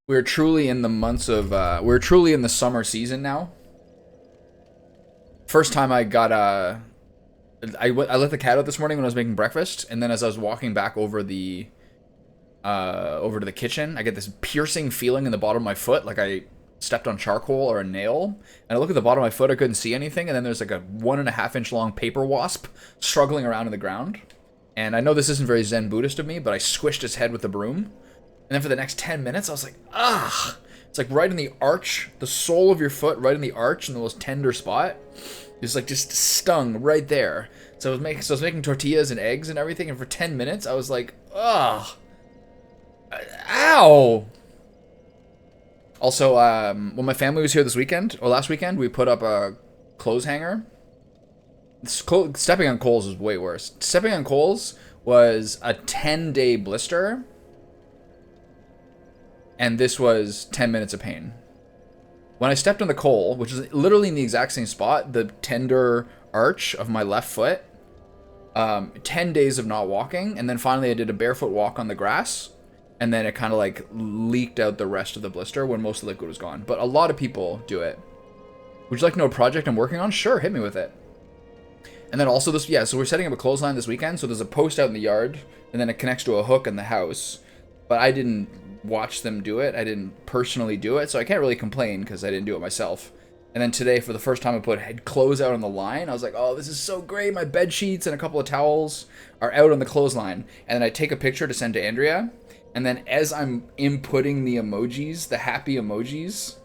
We're truly in the months of we're truly in the summer season now. First time I got I let the cat out this morning when I was making breakfast, and then as I was walking back over to the kitchen, I get this piercing feeling in the bottom of my foot, like I stepped on charcoal or a nail. And I look at the bottom of my foot, I couldn't see anything, and then there's like a 1.5 inch long paper wasp struggling around in the ground. And I know this isn't very Zen Buddhist of me, but I squished his head with the broom. And then for the next 10 minutes, I was like, ah! It's like right in the arch, the sole of your foot, right in the arch, in the most tender spot. It's like just stung right there. So I was making tortillas and eggs and everything, and for 10 minutes, I was like, ugh. Ow! Also, when my family was here this weekend, or last weekend, we put up a clothes hanger. Stepping on coals is way worse. Stepping on coals was a 10-day blister, and this was 10 minutes of pain. When I stepped on the coal, which is literally in the exact same spot, the tender arch of my left foot, 10 days of not walking, and then finally I did a barefoot walk on the grass, and then it kind of like leaked out the rest of the blister when most of the liquid was gone. But a lot of people do it. Would you like to know a project I'm working on? Sure, hit me with it. And then also this, yeah, so we're setting up a clothesline this weekend, so there's a post out in the yard, and then it connects to a hook in the house. But I didn't watch them do it. I didn't personally do it, so I can't really complain because I didn't do it myself. And then today, for the first time, I put clothes out on the line. I was like, oh, this is so great. My bed sheets and a couple of towels are out on the clothesline. And then I take a picture to send to Andrea. And then as I'm inputting the emojis, the happy emojis,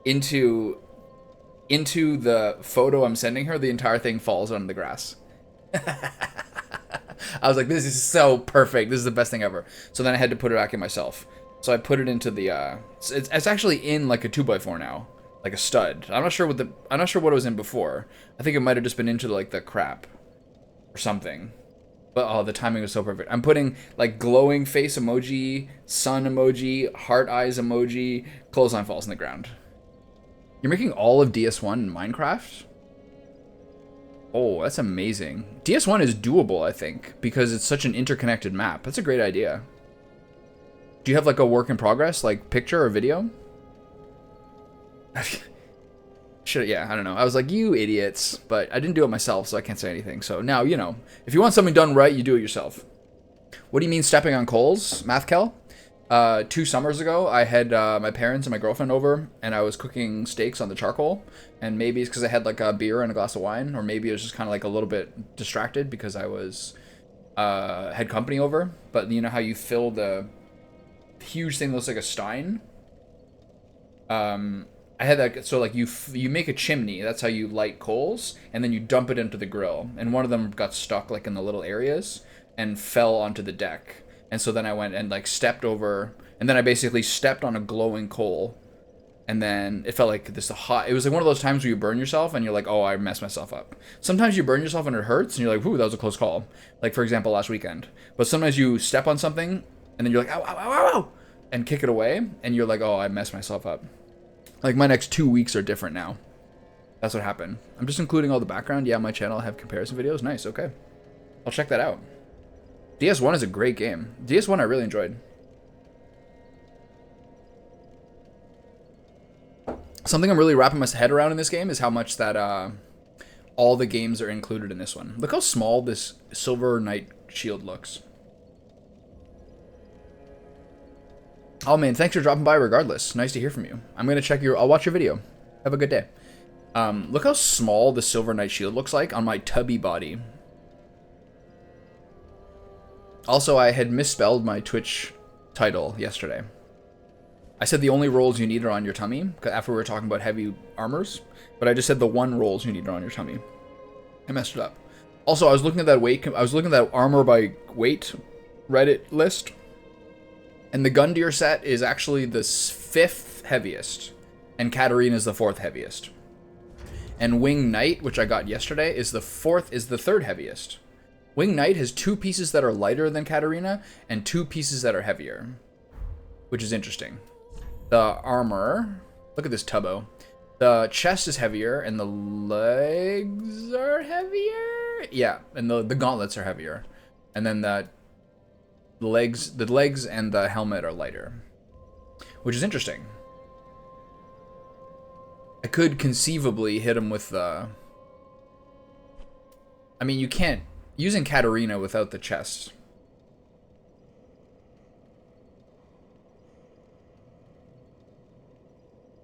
into the photo I'm sending her, the entire thing falls on the grass. I was like, this is so perfect. This is the best thing ever. So then I had to put it back in myself. So I put it into the, it's actually in like a 2x4 now. Like a stud. I'm not sure what it was in before. I think it might have just been into like the crap or something. But oh, the timing was so perfect. I'm putting like glowing face emoji, sun emoji, heart eyes emoji, clothesline falls on the ground. You're making all of DS1 in Minecraft? Oh, that's amazing. DS1 is doable, I think, because it's such an interconnected map. That's a great idea. Do you have like a work in progress, like picture or video? Yeah, I don't know. I was like, you idiots, but I didn't do it myself, so I can't say anything. So now, you know, if you want something done right, you do it yourself. What do you mean stepping on coals, Mathkel? 2 summers ago, I had my parents and my girlfriend over, and I was cooking steaks on the charcoal. And maybe it's because I had like a beer and a glass of wine, or maybe it was just kind of like a little bit distracted because I was had company over. But you know how you fill the huge thing that looks like a stein? I had that, so like you make a chimney, that's how you light coals, and then you dump it into the grill. And one of them got stuck like in the little areas and fell onto the deck. And so then I went and like stepped over, and then I basically stepped on a glowing coal, and then it felt like this hot. It was like one of those times where you burn yourself and you're like, oh, I messed myself up. Sometimes you burn yourself and it hurts, and you're like, ooh, that was a close call. Like for example, last weekend. But sometimes you step on something, and then you're like, ow, ow, ow, ow, ow, and kick it away, and you're like, oh, I messed myself up. Like my next 2 weeks are different now. That's what happened. I'm just including all the background. Yeah, my channel I have comparison videos. Nice, okay. I'll check that out. DS1 is a great game. DS1 I really enjoyed. Something I'm really wrapping my head around in this game is how much that all the games are included in this one. Look how small this Silver Knight shield looks. Oh man, thanks for dropping by regardless. Nice to hear from you. I'll watch your video. Have a good day. Look how small the Silver Knight shield looks like on my tubby body. Also, I had misspelled my Twitch title yesterday. I said the only rolls you need are on your tummy, after we were talking about heavy armors, but I just said the one rolls you need are on your tummy. I messed it up. Also, I was looking at that armor by weight Reddit list. And the Gundyr set is actually the 5th heaviest, and Katarina is the 4th heaviest. And Wing Knight, which I got yesterday, is the 3rd heaviest. Wing Knight has 2 pieces that are lighter than Katarina, and 2 pieces that are heavier, which is interesting. The armor, look at this tubbo. The chest is heavier, and the legs are heavier. Yeah, and the gauntlets are heavier, and then the legs and the helmet are lighter. which is interesting. I could conceivably hit him with the... I mean, you can't... Using Katarina without the chest.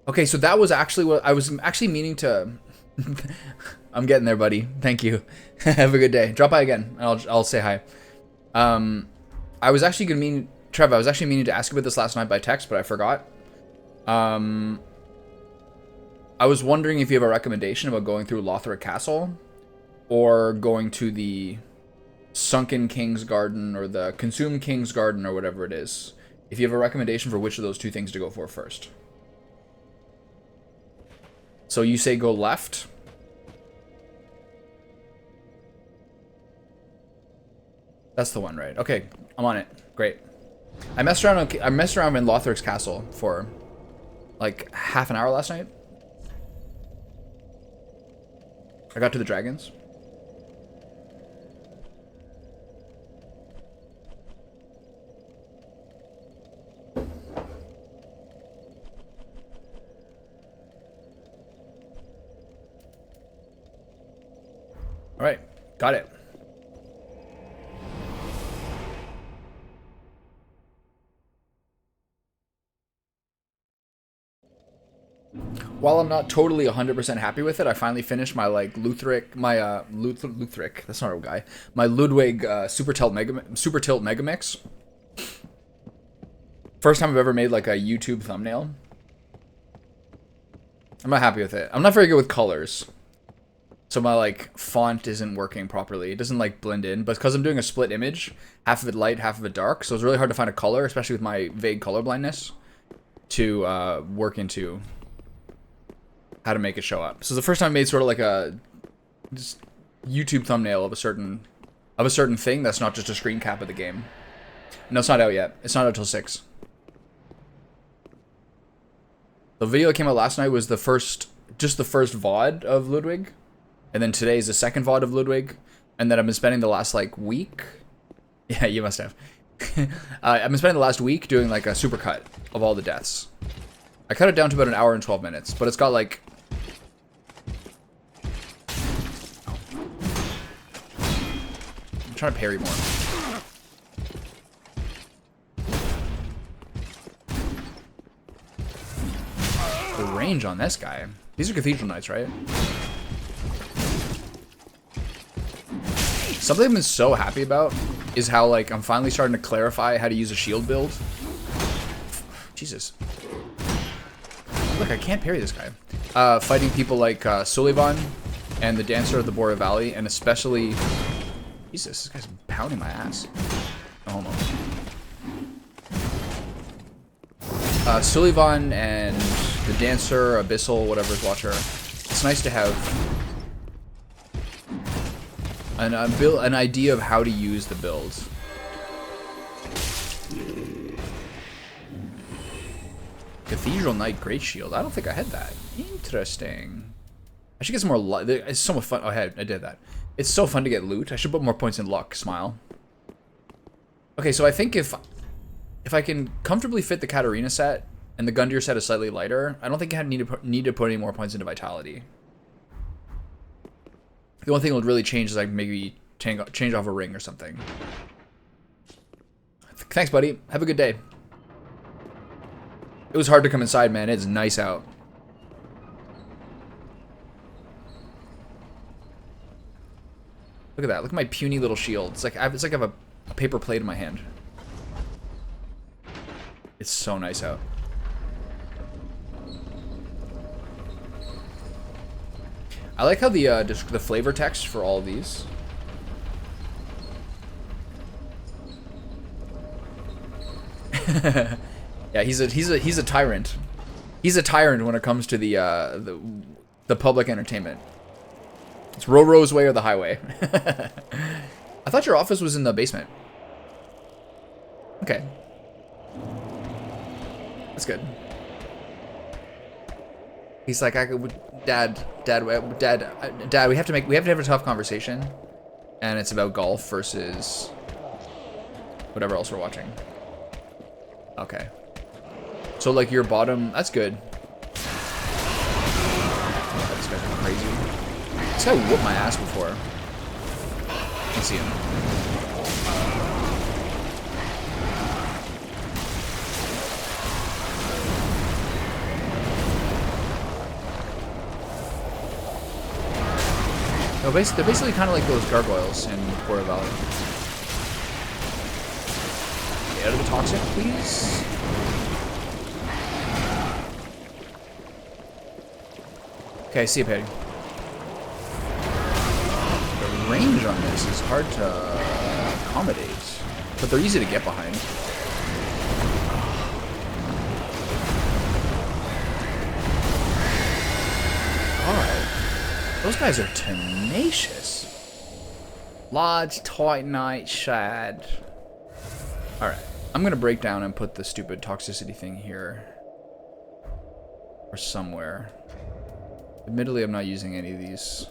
Okay, so that was actually what I was actually meaning to... I'm getting there, buddy. Thank you. Have a good day. Drop by again, and I'll say hi. I was actually gonna mean... Trev, I was actually meaning to ask you about this last night by text, but I forgot. I was wondering if you have a recommendation about going through Lothric Castle or going to the Sunken King's Garden or the Consumed King's Garden or whatever it is. If you have a recommendation for which of those two things to go for first. So you say go left. That's the one, right? Okay, I'm on it. Great. I messed around in Lothric's Castle for like half an hour last night. I got to the dragons. All right, got it. While I'm not totally 100% happy with it, I finally finished my like Luthric, that's not a guy. My Ludwig Super Tilt Mega Mix. First time I've ever made like a YouTube thumbnail. I'm not happy with it. I'm not very good with colors. So my like font isn't working properly. It doesn't like blend in, but because I'm doing a split image, half of it light, half of it dark, so it's really hard to find a color, especially with my vague color blindness, to work into how to make it show up. So the first time I made sort of like a just YouTube thumbnail of a certain thing that's not just a screen cap of the game. No, it's not out yet. It's not out till 6. The video that came out last night was just the first VOD of Ludwig. And then today is the second VOD of Ludwig. And then I've been spending the last like week. Yeah, you must have. I've been spending the last week doing like a supercut of all the deaths. I cut it down to about an hour and 12 minutes, but it's got like... I'm trying to parry more. The range on this guy. These are Cathedral Knights, right? Something I've been so happy about is how like I'm finally starting to clarify how to use a shield build. Jesus. Look, I can't parry this guy. Fighting people like Sullivan and the Dancer of the Bora Valley, and especially... Jesus, this guy's pounding my ass. No homo. Sullivan and the Dancer, Abyssal, whatever's Watcher. It's nice to have an idea of how to use the build. Cathedral Knight Great Shield. I don't think I had that. Interesting. I should get some more luck. It's so much fun. Oh, I did that. It's so fun to get loot. I should put more points in luck. Smile. Okay, so I think if I can comfortably fit the Katarina set and the Gundyr set is slightly lighter, I don't think I need to put any more points into Vitality. The only thing that would really change is like maybe change off a ring or something. Thanks, buddy. Have a good day. It was hard to come inside, man. It's nice out. Look at that. Look at my puny little shield. It's like I have a paper plate in my hand. It's so nice out. I like how the flavor text for all of these. Yeah, he's a tyrant. He's a tyrant when it comes to the public entertainment. It's Roro's way or the highway. I thought your office was in the basement. Okay. That's good. He's like, Dad, we have to have a tough conversation, and it's about golf versus whatever else we're watching. Okay. So like your bottom, that's good. This guy's crazy. This guy whooped my ass before. I see him. They're basically kind of like those gargoyles in Porta Valley. Get out of the toxic, please. Okay, I see a Patty. The range on this is hard to accommodate, but they're easy to get behind. Alright. Those guys are tenacious. Large Titanite shad. Alright. I'm gonna break down and put the stupid toxicity thing here. Or somewhere. Admittedly, I'm not using any of these.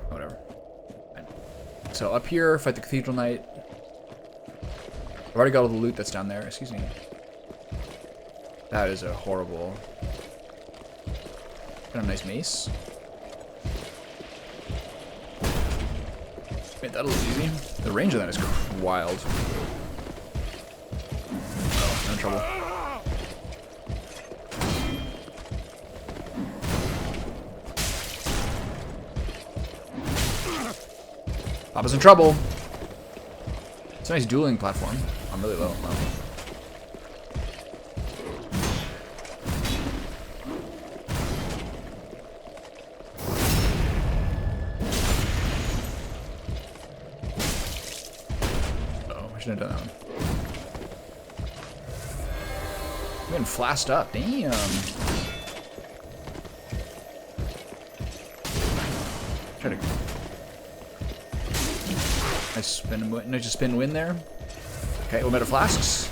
Whatever. So up here, fight the Cathedral Knight. I've already got all the loot that's down there. Excuse me. That is a horrible... Got a nice mace. Made that a little easy. The range of that is wild. Oh, I'm in trouble. Papa's in trouble. It's a nice dueling platform. I'm really low. Wow. Oh, I shouldn't have done that one. I'm getting flashed up. Damn. Try to. Nice spin win there. Okay, Omega Flasks.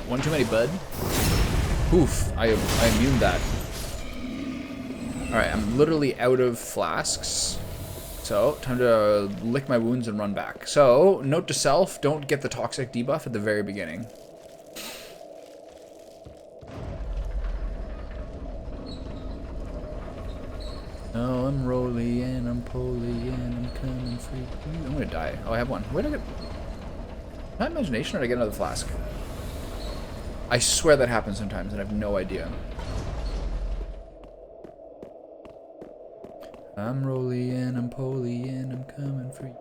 One too many, bud. Oof, I immune that. Alright, I'm literally out of flasks. So, time to lick my wounds and run back. So, note to self, don't get the toxic debuff at the very beginning. Oh, I'm rolly and I'm poly and I'm coming for you. I'm gonna die. Oh, I have one. Where did I get... My imagination, or did I get another flask? I swear that happens sometimes and I have no idea. I'm rolly and I'm poly and I'm coming for you.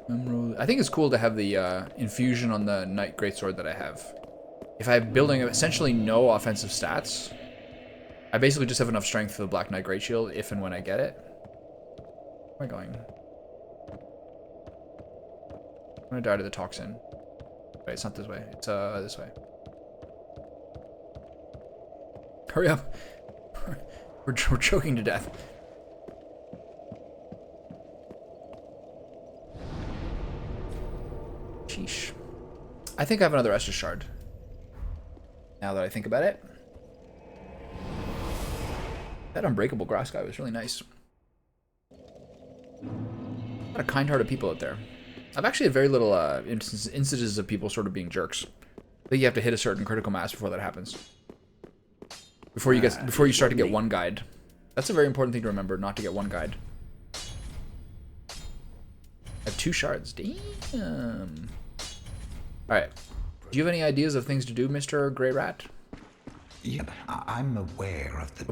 I'm rolly. I think it's cool to have the infusion on the Knight Greatsword that I have. If I'm building essentially no offensive stats, I basically just have enough strength for the Black Knight Great Shield if and when I get it. Where am I going? I'm gonna die to the toxin. Wait, it's not this way. It's this way. Hurry up. we're choking to death. Sheesh. I think I have another Estus Shard. Now that I think about it. That unbreakable grass guy was really nice. A lot of kind-hearted people out there. I've actually had very little instances of people sort of being jerks. I think you have to hit a certain critical mass before that happens. Before you start to get one guide. That's a very important thing to remember, not to get one guide. I have 2 shards. Damn. Alright. Do you have any ideas of things to do, Mr. Grey Rat? Yeah, I'm aware of the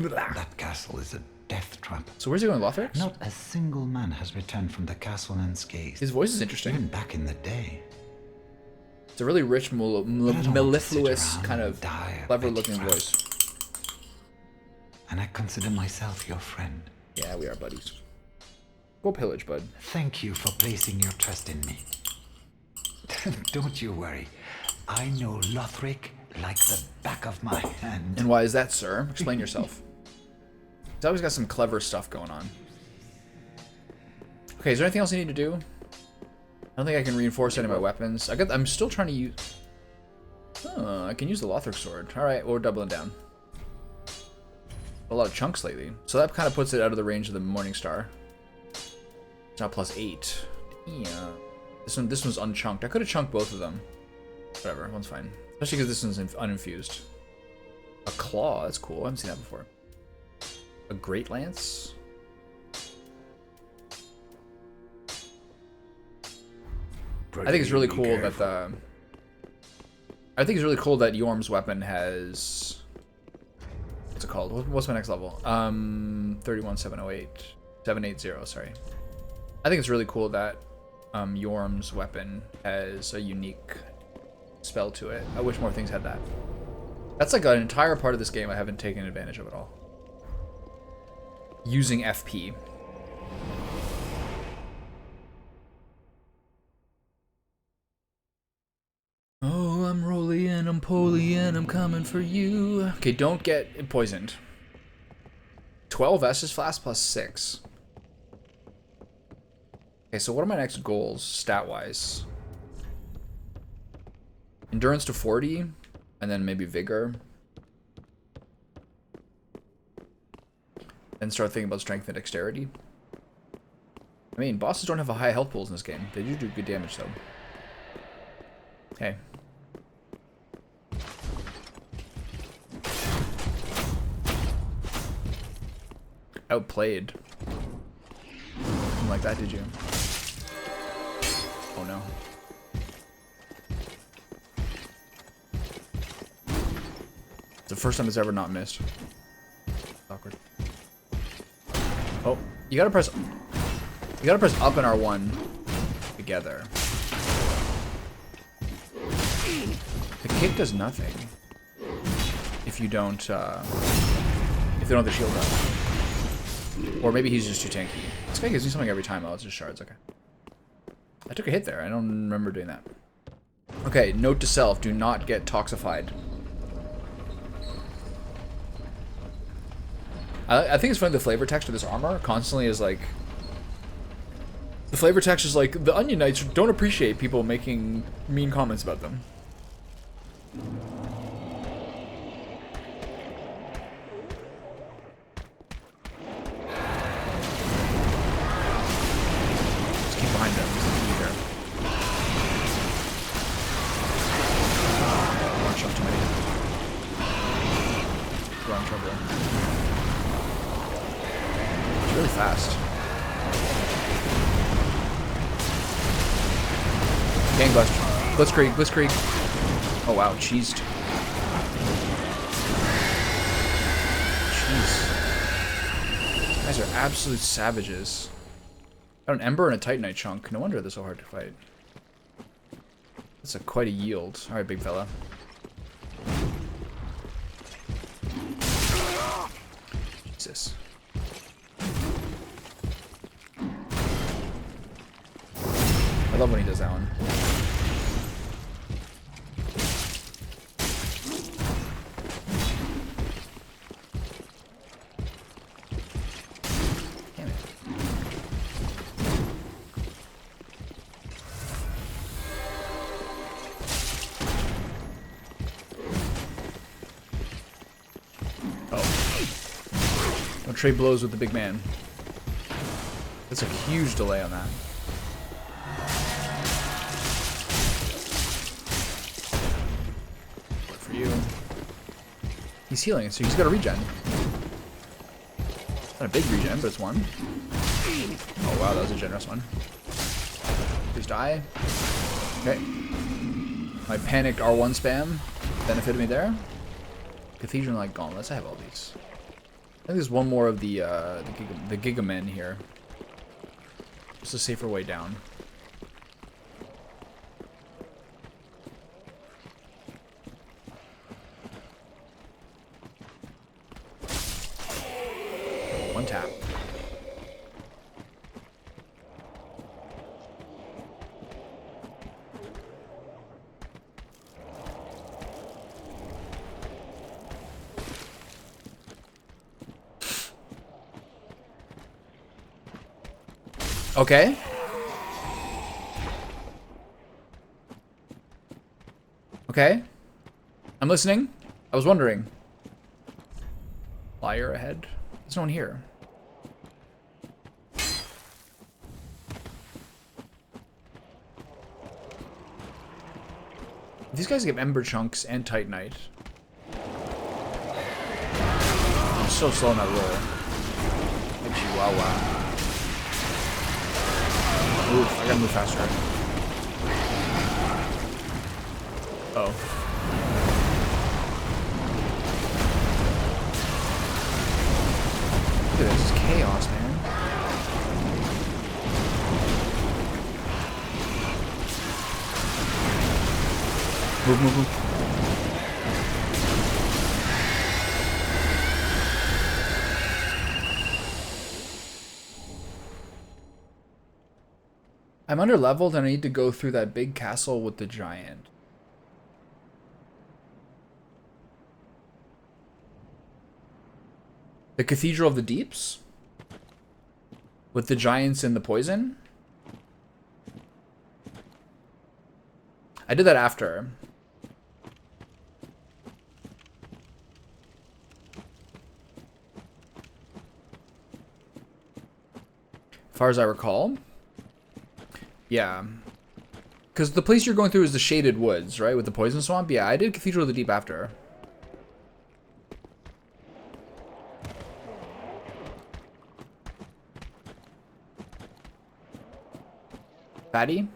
that castle is a death trap. So where's he going, Lothrix? Not a single man has returned from the castle unscathed. His voice is interesting. Even back in the day. It's a really rich, mellifluous, kind of clever-looking voice. And I consider myself your friend. Yeah, we are buddies. Go pillage, bud. Thank you for placing your trust in me. Don't you worry. I know Lothric like the back of my hand. And why is that, sir? Explain yourself. He's always got some clever stuff going on. Okay, is there anything else I need to do? I don't think I can reinforce any of my weapons. I'm still trying to use... Oh, I can use the Lothric sword. Alright, well, we're doubling down. A lot of chunks lately. So that kind of puts it out of the range of the Morning Star. It's now +8. Yeah. This one's unchunked. I could have chunked both of them. Whatever, one's fine. Especially because this one's uninfused. A claw, that's cool. I haven't seen that before. A great lance. I think it's really cool that the. I think it's really cool that Yorm's weapon has. What's it called? What's my next level? 31708, 780. Sorry. I think it's really cool that Yorm's weapon has a unique spell to it. I wish more things had that. That's like an entire part of this game I haven't taken advantage of at all. Using FP. Oh, I'm rolling, I'm polying, I'm coming for you. Okay, don't get poisoned. 12 S's flask plus 6. Okay, so what are my next goals, stat-wise? Endurance to 40, and then maybe vigor. Then start thinking about strength and dexterity. I mean, bosses don't have a high health pools in this game. They do good damage, though. Hey. Outplayed. Something like that, did you? Oh no. It's the first time it's ever not missed. Awkward. Oh, you gotta press up and R1 together. The kick does nothing if you don't if they don't have the shield up. Or maybe he's just too tanky. This guy gives me something every time. Oh, it's just shards. Okay. I took a hit there. I don't remember doing that. Okay, note to self: do not get toxified. I think it's funny the flavor text of this armor constantly is like... The flavor text is like, the Onion Knights don't appreciate people making mean comments about them. Just keep behind them. Either. One shot too many. We're in trouble. Really fast. Gangbust. Blitzkrieg. Oh wow, cheesed. Jeez. These guys are absolute savages. Got an Ember and a Titanite chunk. No wonder they're so hard to fight. That's quite a yield. Alright, big fella. Jesus. I love when he does that one. Damn it. Oh. Don't trade blows with the big man. That's a huge delay on that. You. He's healing, so he's got a regen. Not a big regen, but it's one. Oh wow, that was a generous one. Please die. Okay. My panicked R1 spam benefited me there. Cathedral like gauntlets. I have all these. I think there's one more of the Gigamen here. Just a safer way down. One tap. Okay. Okay. I'm listening. I was wondering. Liar ahead. There's no one here. These guys give Ember Chunks and Titanite. I'm so slow on that roll. Chihuahua. Move. I gotta move faster. Oh. Look at this. This is chaos, man. Move, move, move. I'm under leveled and I need to go through that big castle with the giant. The Cathedral of the Deeps? With the giants and the poison? I did that after. As far as I recall. Yeah. Because the place you're going through is the Shaded Woods, right? With the Poison Swamp? Yeah, I did Cathedral of the Deep after. Fatty?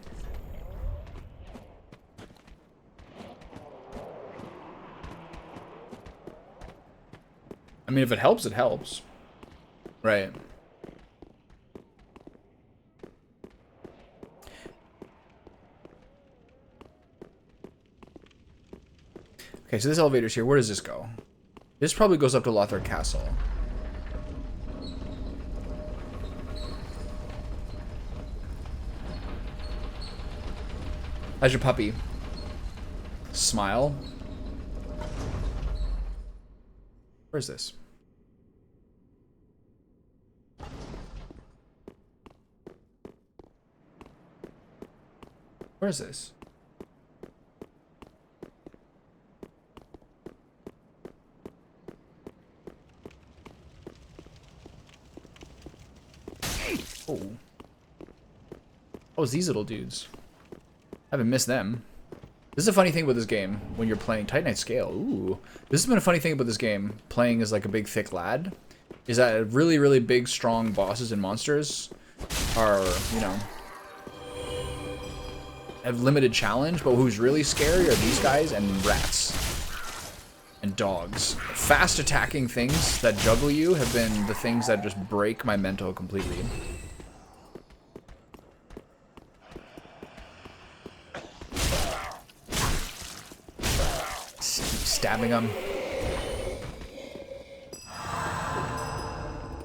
I mean, if it helps, it helps. Right. Okay, so this elevator's here. Where does this go? This probably goes up to Lothric Castle. How's your puppy? Smile. Where's this? Where is this? Oh. Oh, it's these little dudes. I haven't missed them. This is a funny thing about this game when you're playing Titanite Scale. Ooh. This has been a funny thing about this game, playing as like a big thick lad, is that really, really big, strong bosses and monsters are, you know, have limited challenge, but who's really scary are these guys and rats. And dogs. Fast attacking things that juggle you have been the things that just break my mental completely. Stabbing them.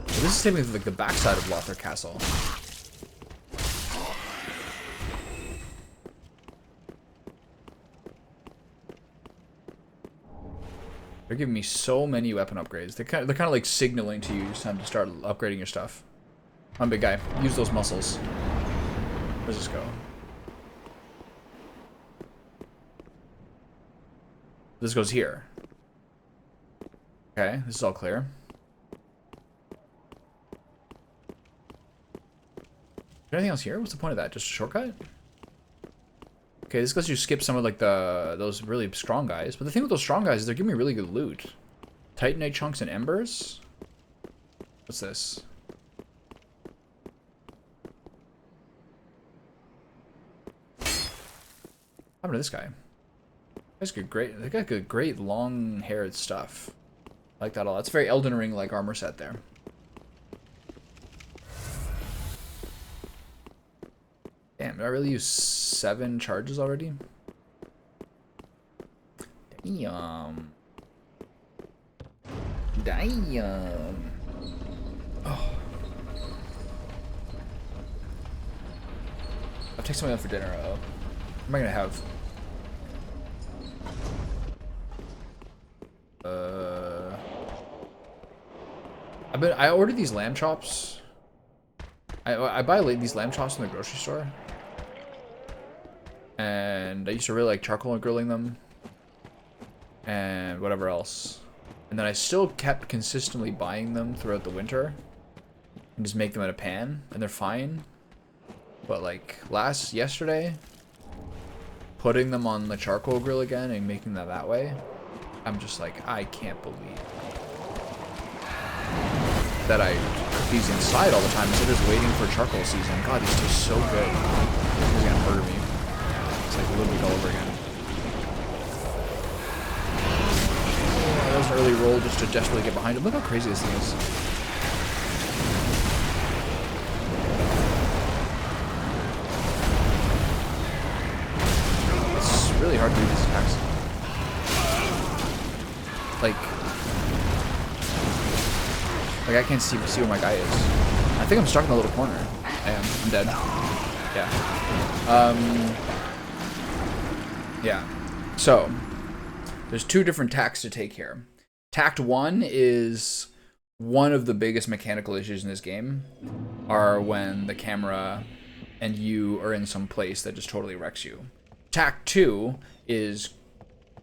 So this is taking me to like the backside of Lothric Castle. They're giving me so many weapon upgrades. They're kind of like signaling to you it's time to start upgrading your stuff. I'm a big guy. Use those muscles. Where's this go? This goes here. Okay, this is all clear. Is there anything else here? What's the point of that? Just a shortcut? Okay, this lets you skip some of like those really strong guys. But the thing with those strong guys is they're giving me really good loot. Titanite chunks and embers. What's this? What happened to this guy? That's good, great. They got good, great long-haired stuff. I like that a lot. It's very Elden Ring-like armor set there. Damn, did I really use 7 charges already? Damn. Damn. Oh. I'll take something out for dinner. What am I gonna have? I ordered these lamb chops. I buy these lamb chops in the grocery store. And I used to really like charcoal grilling them. And whatever else. And then I still kept consistently buying them throughout the winter. And just make them in a pan. And they're fine. But like yesterday. putting them on the charcoal grill again and making them that way, I'm just like, I can't believe that I cook these inside all the time instead of just waiting for charcoal season. God, these taste so good. They're gonna murder me. It's like Little League all over again. Oh, that was an early roll just to desperately get behind him. Look how crazy this thing is. It's really hard to do these attacks. Like I can't see where my guy is. I think I'm stuck in the little corner. I am. I'm dead. Yeah. Yeah. So there's two different tacks to take here. Tact 1 is one of the biggest mechanical issues in this game are when the camera and you are in some place that just totally wrecks you. Tact 2 is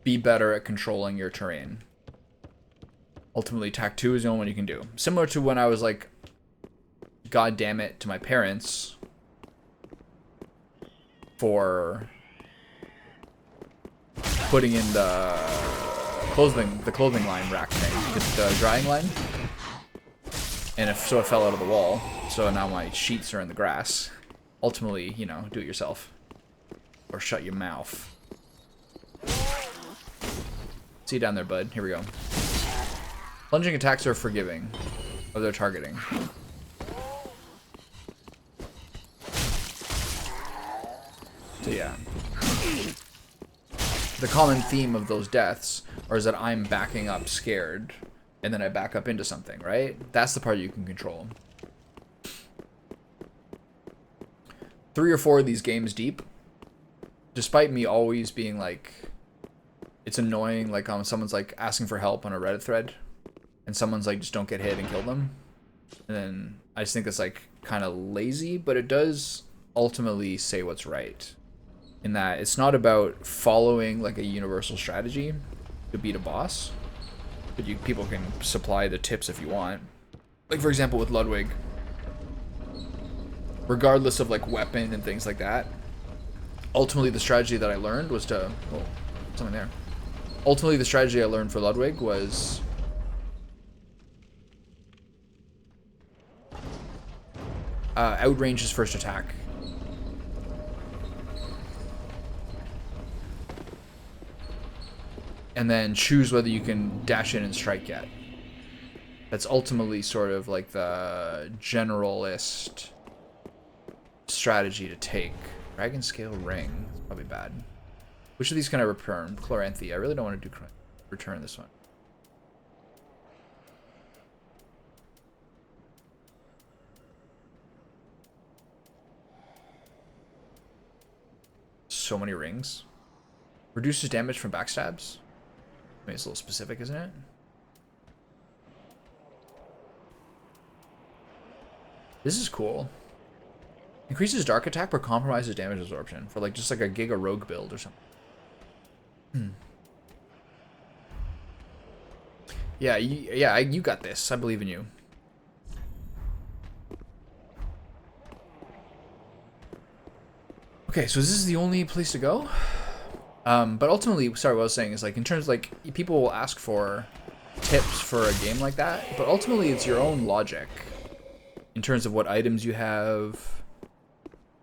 be better at controlling your terrain. Ultimately, tact 2 is the only one you can do. Similar to when I was like, God damn it, to my parents for putting in the clothing line rack thing, the drying line, and so it fell out of the wall. So now my sheets are in the grass. Ultimately, you know, do it yourself or shut your mouth. See you down there, bud. Here we go. Plunging attacks are forgiving of their targeting. So yeah. The common theme of those deaths is that I'm backing up scared and then I back up into something, right? That's the part you can control. 3 or 4 of these games deep, despite me always being like, it's annoying, like someone's like asking for help on a Reddit thread and someone's like, just don't get hit and kill them. And then I just think it's like kind of lazy, but it does ultimately say what's right. In that it's not about following like a universal strategy to beat a boss, but people can supply the tips if you want. Like for example with Ludwig, regardless of like weapon and things like that, ultimately the strategy that I learned was to, oh, something there. Ultimately the strategy I learned for Ludwig was outrange his first attack. And then choose whether you can dash in and strike yet. That's ultimately sort of like the generalist strategy to take. Dragon Scale Ring. It's probably bad. Which of these can I return? Chloranthy. I really don't want to do return this one. So many rings. Reduces damage from backstabs. I mean, it's a little specific, isn't it? This is cool. Increases dark attack but compromises damage absorption for like just like a Giga Rogue build or something. Yeah, you got this. I believe in you. Okay, so this is the only place to go? But ultimately, sorry, what I was saying is like in terms of like people will ask for tips for a game like that, but ultimately it's your own logic in terms of what items you have,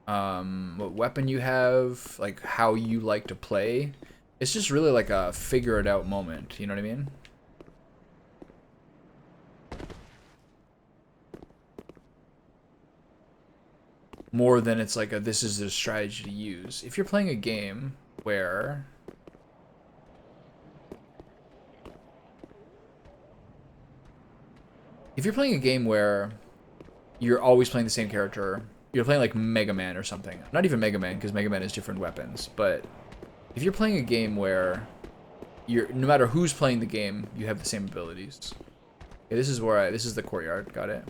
what weapon you have, like how you like to play. It's just really like a figure it out moment, you know what I mean? More than it's like this is the strategy to use. If you're playing a game where you're always playing the same character, you're playing like Mega Man or something. Not even Mega Man, because Mega Man has different weapons, but if you're playing a game where no matter who's playing the game, you have the same abilities. Okay, this is the courtyard, got it.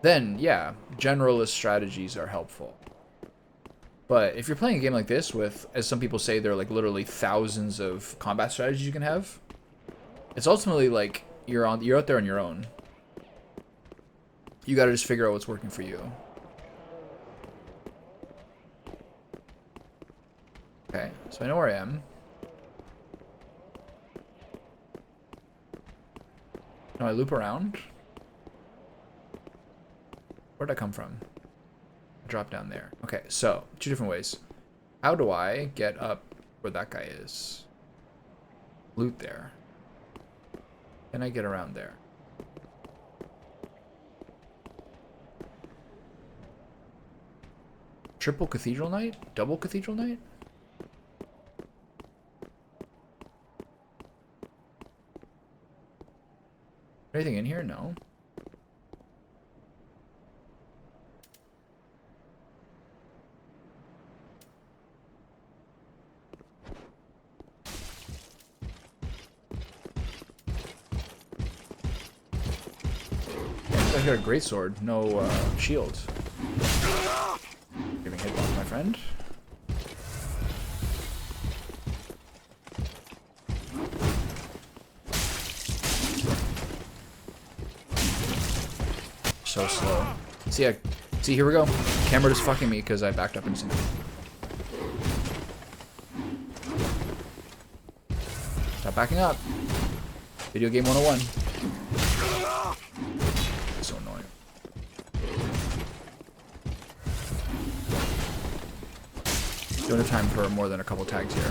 Then yeah, generalist strategies are helpful. But if you're playing a game like this with, as some people say, there are like literally thousands of combat strategies you can have, it's ultimately like you're out there on your own. You gotta just figure out what's working for you. Okay, so I know where I am. Now I loop around. Where'd I come from? I dropped down there. Okay, so 2 different ways. How do I get up where that guy is? Loot there. Can I get around there? Triple Cathedral Knight? Double Cathedral Knight? Anything in here? No. I got a great sword, no shield. Giving hitbox, my friend. So slow. See, here we go. Camera just fucking me because I backed up instantly. Stop backing up. Video game 101. So annoying. Don't have time for more than a couple tags here.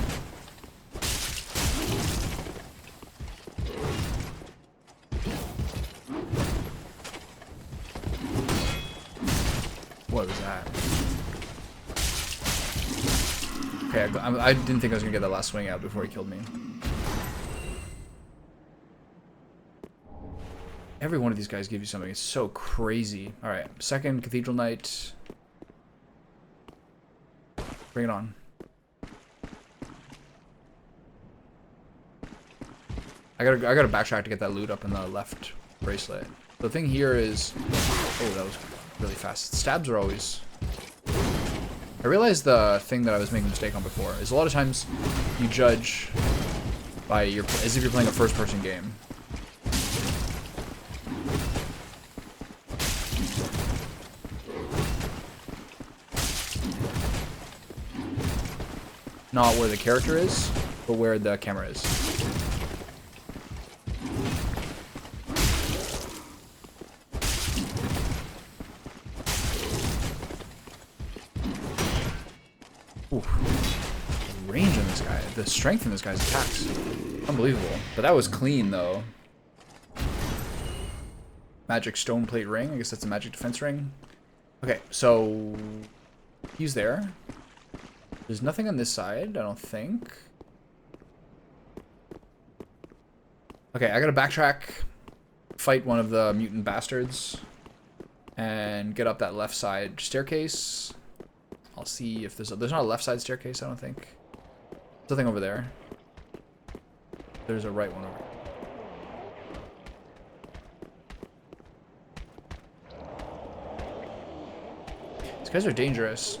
What was that? Okay, I didn't think I was gonna get that last swing out before he killed me. Every one of these guys gives you something. It's so crazy. Alright, second Cathedral Knight. Bring it on. I gotta backtrack to get that loot up in the left bracelet. The thing here is... Oh, that was really fast. Stabs are always... I realized the thing that I was making a mistake on before is a lot of times you judge by as if you're playing a first-person game. Not where the character is, but where the camera is. Ooh. The range on this guy, the strength in this guy's attacks. Unbelievable. But that was clean, though. Magic stone plate ring. I guess that's a magic defense ring. Okay, so he's there. There's nothing on this side, I don't think. Okay, I gotta backtrack, fight one of the mutant bastards, and get up that left side staircase. I'll see if there's not a left side staircase, I don't think. There's nothing over there. There's a right one over there. These guys are dangerous.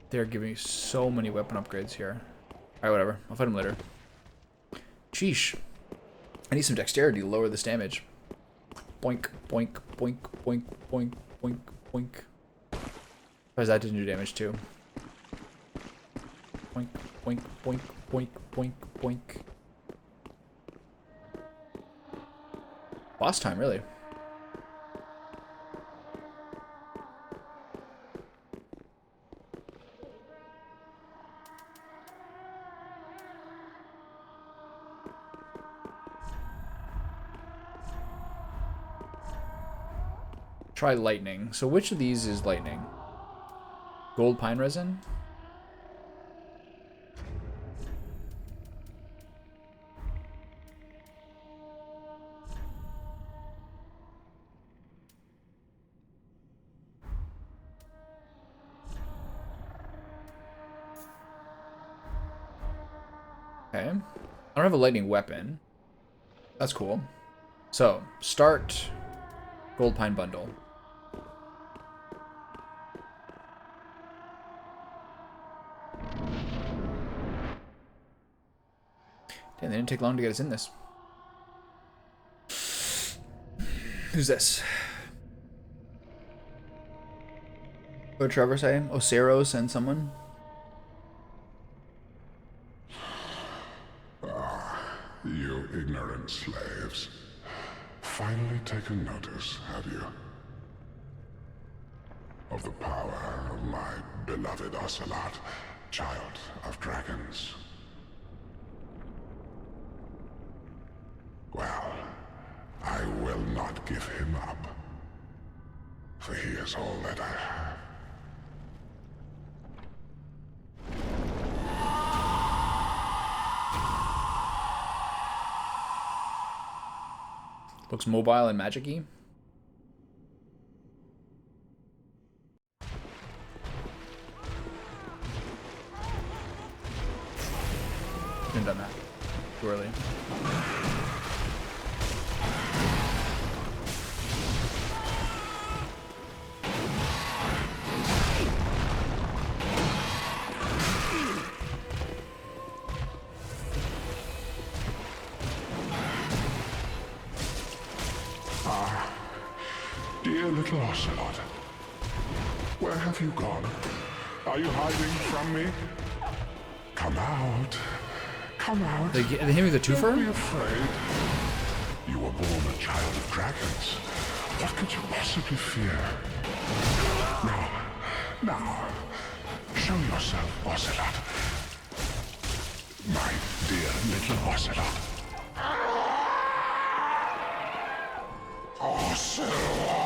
They're giving me so many weapon upgrades here. Alright, whatever. I'll fight him later. Sheesh. I need some dexterity to lower this damage. Boink, boink, boink, boink, boink, boink, boink. Why does that do damage too? Boink, boink, boink, boink, boink, boink. Boss time, really. Try lightning. So which of these is lightning? Gold pine resin? Okay. I don't have a lightning weapon. That's cool. So, start gold pine bundle. Damn, they didn't take long to get us in this. Who's this? What did Trevor say? Oceiros and someone? You ignorant slaves. Finally taken notice, have you? Of the power of my beloved Ocelot, child of dragons. Well, I will not give him up. For he is all that I have. Looks mobile and magic-y. Shouldn't have done that. Too early. Dear little Ocelot, where have you gone? Are you hiding from me? Come out. Come out. They hit me with a twofer? Don't be afraid. You were born a child of dragons. What could you possibly fear? Now, show yourself, Ocelot. My dear little Ocelot. Ocelot!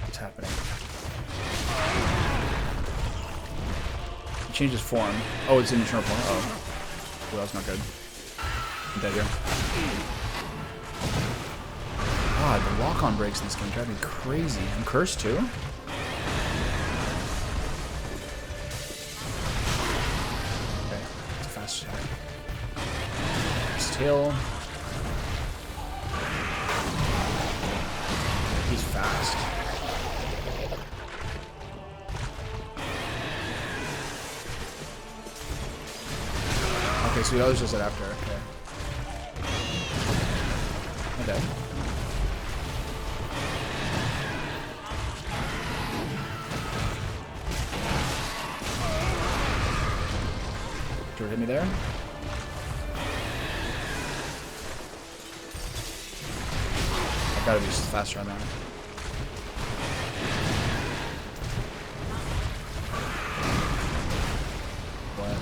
What's happening? He changed his form. Oh, it's an internal form. Oh. Well, that's not good. I'm dead here. God, the lock-on breaks in this game drive me crazy. I'm cursed too? Okay, it's a fast attack. His tail. He's fast. Okay, so that was just it after. Okay. Okay. Did it hit me there? I've got to be faster on that. What?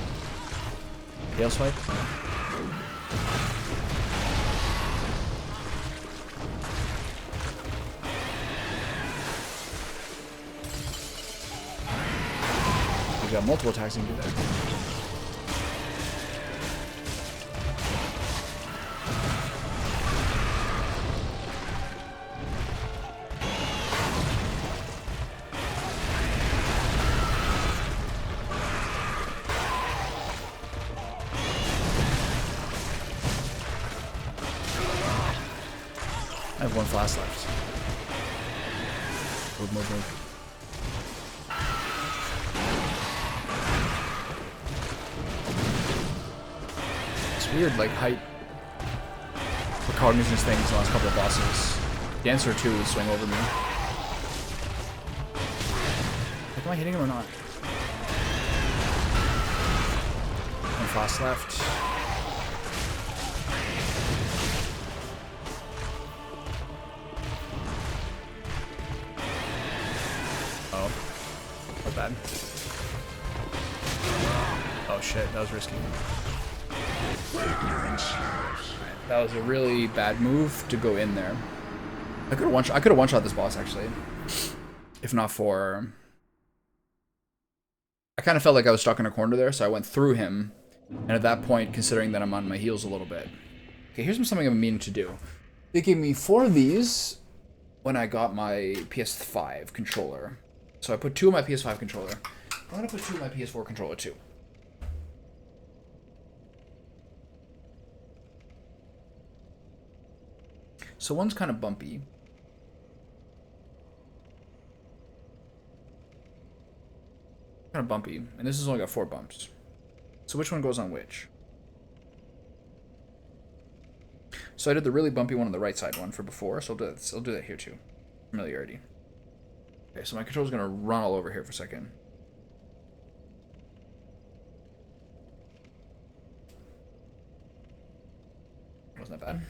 Tail swipe? We've got multiple attacks you can do there. I have one flask left. Move. It's weird, like, height recognizance things in the last couple of bosses. Dancer 2 would swing over me. Like, am I hitting him or not? One flask left. Bad. Oh shit, that was risky. That was a really bad move to go in there. I could have one-shot this boss actually, if not for. I kind of felt like I was stuck in a corner there, so I went through him, and at that point, considering that I'm on my heels a little bit. Okay, here's something I'm meaning to do. They gave me 4 of these when I got my PS5 controller. So I put 2 of my PS5 controller. I'm gonna put 2 of my PS4 controller too. So one's kind of bumpy. Kind of bumpy, and this has only got 4 bumps. So which one goes on which? So I did the really bumpy one on the right side one for before, so I'll do that here too. Familiarity. Okay, so my controller's gonna run all over here for a second. Wasn't that bad.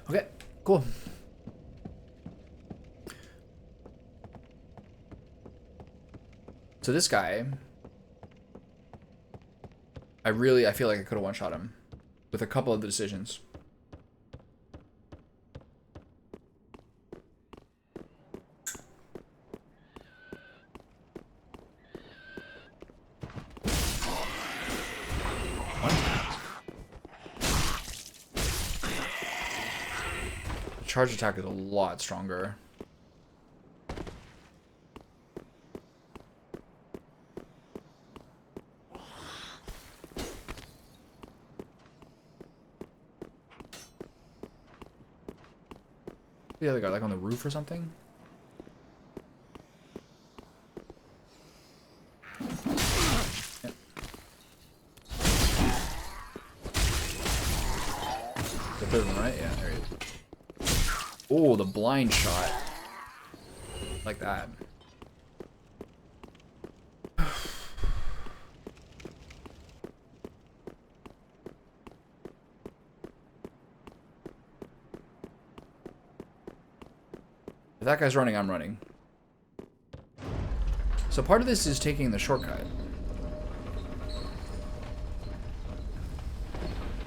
Okay, cool. So this guy, I feel like I could have one-shot him with a couple of the decisions. Charge attack is a lot stronger. The other guy, like on the roof or something? Yep. The third one, right? Yeah, there he is. Oh, the blind shot. Like that. If that guy's running, I'm running. So part of this is taking the shortcut.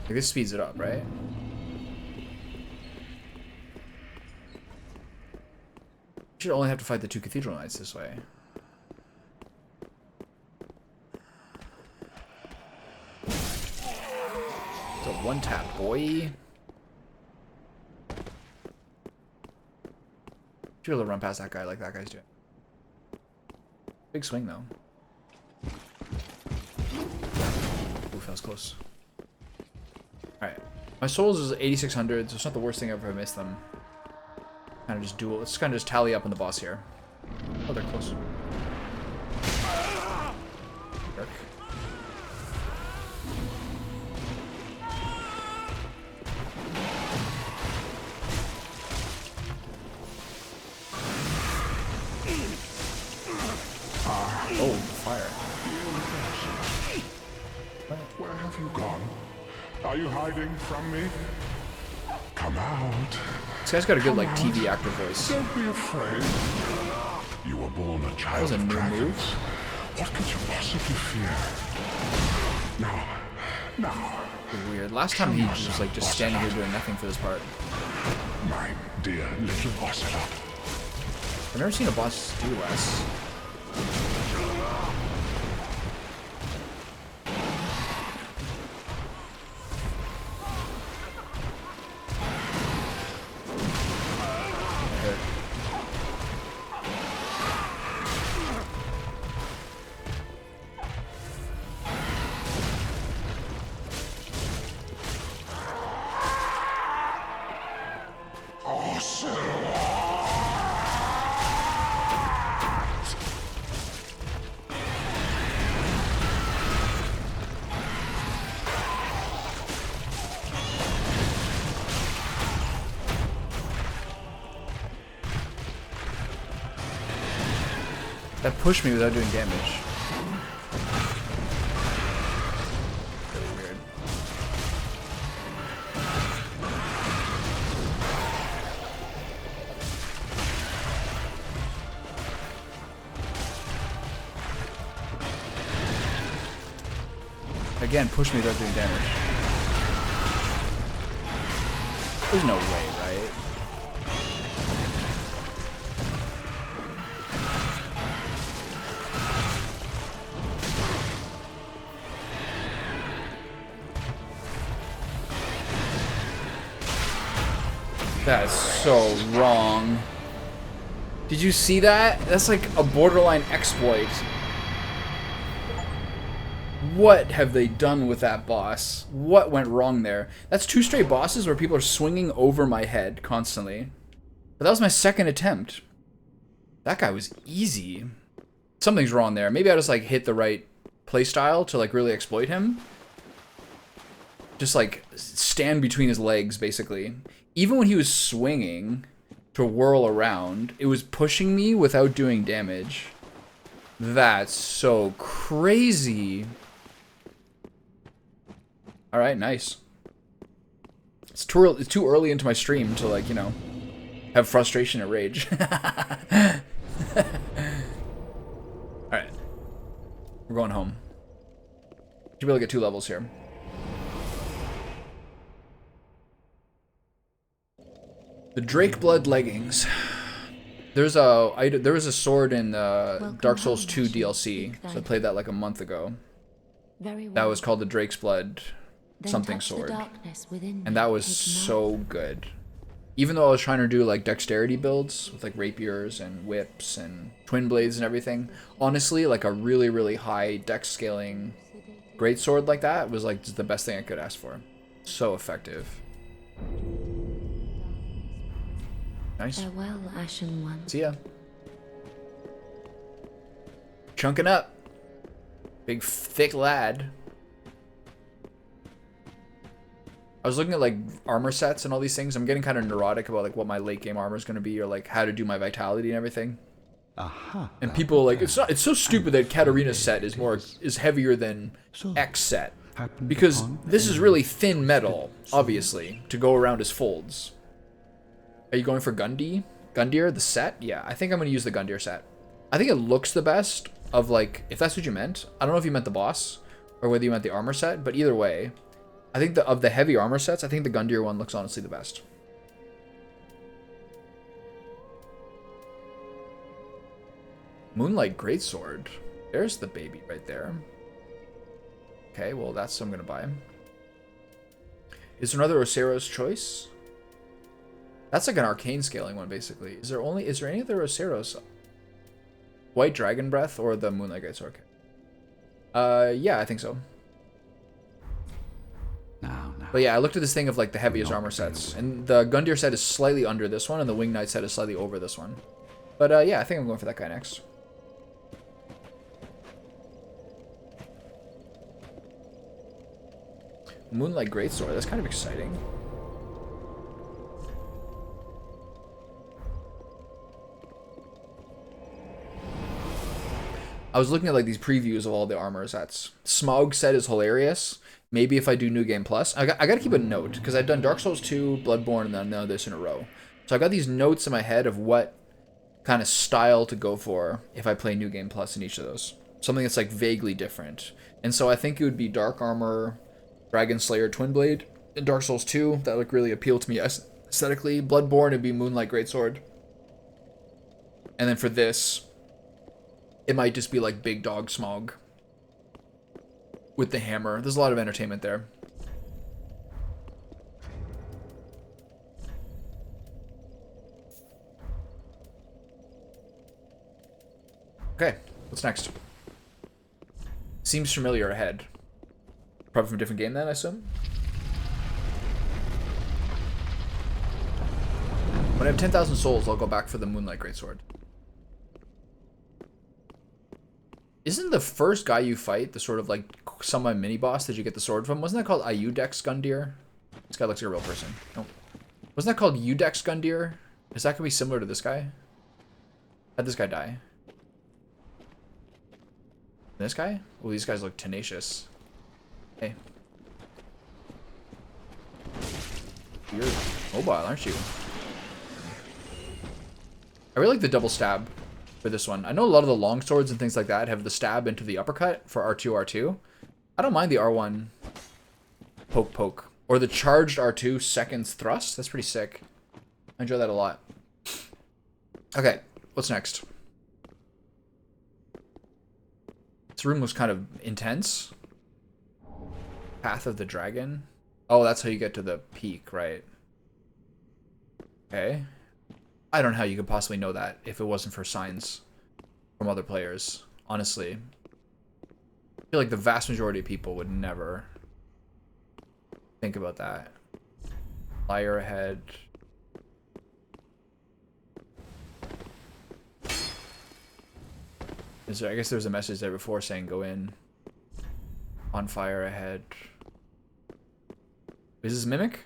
Like this speeds it up, right? Should only have to fight the 2 Cathedral Knights this way. It's a one-tap, boy. Should be able to run past that guy like that guy's doing. Big swing, though. Oof, that was close. Alright. My souls is 8,600, so it's not the worst thing I've ever missed them. Kind of just duel. Let's kind of just tally up on the boss here. Oh, they're close. Work. Oh, fire. Where have you gone? Are you hiding from me? Come out. This guy's got a good, like, TV actor voice. Don't be afraid. You were born a child That was a of new dragons. move. What could you possibly fear? Now. Weird. Last time he was, like, just standing here doing nothing for this part. My dear little ocelot. I've never seen a boss do less. That pushed me without doing damage. Really weird. Again, push me without doing damage. There's no way, right? That's so wrong. Did you see that? That's like a borderline exploit. What have they done with that boss? What went wrong there? That's 2 straight bosses where people are swinging over my head constantly. But that was my second attempt. That guy was easy. Something's wrong there. Maybe I just like hit the right playstyle to like really exploit him. Just like stand between his legs basically. Even when he was swinging to whirl around, it was pushing me without doing damage. That's so crazy. All right, nice. It's too early into my stream to like, you know, have frustration and rage. All right, we're going home. Should be able to get 2 levels here. The Drake Blood leggings. There was a sword in Dark Souls 2 DLC. So I played that like a month ago. That was called the Drake's Blood something sword. And that was so good. Even though I was trying to do like dexterity builds with like rapiers and whips and twin blades and everything, honestly, like a really, really high dex scaling greatsword like that was like just the best thing I could ask for. So effective. Nice. Farewell, Ashen One. See ya. Chunking up. Big, thick lad. I was looking at like armor sets and all these things. I'm getting kind of neurotic about like what my late game armor is going to be, or like how to do my vitality and everything. And people like it's so stupid that Katarina's set is heavier than X set, because this is really thin metal, obviously, to go around as folds. Are you going for Gundyr, the set? Yeah, I think I'm going to use the Gundyr set. I think it looks the best of like, if that's what you meant. I don't know if you meant the boss or whether you meant the armor set, but either way, I think of the heavy armor sets, I think the Gundyr one looks honestly the best. Moonlight Greatsword. There's the baby right there. Okay, well that's what I'm going to buy. Is there another Oceiros choice? That's like an arcane scaling one, basically. Is there any other Oceiros? White Dragon Breath or the Moonlight Greatsword? Yeah, I think so. Now. But yeah, I looked at this thing of like the heaviest armor sets, and the Gundyr set is slightly under this one, and the Wing Knight set is slightly over this one. But yeah, I think I'm going for that guy next. Moonlight Greatsword, that's kind of exciting. I was looking at like these previews of all the armor sets. Smaug set is hilarious. Maybe if I do New Game Plus. I got to keep a note, because I've done Dark Souls 2, Bloodborne, and then none of this in a row. So I got these notes in my head of what kind of style to go for if I play New Game Plus in each of those. Something that's like vaguely different. And so I think it would be Dark Armor, Dragon Slayer, Twin Blade. In Dark Souls 2, that would really appeal to me aesthetically. Bloodborne would be Moonlight Greatsword. And then for this, it might just be like Big Dog Smaug with the hammer. There's a lot of entertainment there. Okay, what's next? Seems familiar ahead. Probably from a different game then, I assume? When I have 10,000 souls, I'll go back for the Moonlight Greatsword. Isn't the first guy you fight the sort of like semi-mini boss that you get the sword from? Wasn't that called Iudex Gundyr? This guy looks like a real person. Nope. Wasn't that called Iudex Gundyr? Is that gonna be similar to this guy? How'd this guy die? This guy? Oh, these guys look tenacious. Hey. You're mobile, aren't you? I really like the double stab for this one. I know a lot of the long swords and things like that have the stab into the uppercut for R2, R2. I don't mind the R1 poke poke. Or the charged R2 seconds thrust. That's pretty sick. I enjoy that a lot. Okay, what's next? This room was kind of intense. Path of the Dragon. Oh, that's how you get to the peak, right? Okay. I don't know how you could possibly know that if it wasn't for signs from other players. Honestly, I feel like the vast majority of people would never think about that. Fire ahead. Is there, I guess there was a message there before saying go in. On fire ahead. Is this Mimic?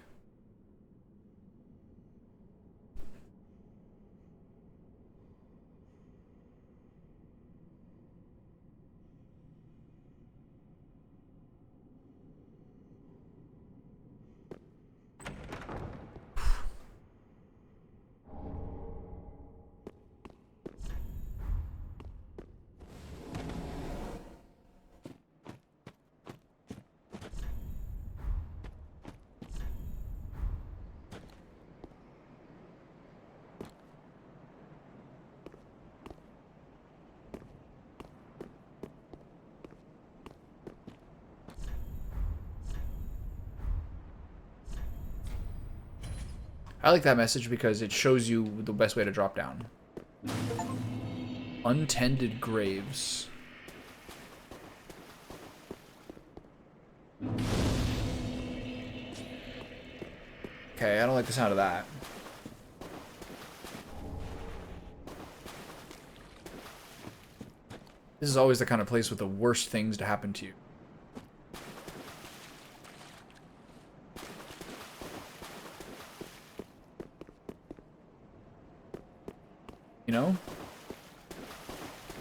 I like that message because it shows you the best way to drop down. Untended graves. Okay, I don't like the sound of that. This is always the kind of place with the worst things to happen to you. You know?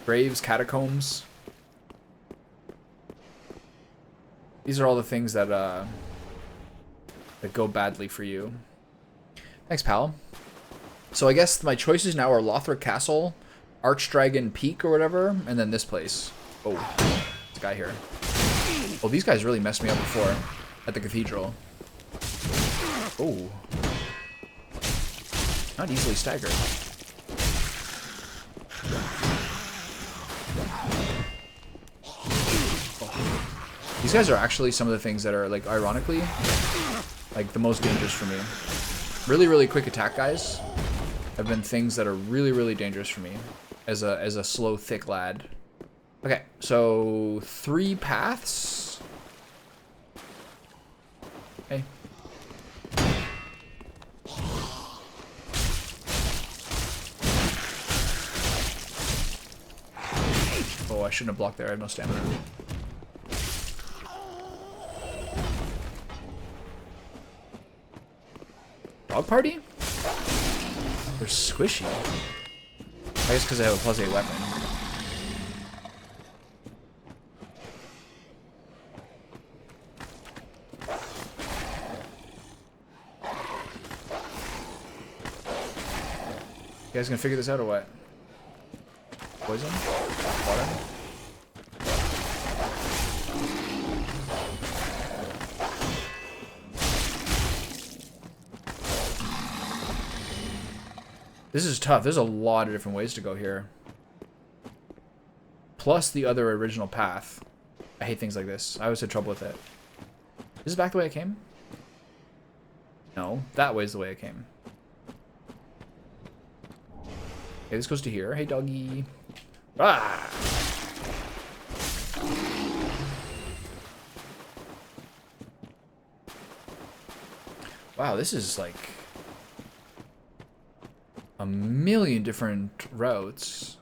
Graves, catacombs. These are all the things that that go badly for you. Thanks, pal. So I guess my choices now are Lothric Castle, Archdragon Peak or whatever, and then this place. Oh, there's a guy here. Oh, these guys really messed me up before at the cathedral. Oh. Not easily staggered. These guys are actually some of the things that are, like, ironically, like, the most dangerous for me. Really, really quick attack guys have been things that are really, really dangerous for me as a slow, thick lad. Okay, so 3 paths. Hey. Oh, I shouldn't have blocked there. I have no stamina. Dog party? They're squishy. I guess because I have a +8 weapon. You guys gonna figure this out or what? Poison? Water? This is tough. There's a lot of different ways to go here. Plus the other original path. I hate things like this. I always had trouble with it. Is this back the way I came? No. That way is the way I came. Okay, this goes to here. Hey, doggy. Ah! Wow, this is like a million different routes.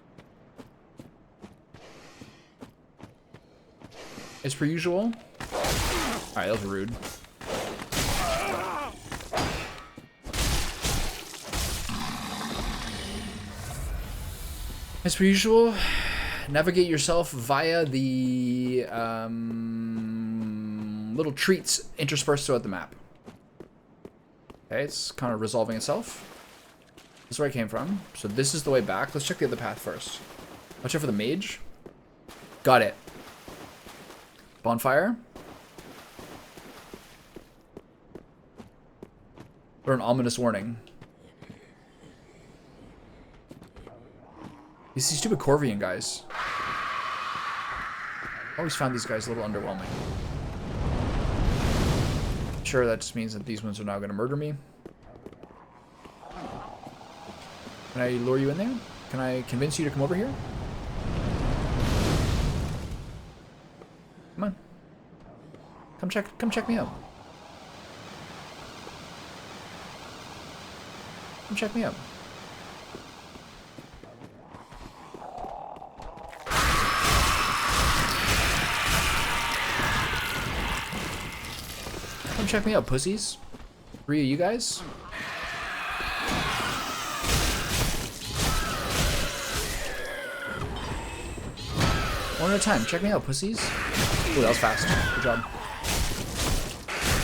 As per usual. Alright, that was rude. As per usual, navigate yourself via the little treats interspersed throughout the map. Okay, it's kind of resolving itself. This is where I came from. So this is the way back. Let's check the other path first. Watch out for the mage. Got it. Bonfire. Or an ominous warning. These stupid Corvian guys. I always found these guys a little underwhelming. Sure, that just means that these ones are now going to murder me. Can I lure you in there? Can I convince you to come over here? Come on. Come check me out. Come check me out. Come check me out, pussies. 3 of you guys. One at a time. Check me out, pussies. Ooh, that was fast. Good job.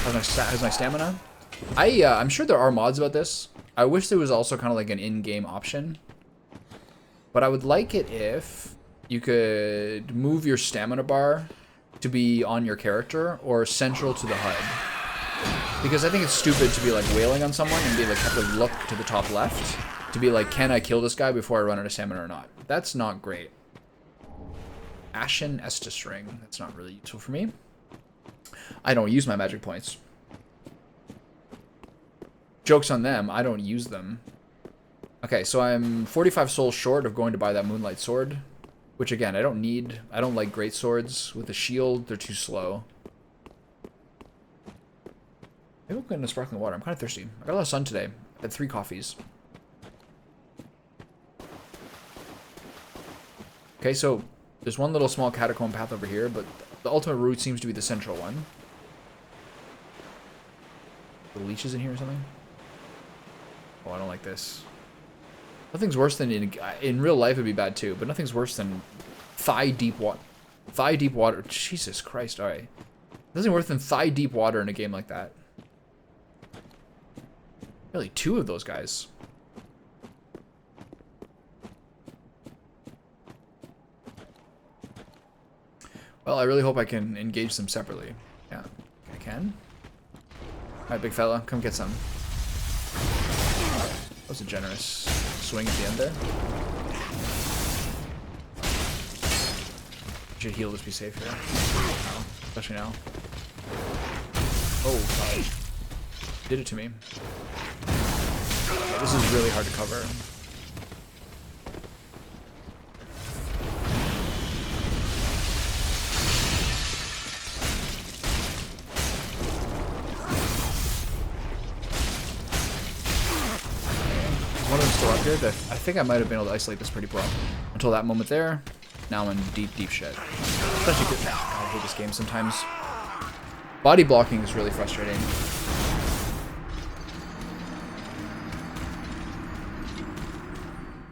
How's my stamina? I'm sure there are mods about this. I wish there was also kind of like an in-game option. But I would like it if you could move your stamina bar to be on your character or central to the HUD. Because I think it's stupid to be like wailing on someone and be like have to look to the top left to be like, can I kill this guy before I run out of stamina or not? That's not great. Ashen Estus Ring. That's not really useful for me. I don't use my magic points. Joke's on them. I don't use them. Okay, so I'm 45 souls short of going to buy that Moonlight Sword. Which, again, I don't need. I don't like great swords. With a shield, they're too slow. Maybe I'll put in a sparkling water. I'm kind of thirsty. I got a lot of sun today. I had 3 coffees. Okay, so there's one little small catacomb path over here, but the ultimate route seems to be the central one. The leeches in here or something? Oh, I don't like this. Nothing's worse than in real life it'd be bad too, but nothing's worse than thigh deep water. Jesus Christ! All right, nothing worse than thigh deep water in a game like that. Really, 2 of those guys. Well, I really hope I can engage them separately. Yeah, I can. All right, big fella, come get some. That was a generous swing at the end there. Should heal, just be safe here. Oh, especially now. Oh, God. Did it to me. Okay, this is really hard to cover. One of them still up here. I think I might have been able to isolate this pretty well. Until that moment there. Now I'm in deep, deep shit. Especially because I hate this game sometimes. Body blocking is really frustrating.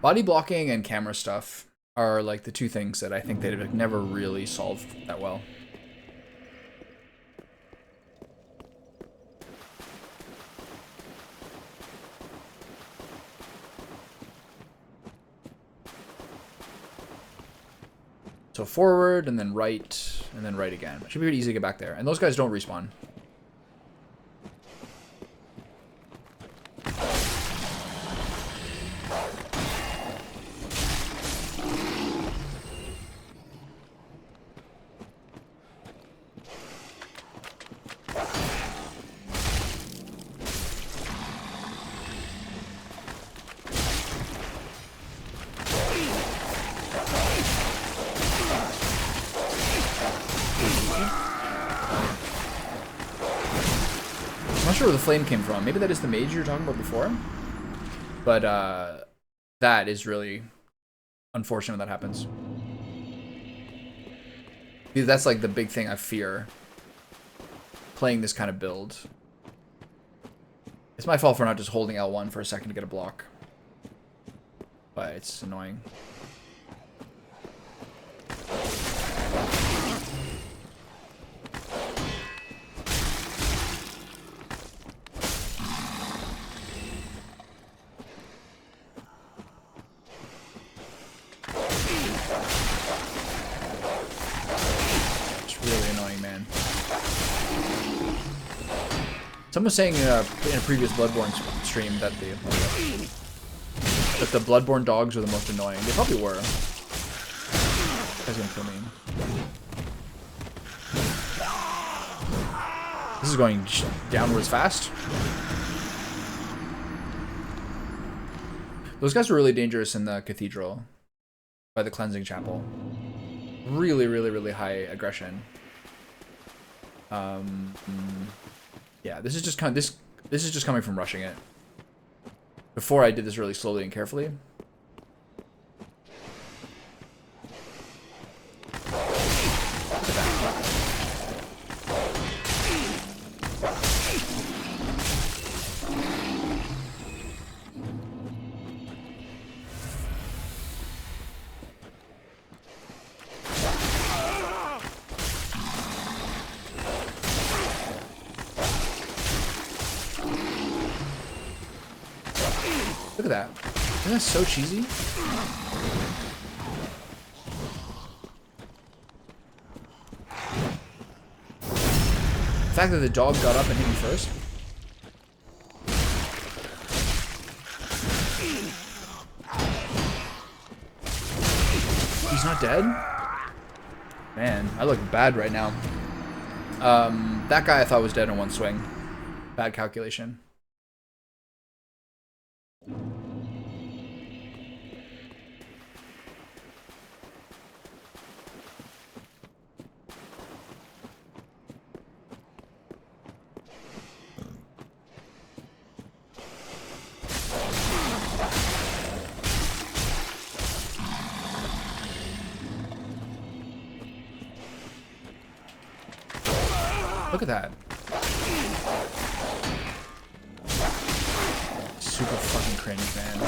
Body blocking and camera stuff are like the 2 things that I think they've never really solved that well. So forward, and then right again. It should be pretty easy to get back there. And those guys don't respawn. I'm not sure where the flame came from. Maybe that is the mage you were talking about before. But that is really unfortunate when that happens. Because that's like the big thing I fear playing this kind of build. It's my fault for not just holding L1 for a second to get a block. But it's annoying. Someone was saying in a previous Bloodborne stream that the Bloodborne dogs were the most annoying. They probably were. That's gonna kill me. This is going downwards fast. Those guys were really dangerous in the cathedral by the cleansing chapel. Really, really, really high aggression. Yeah, this is just kind of this is just coming from rushing it. Before I did this really slowly and carefully. Look at that. Isn't that so cheesy? The fact that the dog got up and hit me first. He's not dead? Man, I look bad right now. That guy I thought was dead in one swing. Bad calculation. Look at that. Super fucking cringe, man.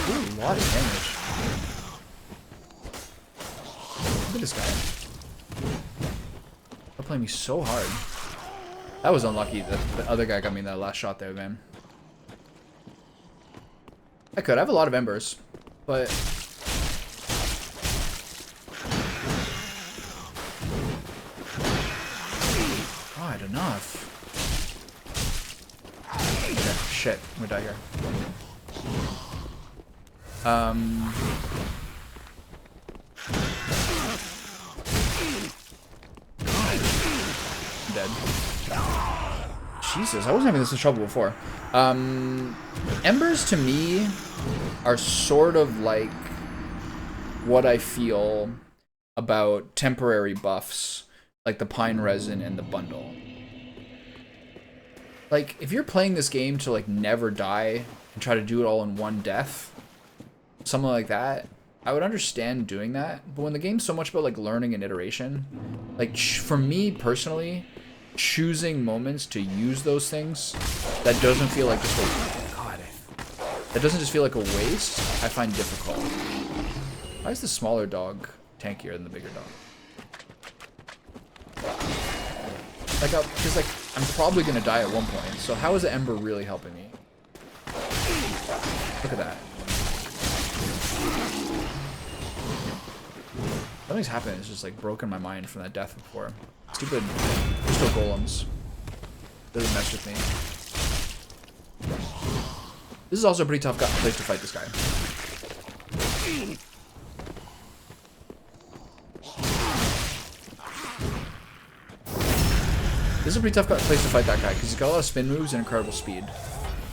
A lot of damage. Look at this guy. They're playing me so hard. That was unlucky that the other guy got me in that last shot there, man. I have a lot of embers, but God, enough. Okay, shit, I'm gonna die here. I'm dead. Jesus, I wasn't having this in trouble before. Embers to me are sort of like what I feel about temporary buffs, like the pine resin and the bundle. Like, if you're playing this game to like never die and try to do it all in one death, something like that, I would understand doing that. But when the game's so much about like learning and iteration, like for me personally, choosing moments to use those things that doesn't feel like just a God, that doesn't just feel like a waste, I find difficult. Why is the smaller dog tankier than the bigger dog? Like, because like I'm probably gonna die at one point. So how is the ember really helping me? Look at that. Nothing's happened. It's just like broken my mind from that death before. Stupid crystal golems. Doesn't mess with me. This is also a pretty tough place to fight this guy. This is a pretty tough place to fight that guy because he's got a lot of spin moves and incredible speed.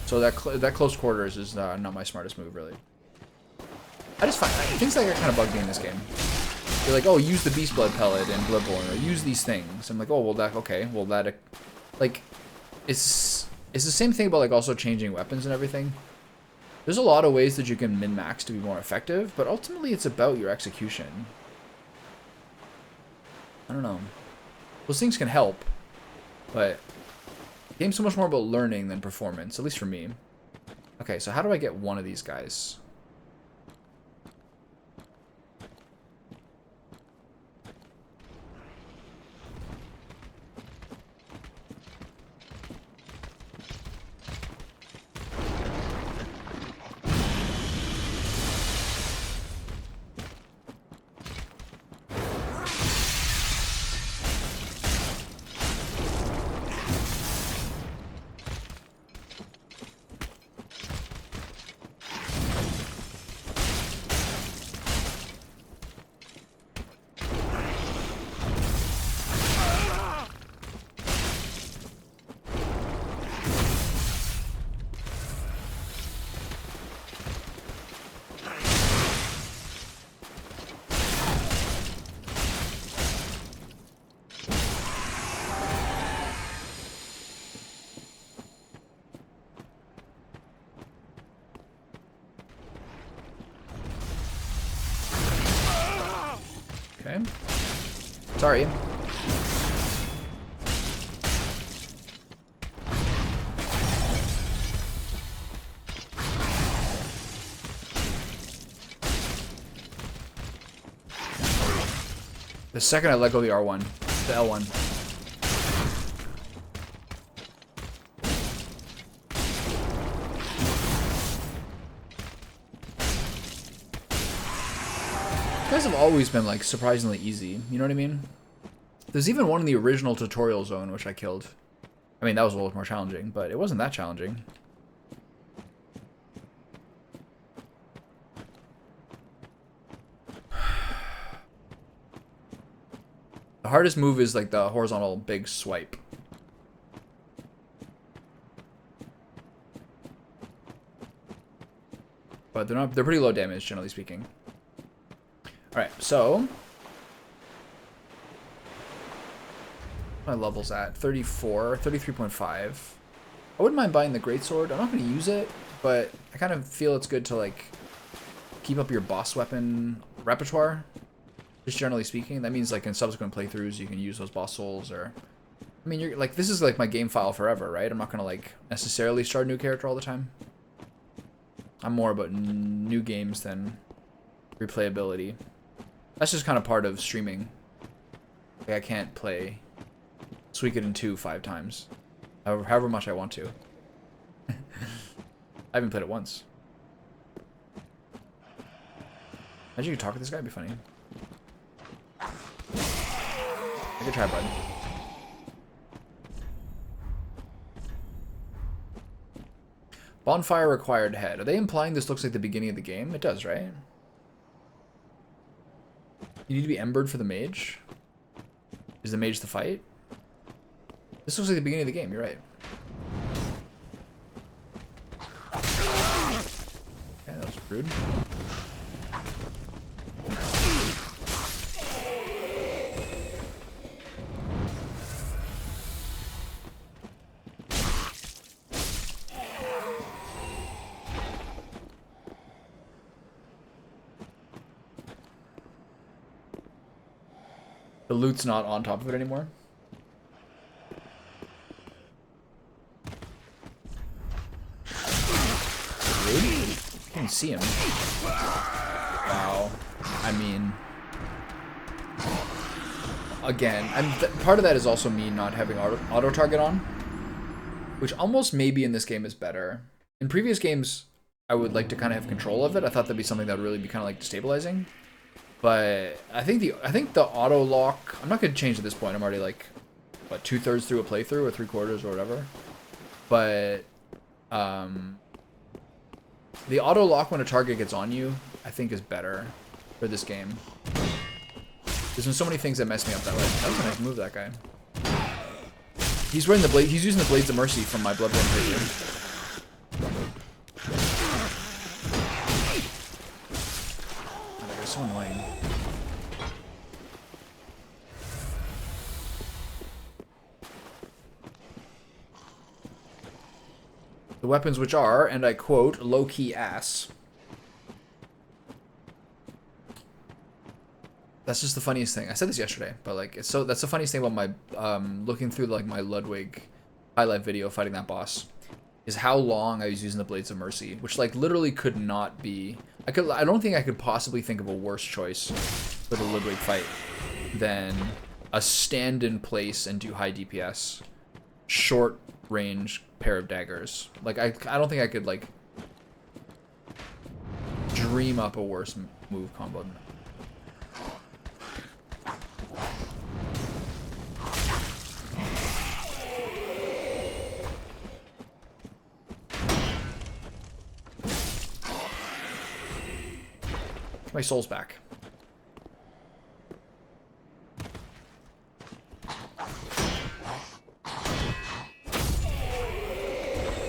So that close quarters is not my smartest move, really. I just find things like that kind of bug me in this game. They're like, oh, use the Beast Blood Pellet in Bloodborne, or use these things. I'm like, oh, well, that, okay, well, that, like, it's the same thing about, like, also changing weapons and everything. There's a lot of ways that you can min-max to be more effective, but ultimately it's about your execution. I don't know. Those things can help, but the game's so much more about learning than performance, at least for me. Okay, so how do I get one of these guys? Okay. Sorry. The second I let go of the R1, the L1. You guys have always been like surprisingly easy, you know what I mean? There's even one in the original tutorial zone which I killed. I mean, that was a little more challenging, but it wasn't that challenging. The hardest move is like the horizontal big swipe. But they're pretty low damage, generally speaking. Alright, so my level's at 34, 33.5. I wouldn't mind buying the greatsword. I'm not gonna use it, but I kind of feel it's good to like keep up your boss weapon repertoire. Just generally speaking, that means like in subsequent playthroughs you can use those boss souls, or I mean, you're like, this is like my game file forever, right? I'm not gonna like necessarily start a new character all the time. I'm more about new games than replayability. That's just kind of part of streaming. Like, I can't play Suikoden 2 5 times, however much I want to. I haven't played it once. Imagine you could talk to this guy, it'd be funny. I could try, bud. Bonfire required head. Are they implying this looks like the beginning of the game? It does, right? You need to be embered for the mage? Is the mage the fight? This looks like the beginning of the game, you're right. Okay, that was rude. The loot's not on top of it anymore. Rude? Can't see him. Wow. I mean, again, part of that is also me not having auto target on, which almost maybe in this game is better. In previous games, I would like to kind of have control of it. I thought that'd be something that would really be kind of like destabilizing. But I think the auto lock, I'm not gonna change at this point. I'm already like, what, 2/3 through a playthrough or 3/4 or whatever. But the auto lock when a target gets on you, I think is better for this game. There's been so many things that mess me up that way. That was a nice move, that guy. He's wearing the blade. He's using the Blades of Mercy from my Bloodborne playthrough. So annoying. The weapons which are, and I quote, low-key ass. That's just the funniest thing. I said this yesterday, but like, that's the funniest thing about my looking through like my Ludwig highlight video fighting that boss, is how long I was using the Blades of Mercy, which like literally could not be. I don't think I could possibly think of a worse choice for the Ludwig fight than a stand in place and do high DPS, short range pair of daggers. Like I don't think I could like dream up a worse move combo than that. My soul's back.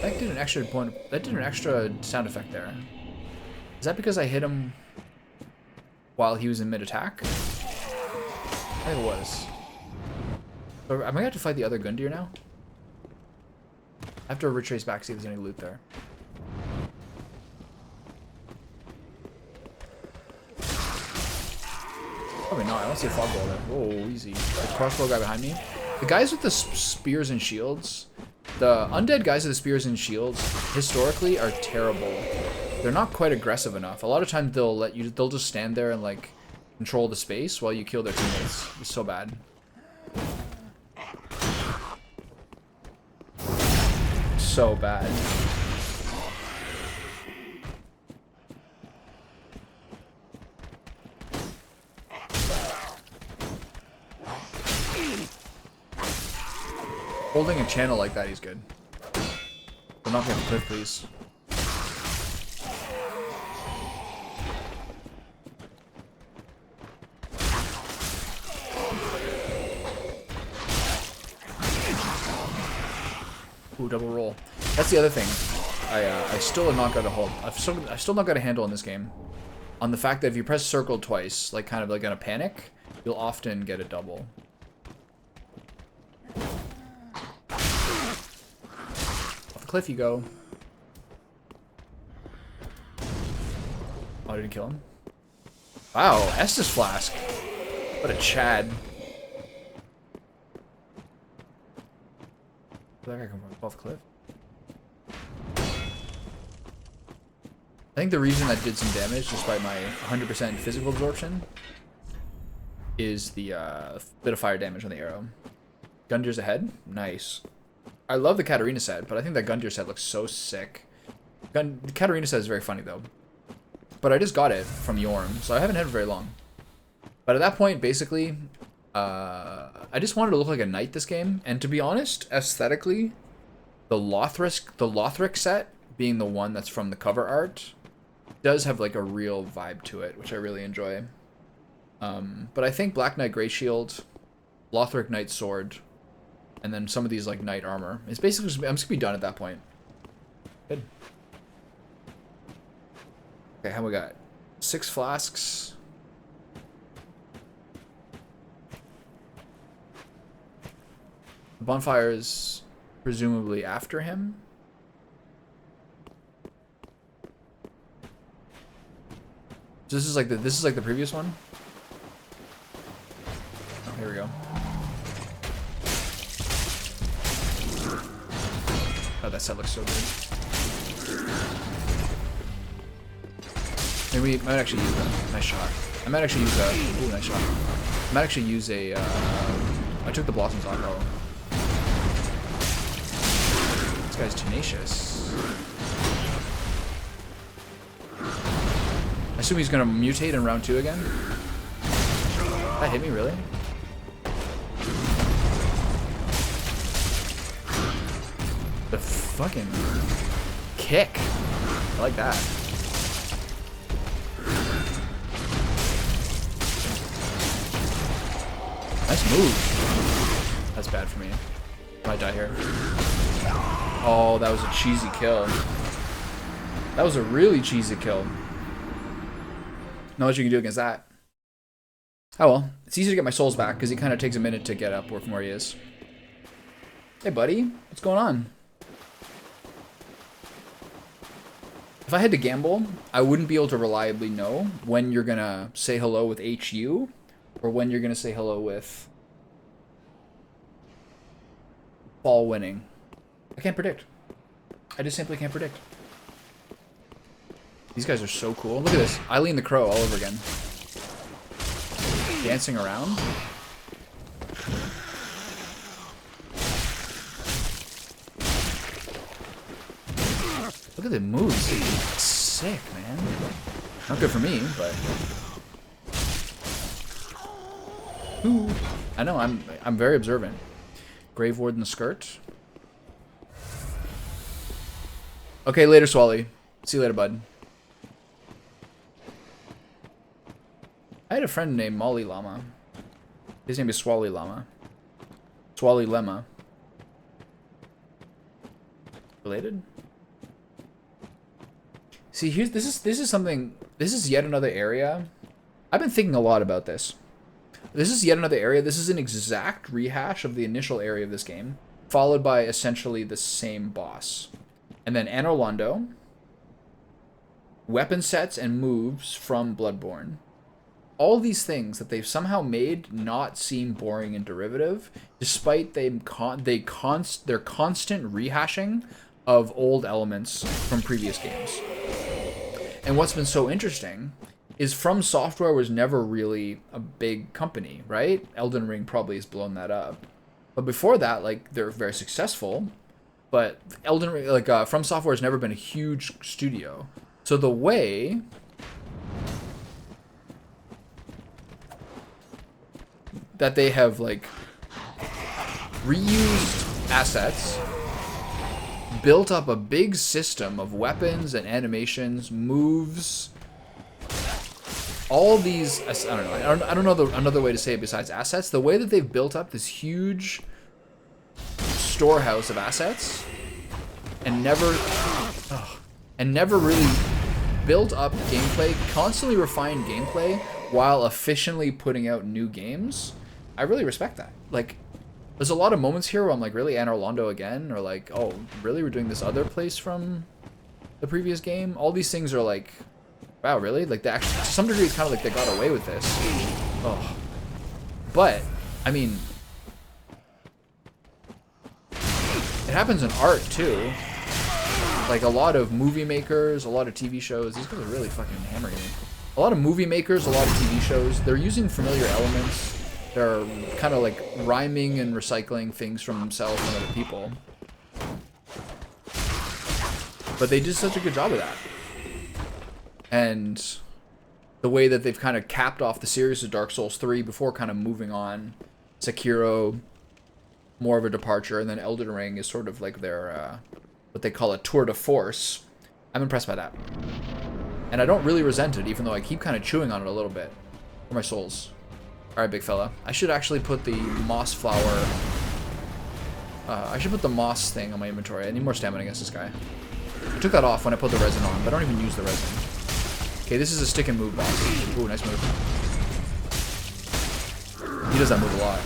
That did an extra point. That did an extra sound effect there. Is that because I hit him while he was in mid-attack? I think it was. So am I gonna have to fight the other Gundyr now? I have to retrace back, see if there's any loot there. Probably not. I don't see a fog ball there. Whoa, easy. The crossbow guy behind me. The guys with the spears and shields, the undead guys with the spears and shields, historically are terrible. They're not quite aggressive enough. A lot of times they'll just stand there and like control the space while you kill their teammates. It's so bad. So bad. Holding a channel like that, he's good. But not get the cliff, please. Ooh, double roll. That's the other thing. I still have not got a hold. I've still not got a handle in this game on the fact that if you press circle twice, like kind of like in a panic, you'll often get a double. Off the cliff you go. Oh, I didn't kill him. Wow, Estus Flask. What a Chad. Where'd that guy come from? Off the cliff? I think the reason that did some damage, despite my 100% physical absorption, is the bit of fire damage on the arrow. Gundyr's ahead. Nice. I love the Katarina set, but I think that Gundyr set looks so sick. The Katarina set is very funny, though. But I just got it from Yorm, so I haven't had it very long. But at that point, basically, I just wanted to look like a knight this game. And to be honest, aesthetically, the Lothric set, being the one that's from the cover art, does have like a real vibe to it, which I really enjoy. But I think Black Knight Grey Shield, Lothric Knight Sword, and then some of these like Knight Armor. It's basically just, I'm just gonna be done at that point. Good. Okay, how we got? 6 flasks. The bonfire is presumably after him. So this is like the previous one. Oh, here we go. Oh, that set looks so good. Maybe we might actually use a nice shot. I might actually use a ooh, nice shot. I might actually use a I took the blossoms off. Oh. This guy's tenacious. I assume he's gonna mutate in round 2 again. That hit me, really? The fucking kick. I like that. Nice move. That's bad for me. I might die here. Oh, that was a cheesy kill. That was a really cheesy kill. Not much you can do against that. Oh well. It's easy to get my souls back because he kind of takes a minute to get up from where he is. Hey buddy, what's going on? If I had to gamble, I wouldn't be able to reliably know when you're gonna say hello with HU or when you're gonna say hello with Fall winning. I can't predict. I just simply can't predict. These guys are so cool. Look at this. Eileen the Crow all over again. Dancing around. Look at the moves. It's sick, man. Not good for me, but... Ooh. I know, I'm very observant. Grave Ward in the skirt. Okay, later, Swally. See you later, bud. I had a friend named Molly Llama. His name is Swally Llama. Swally Lemma. Related? See, here's this is something. This is yet another area. I've been thinking a lot about this. This is yet another area. This is an exact rehash of the initial area of this game, followed by essentially the same boss. And then Anor Londo, weapon sets and moves from Bloodborne, all these things that they've somehow made not seem boring and derivative, despite their constant rehashing of old elements from previous games. And what's been so interesting is From Software was never really a big company, right? Elden Ring probably has blown that up. But before that, like, they're very successful. But Elden Ring, like, From Software has never been a huge studio. So the way that they have, like, reused assets, built up a big system of weapons and animations, moves, all these, I don't know, I don't know another way to say it besides assets. The way that they've built up this huge storehouse of assets and never really built up gameplay, constantly refined gameplay while efficiently putting out new games. I really respect that. Like, there's a lot of moments here where I'm like, really, Anor Londo again? Or like, oh, really? We're doing this other place from the previous game? All these things are like, wow, really? Like, they actually, to some degree, it's kind of like they got away with this. Oh. But, I mean, it happens in art, too. Like, a lot of movie makers, a lot of TV shows. These guys are really fucking hammering me. A lot of movie makers, a lot of TV shows, they're using familiar elements. They're kind of like rhyming and recycling things from themselves and other people. But they did such a good job of that. And the way that they've kind of capped off the series of Dark Souls 3 before kind of moving on. Sekiro, more of a departure, and then Elden Ring is sort of like their, what they call a tour de force. I'm impressed by that. And I don't really resent it, even though I keep kind of chewing on it a little bit. For my souls. Alright, big fella. I should actually put the moss flower... I should put the moss thing on my inventory. I need more stamina against this guy. I took that off when I put the resin on, but I don't even use the resin. Okay, this is a stick and move boss. Ooh, nice move. He does that move a lot.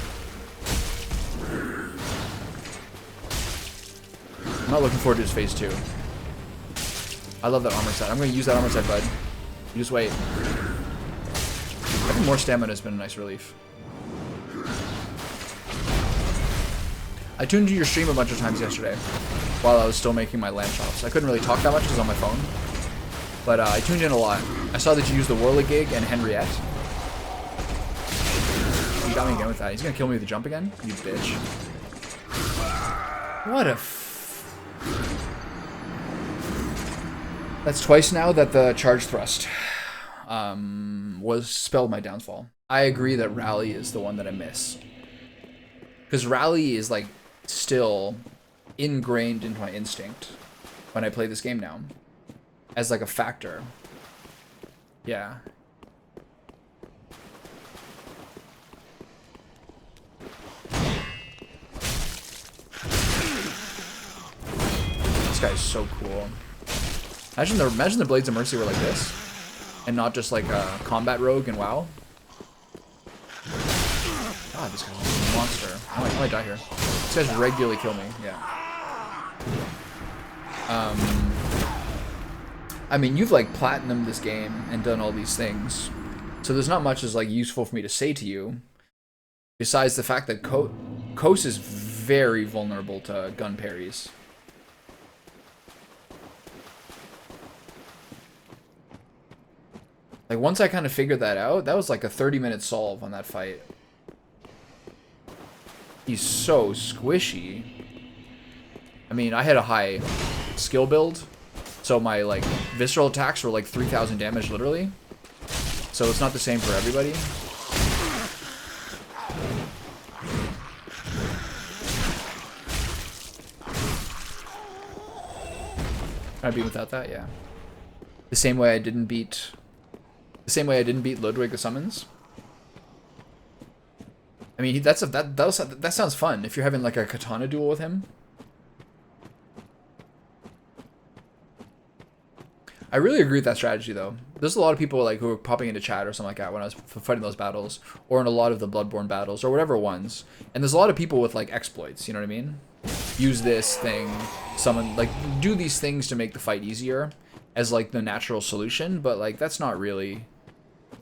I'm not looking forward to his phase 2. I love that armor set. I'm going to use that armor set, bud. You just wait. Having more stamina has been a nice relief. I tuned into your stream a bunch of times yesterday while I was still making my lamb chops. I couldn't really talk that much because I was on my phone. But I tuned in a lot. I saw that you used the Whirligig and Henriette. You got me again with that. He's going to kill me with the jump again? You bitch. What a... That's twice now that the charge thrust was spelled my downfall. I agree that Rally is the one that I miss. Because Rally is like still ingrained into my instinct when I play this game now. As like a factor. Yeah. This guy is so cool. Imagine the Blades of Mercy were like this. And not just like a combat rogue and WoW. God, this guy's a monster. I might die here. These guys regularly kill me, yeah. I mean, you've like platinumed this game and done all these things. So there's not much that's like useful for me to say to you. Besides the fact that Kos is very vulnerable to gun parries. Like, once I kind of figured that out, that was like a 30-minute solve on that fight. He's so squishy. I mean, I had a high skill build, so my, like, visceral attacks were like 3,000 damage, literally. So it's not the same for everybody. Can I beat without that? Yeah. The same way I didn't beat Ludwig the Summons. I mean, that sounds fun if you're having like a katana duel with him. I really agree with that strategy, though. There's a lot of people like who were popping into chat or something like that when I was fighting those battles, or in a lot of the Bloodborne battles, or whatever ones. And there's a lot of people with like exploits. You know what I mean? Use this thing, summon, like do these things to make the fight easier as like the natural solution. But like that's not really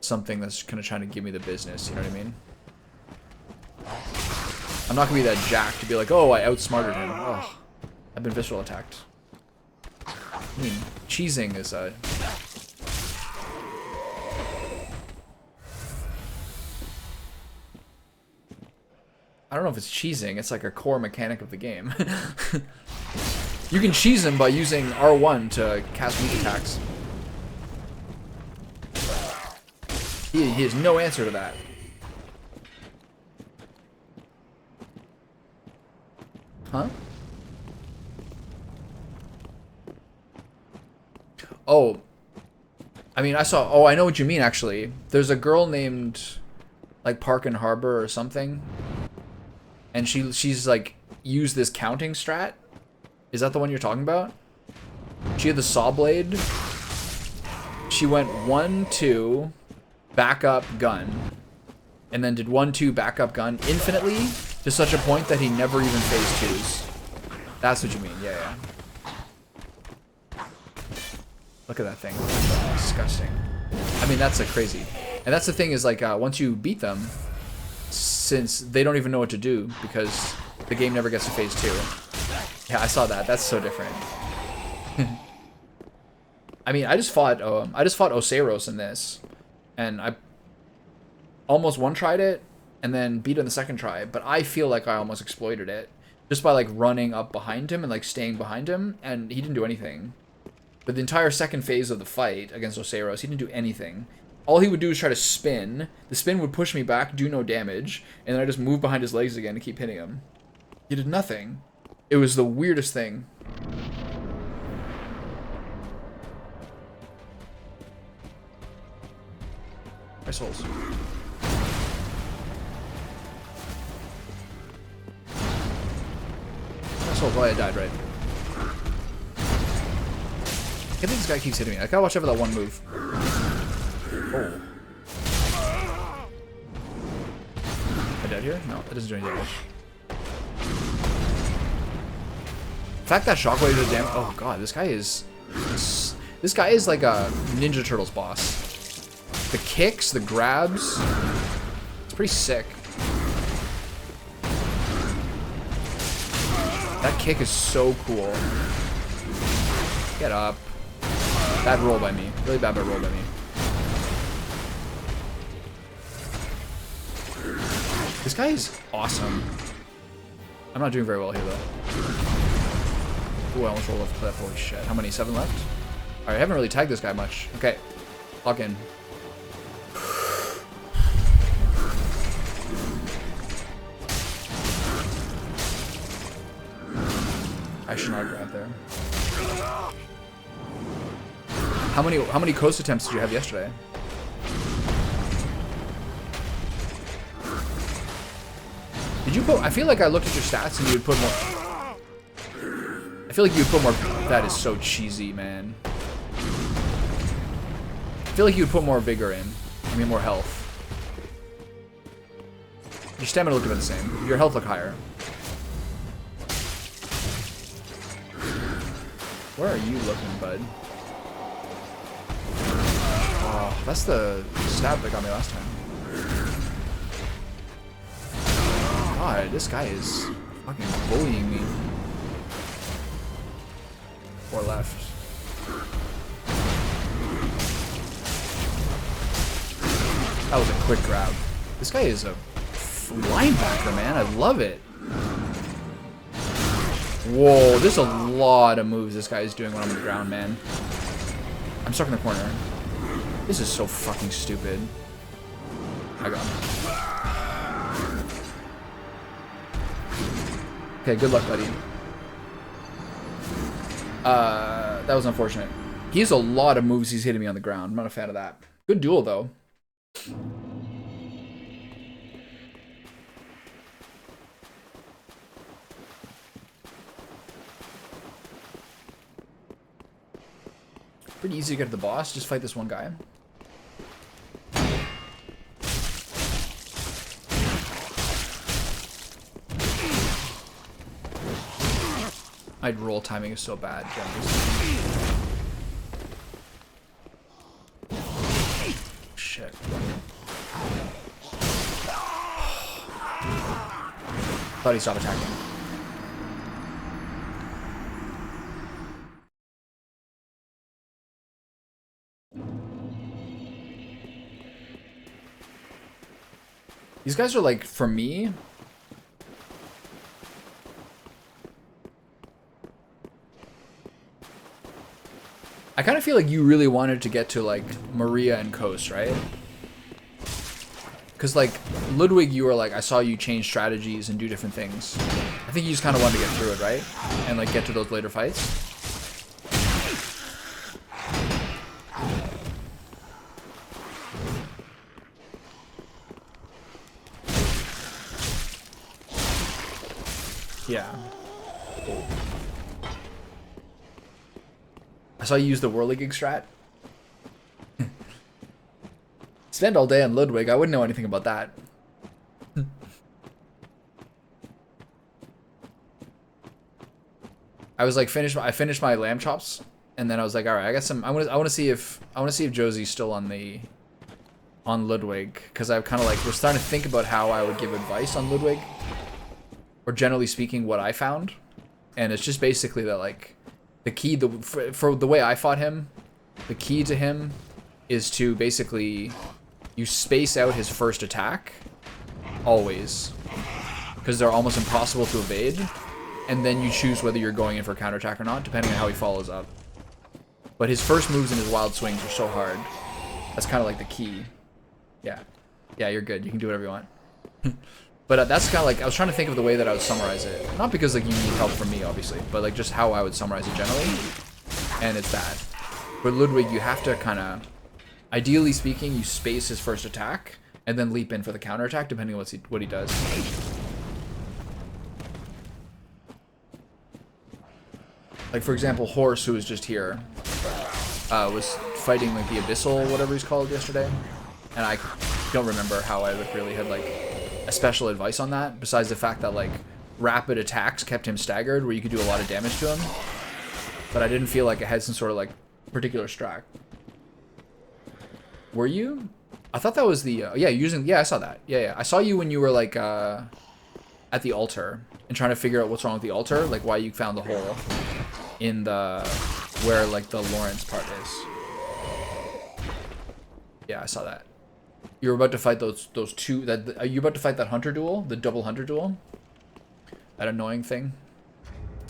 something that's kind of trying to give me the business, you know what I mean? I'm not gonna be that jack to be like, oh, I outsmarted him. Ugh. I've been visceral attacked. I mean, cheesing is a... I don't know if it's cheesing, it's like a core mechanic of the game. You can cheese him by using R1 to cast weak attacks. He has no answer to that. Huh? Oh. I mean, I saw... Oh, I know what you mean, actually. There's a girl named, like, Park and Harbor or something. And she's, like, used this counting strat. Is that the one you're talking about? She had the saw blade. She went 1, 2, backup, gun. And then did 1, 2, backup, gun infinitely to such a point that he never even phase twos. That's what you mean. Yeah, yeah. Look at that thing. Disgusting. I mean, that's like crazy. And that's the thing is like once you beat them, since they don't even know what to do because the game never gets to phase 2. Yeah, I saw that. That's so different. I mean, I just fought Oceiros in this, and I almost one-tried it, and then beat it in the second try. But I feel like I almost exploited it just by like running up behind him and like staying behind him, and he didn't do anything. But the entire second phase of the fight against Oceiros, he didn't do anything. All he would do is try to spin. The spin would push me back, do no damage, and then I just move behind his legs again to keep hitting him. He did nothing. It was the weirdest thing. My souls. My souls. Oh, I died, right? I think this guy keeps hitting me. I gotta watch out for that one move. Oh. Am I dead here? No, that doesn't do any damage. The fact that shockwave does damage. Oh god, this guy is like a Ninja Turtles boss. The kicks, the grabs, it's pretty sick. That kick is so cool. Get up. Bad roll by me. Really bad roll by me. This guy is awesome. I'm not doing very well here though. Ooh, I almost rolled off the cliff. Holy shit. How many? 7 left? Alright, I haven't really tagged this guy much. Okay. Lock in. I should not grab there. How many coast attempts did you have yesterday? Did you put... I feel like I looked at your stats and you would put more... I feel like you would put more... That is so cheesy, man. I feel like you would put more vigor in. I mean, more health. Your stamina looked about the same. Your health looked higher. Where are you looking, bud? Oh, that's the stab that got me last time. God, this guy is fucking bullying me. 4 left. That was a quick grab. This guy is a linebacker, man. I love it. Whoa, there's a lot of moves this guy is doing when I'm on the ground, man. I'm stuck in the corner. This is so fucking stupid. I got him. Okay, good luck, buddy. That was unfortunate. He has a lot of moves he's hitting me on the ground. I'm not a fan of that. Good duel, though. Pretty easy to get to the boss. Just fight this one guy. My roll timing is so bad, generally. Shit. Thought he stopped attacking. These guys are like, for me, I kind of feel like you really wanted to get to like Maria and Coast, right? Because like Ludwig, you were like, I saw you change strategies and do different things. I think you just kind of wanted to get through it, right? And like get to those later fights. Yeah. I saw you use the whirligig strat. Spend all day on Ludwig. I wouldn't know anything about that. I was like I finished my lamb chops, and then I was like, all right, I got some. I want to see if Josie's still on Ludwig, because I kind of like was starting to think about how I would give advice on Ludwig, or generally speaking, what I found, and it's just basically that like the key for the way I fought him, the key to him is to basically you space out his first attack always, because they're almost impossible to evade. And then you choose whether you're going in for a counterattack or not, depending on how he follows up. But his first moves and his wild swings are so hard. That's kind of like the key. Yeah. Yeah, you're good. You can do whatever you want. But that's kind of like, I was trying to think of the way that I would summarize it. Not because like you need help from me, obviously, but like just how I would summarize it generally. And it's that. But Ludwig, you have to kind of, ideally speaking, you space his first attack and then leap in for the counterattack, depending on what he does. Like, for example, Horse, who was just here, was fighting, like, the Abyssal, whatever he's called, yesterday. And I don't remember how I really had, like, a special advice on that, besides the fact that, like, rapid attacks kept him staggered, where you could do a lot of damage to him. But I didn't feel like it had some sort of, like, particular strat. Were you? I thought that was the... yeah, I saw that. Yeah. I saw you when you were, like, at the altar, and trying to figure out what's wrong with the altar, like, why you found the hole in the where like the Lawrence part is. Yeah, I saw that. You were about to fight those two. Are you about to fight that hunter duel, the double hunter duel? That annoying thing.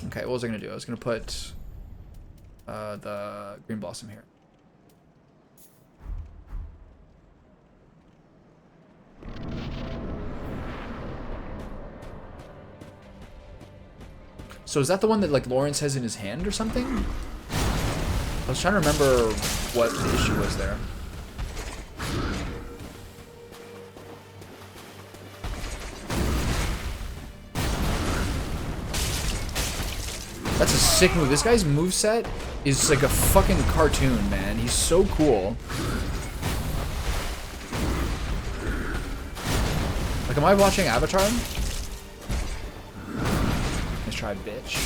Okay, what was I gonna do? I was gonna put the green blossom here. So is that the one that like Lawrence has in his hand or something? I was trying to remember what the issue was there. That's a sick move. This guy's moveset is like a fucking cartoon, man. He's so cool. Like, am I watching Avatar? Try, bitch.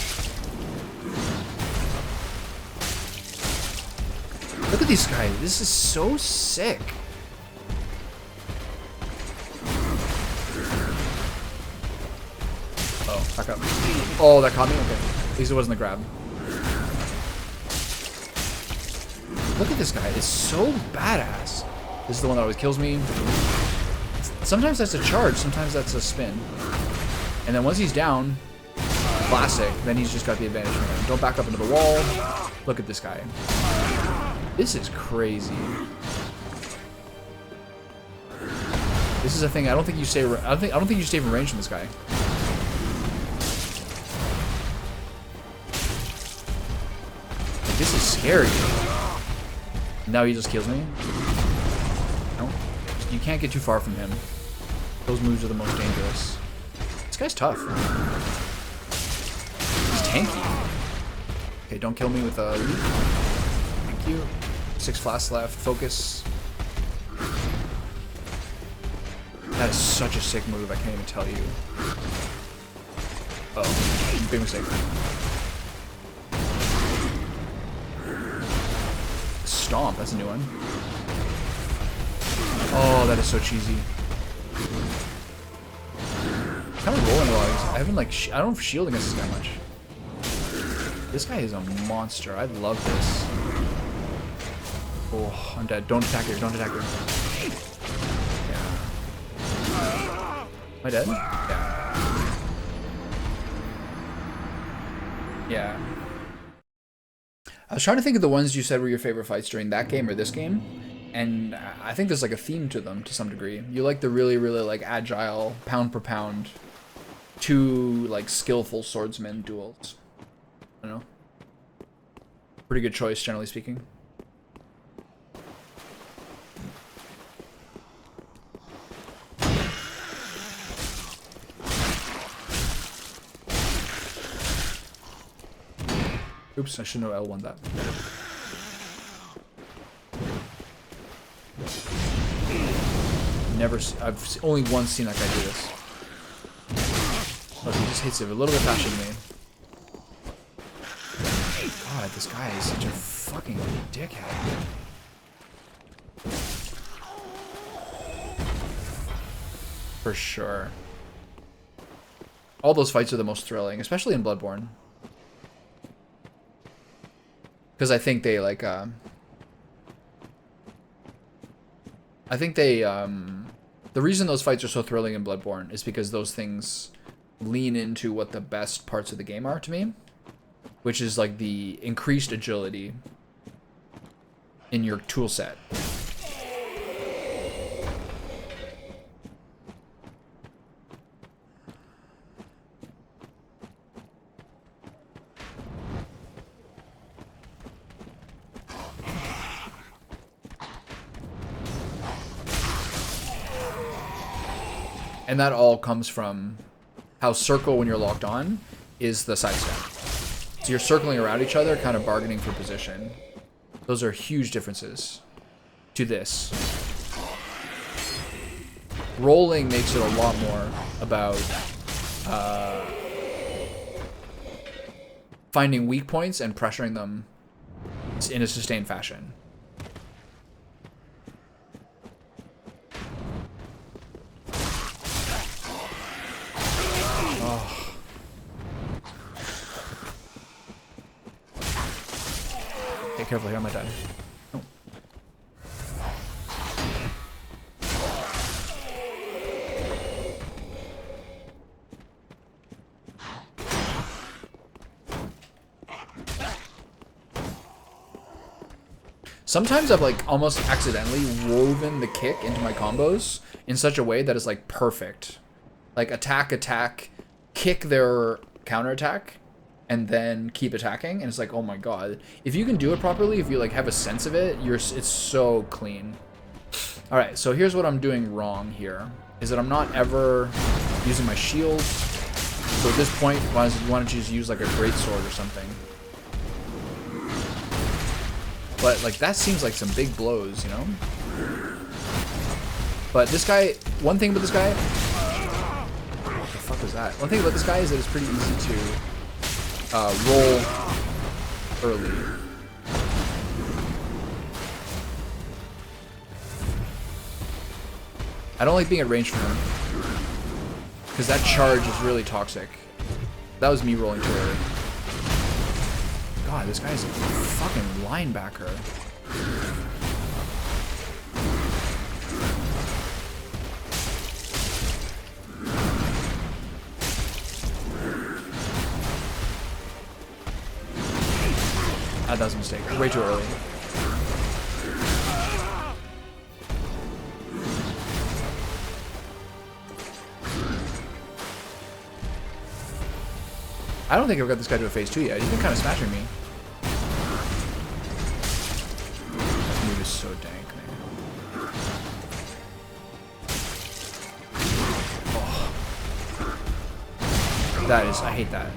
Look at these guys. This is so sick. Oh, back up. Oh, that caught me? Okay. At least it wasn't the grab. Look at this guy. It's so badass. This is the one that always kills me. Sometimes that's a charge. Sometimes that's a spin. And then once he's down... classic, then he's just got the advantage from him. Don't back up into the wall. Look at this guy. This is crazy. This is a thing. I don't think you stay. I don't think you stay in range from this guy. Like, this is scary. Now he just kills me. No, you can't get too far from him. Those moves are the most dangerous. This guy's tough. Tanky. Okay, don't kill me with a leap. Thank you. 6 flasks left. Focus. That is such a sick move, I can't even tell you. Oh, big mistake. Stomp, that's a new one. Oh, that is so cheesy. What kind of rolling logs. I haven't like I don't shield against this guy much. This guy is a monster. I love this. Oh, I'm dead. Don't attack her. Don't attack her. Yeah. Am I dead? Yeah. Yeah. I was trying to think of the ones you said were your favorite fights during that game or this game, and I think there's like a theme to them to some degree. You like the really, really like agile, pound per pound, two like skillful swordsman duels. I don't know. Pretty good choice, generally speaking. Oops, I shouldn't have L1 that. I've only once seen that guy do this. Oh, he just hits it a little bit faster than me. God, this guy is such a fucking dickhead. For sure. All those fights are the most thrilling, especially in Bloodborne. Because I think they like, the reason those fights are so thrilling in Bloodborne is because those things lean into what the best parts of the game are to me, which is like the increased agility in your tool set. And that all comes from how circle, when you're locked on, is the sidestep. So you're circling around each other, kind of bargaining for position. Those are huge differences to this. Rolling makes it a lot more about finding weak points and pressuring them in a sustained fashion. Careful here, I might die. Oh. Sometimes I've like almost accidentally woven the kick into my combos in such a way that is like perfect. Like attack, attack, kick their counterattack, and then keep attacking, and it's like, oh my god. If you can do it properly, if you like have a sense of it, it's so clean. Alright, so here's what I'm doing wrong here, is that I'm not ever using my shield. So at this point, why don't you just use like a greatsword or something? But like that seems like some big blows, you know? But this guy, one thing about this guy, what the fuck was that? One thing about this guy is that it's pretty easy to roll early. I don't like being at range from him, because that charge is really toxic. That was me rolling too early. God, this guy's a fucking linebacker. That was a mistake. Way too early. I don't think I've got this guy to a phase 2 yet. He's been kind of smashing me. This move is so dank, man. Oh. That is, I hate that.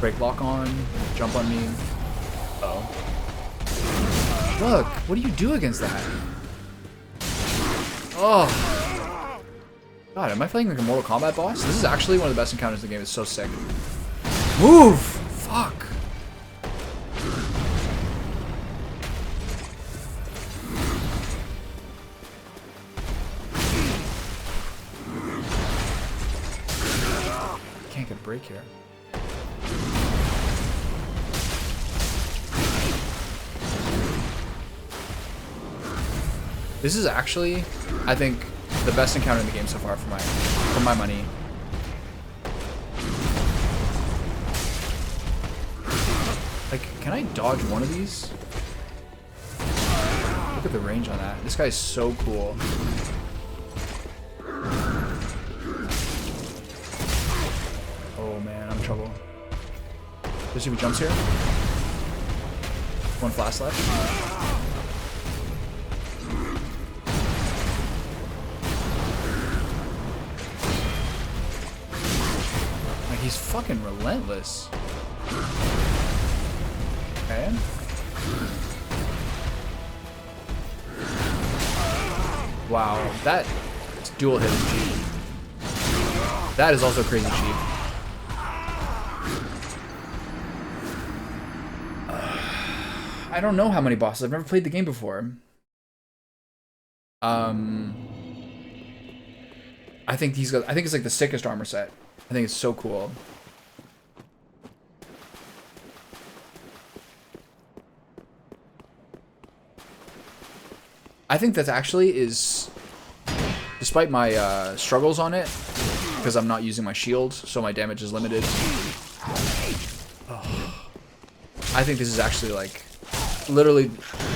Break lock on, jump on me. Uh oh. Look, what do you do against that? Oh. God, am I playing like a Mortal Kombat boss? This is actually one of the best encounters in the game. It's so sick. Move! Fuck. can't get a break here. This is actually, I think, the best encounter in the game so far for my money. Like, can I dodge one of these? Look at the range on that. This guy's so cool. Oh man, I'm in trouble. Let's see if he jumps here. One flash left. Like, he's fucking relentless. Okay. Wow, that dual hit is cheap. That is also crazy cheap. I don't know how many bosses. I've never played the game before. I think he's got. I think it's like the sickest armor set. I think it's so cool. I think that actually is, despite my struggles on it, because I'm not using my shield, so my damage is limited. Oh. I think this is actually, like, literally,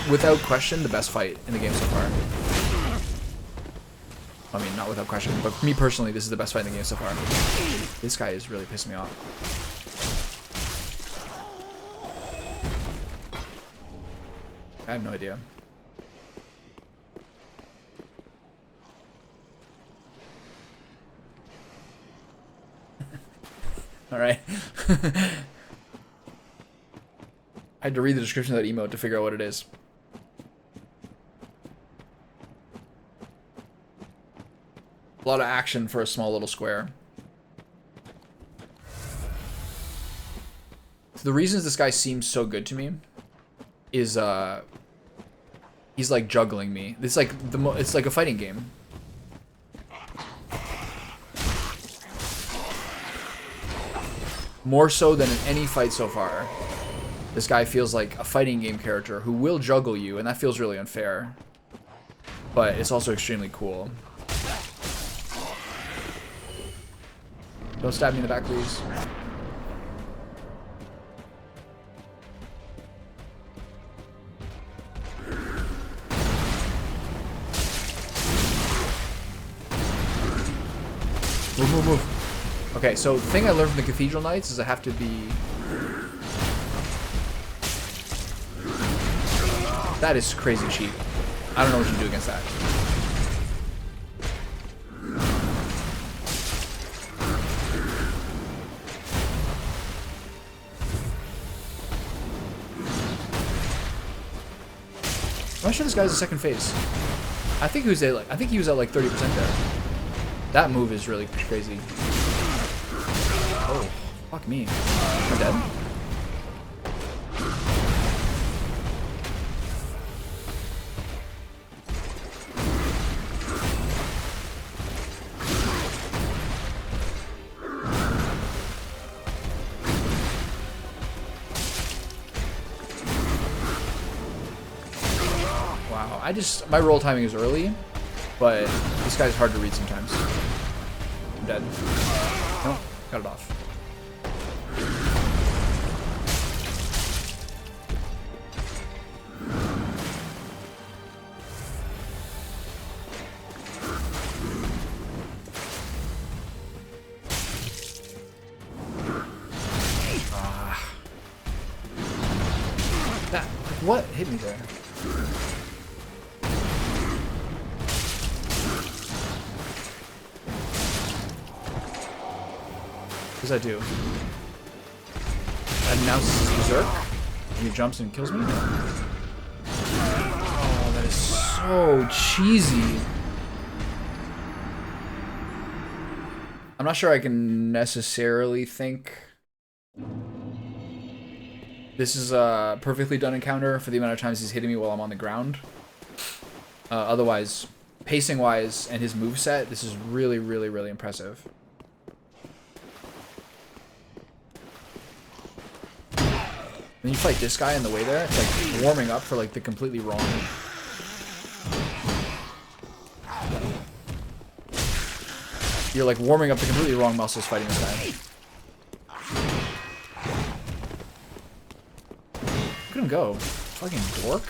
without question, the best fight in the game so far. I mean, not without question, but for me personally, this is the best fight in the game so far. This guy is really pissing me off. I have no idea. Alright. I had to read the description of that emote to figure out what it is. A lot of action for a small little square. So the reasons this guy seems so good to me is he's like juggling me. It's like it's like a fighting game. More so than in any fight so far. This guy feels like a fighting game character who will juggle you, and that feels really unfair. But it's also extremely cool. Don't stab me in the back, please. Move, move, move. Okay, so the thing I learned from the Cathedral Knights is I have to be... That is crazy cheap. I don't know what you do against that. I'm not sure this guy's a second phase. I think he was at like 30% there. That move is really crazy. Oh, fuck me. Am I dead? Wow, my roll timing is early, but this guy's hard to read sometimes. I'm dead. Oh, got it off. What hit me there? What does that do? That announces berserk? And he jumps and kills me? Oh, that is so cheesy. I'm not sure I can necessarily think this is a perfectly done encounter for the amount of times he's hitting me while I'm on the ground. Otherwise, pacing-wise and his moveset, this is really, really, really impressive. When you fight this guy in the way there, it's like warming up for like the completely wrong. You're like warming up the completely wrong muscles fighting this guy. Look at him go. Fucking dork.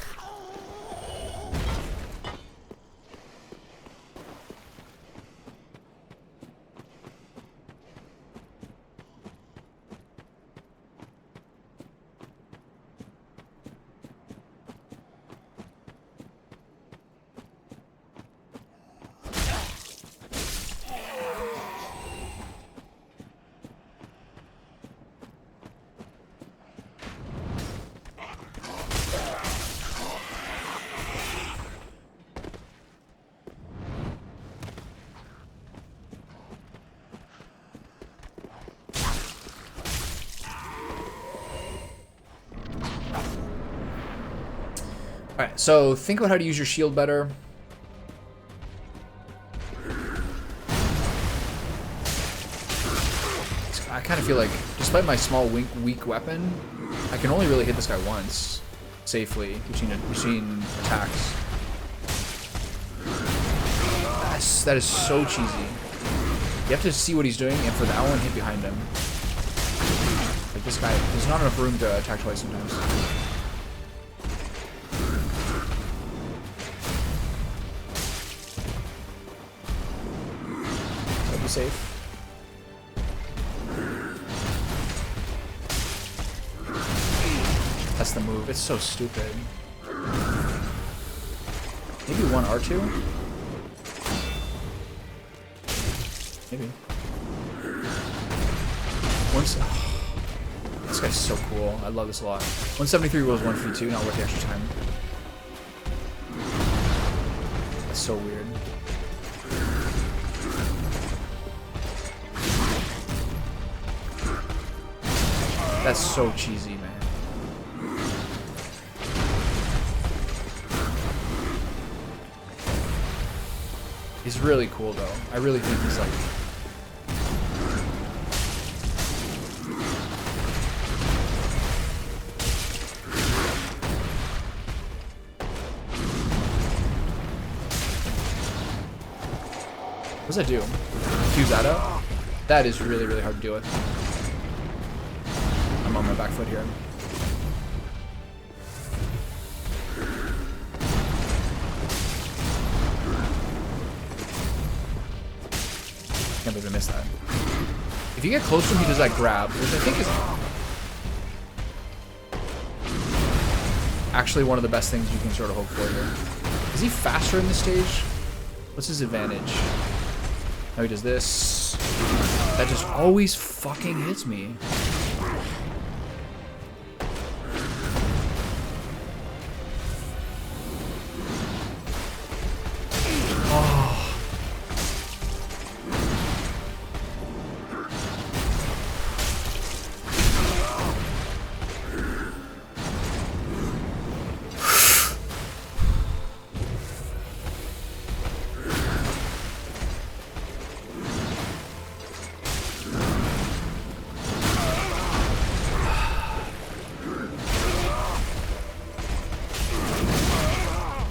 Alright, so think about how to use your shield better. I kind of feel like, despite my small weak weapon, I can only really hit this guy once safely between attacks. That is so cheesy. You have to see what he's doing, and for that one, hit behind him. Like this guy, there's not enough room to attack twice sometimes. That'll be safe. That's the move. It's so stupid. Maybe one R2? Maybe. Once. Oh, this guy's so cool. I love this a lot. 173 was 152, not worth the extra time. That's so weird. That's so cheesy, man. He's really cool, though. I really think he's like... What does that do? Fuse that up? That is really, really hard to deal with. I'm on my back foot here. Can't believe I missed that. If you get close to him, he does that grab, which I think is actually one of the best things you can sort of hope for here. Is he faster in this stage? What's his advantage? Now he does this. That just always fucking hits me.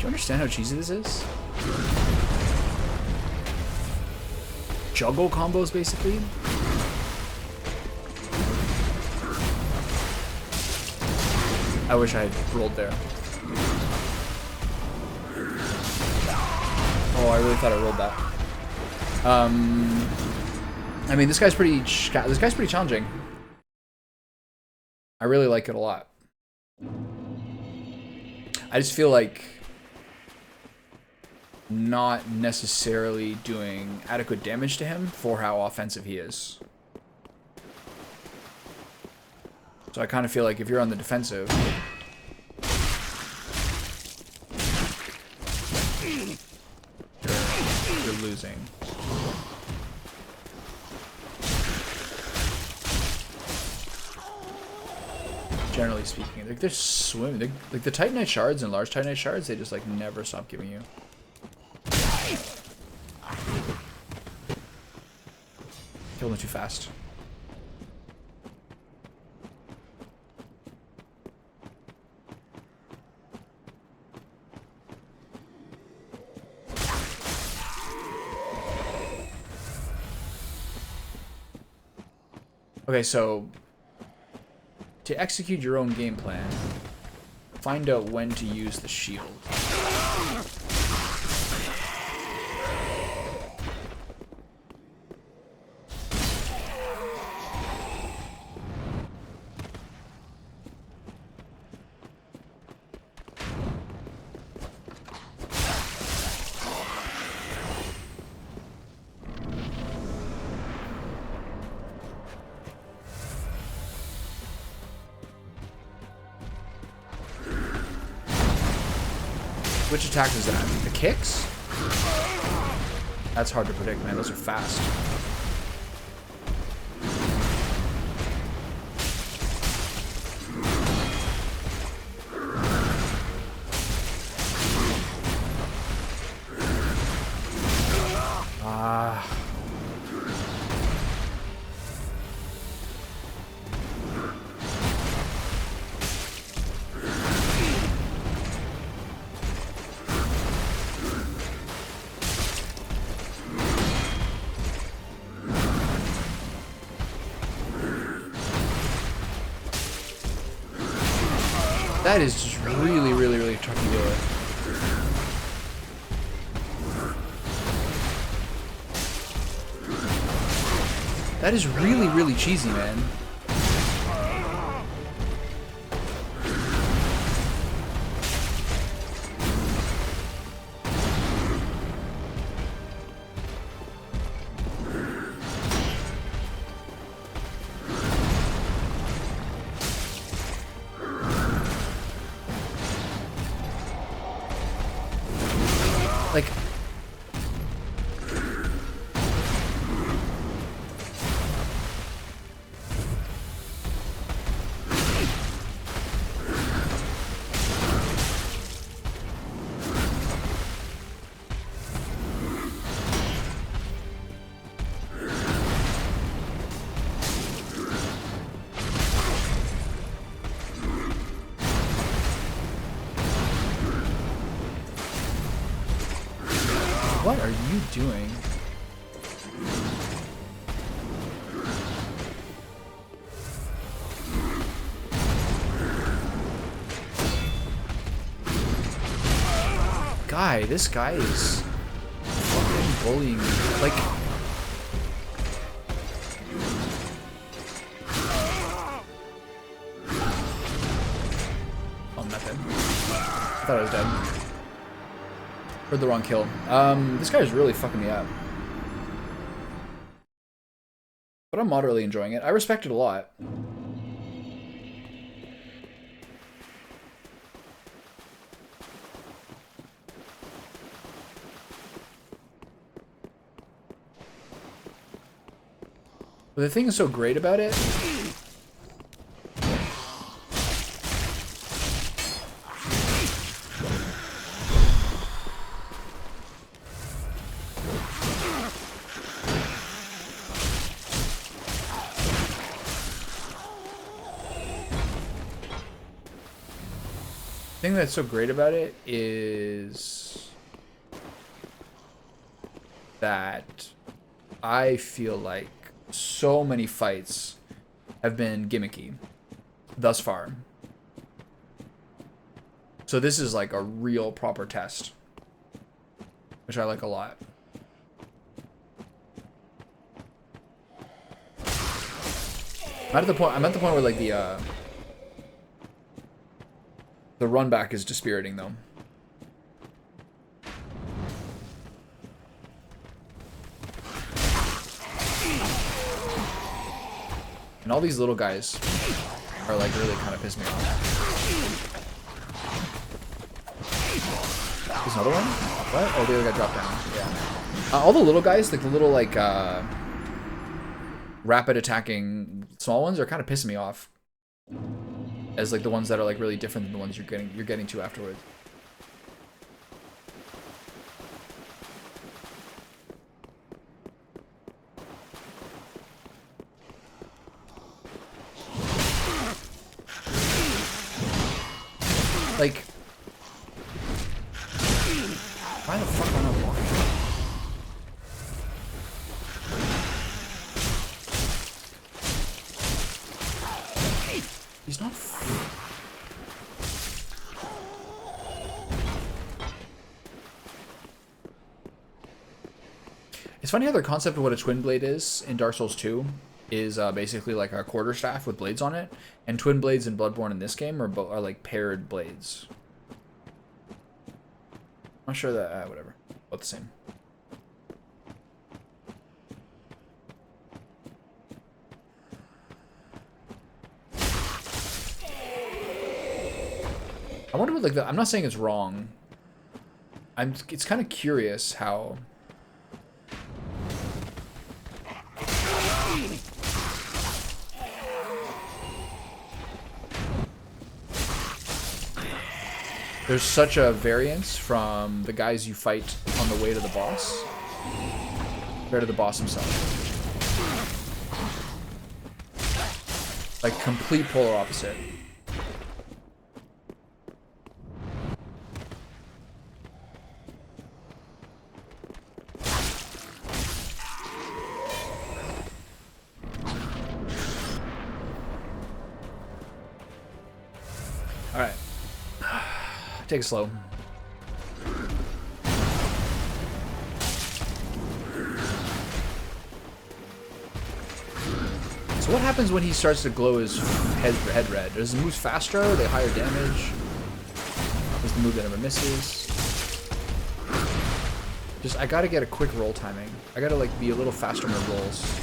Understand how cheesy this is? Juggle combos, basically. I wish I had rolled there. Oh, I really thought I rolled that. I mean, this guy's pretty challenging. I really like it a lot. I just feel like not necessarily doing adequate damage to him for how offensive he is. So I kind of feel like if you're on the defensive, you're losing. Generally speaking, like they're swimming. Like the Titanite shards and large Titanite shards, they just like never stop giving you. Killed him too fast. Okay, so to execute your own game plan, find out when to use the shield. Which attack is that? The kicks? That's hard to predict, man. Those are fast. That is just really, really, really tough to do it. That is really, really cheesy, man. Like, what are you doing? Guy, this guy is fucking bullying me. Like, oh, nothing. I thought I was dead. Heard the wrong kill. This guy is really fucking me up. But I'm moderately enjoying it. I respect it a lot. But the thing that's so great about it is that I feel like so many fights have been gimmicky thus far. So this is like a real proper test, which I like a lot. I'm at the point where like the run back is dispiriting though. And all these little guys are like really kind of piss me off. There's another one? What? Oh, the other guy dropped down. Yeah. All the little guys, like the little like rapid attacking small ones, are kind of pissing me off. As like the ones that are like really different than the ones you're getting to afterwards. Like, why the fuck am I not walking? It's funny how the concept of what a twin blade is in Dark Souls 2 is basically like a quarterstaff with blades on it, and twin blades in Bloodborne in this game are like paired blades. I'm not sure that whatever, both the same. I wonder what, like, I'm not saying it's wrong. It's kind of curious how. There's such a variance from the guys you fight on the way to the boss compared to the boss himself. Like, complete polar opposite. Alright. Take it slow. So what happens when he starts to glow his head red? Does he move faster? Are they higher damage? Is the move that never misses? Just, I gotta get a quick roll timing. I gotta, like, be a little faster in my rolls.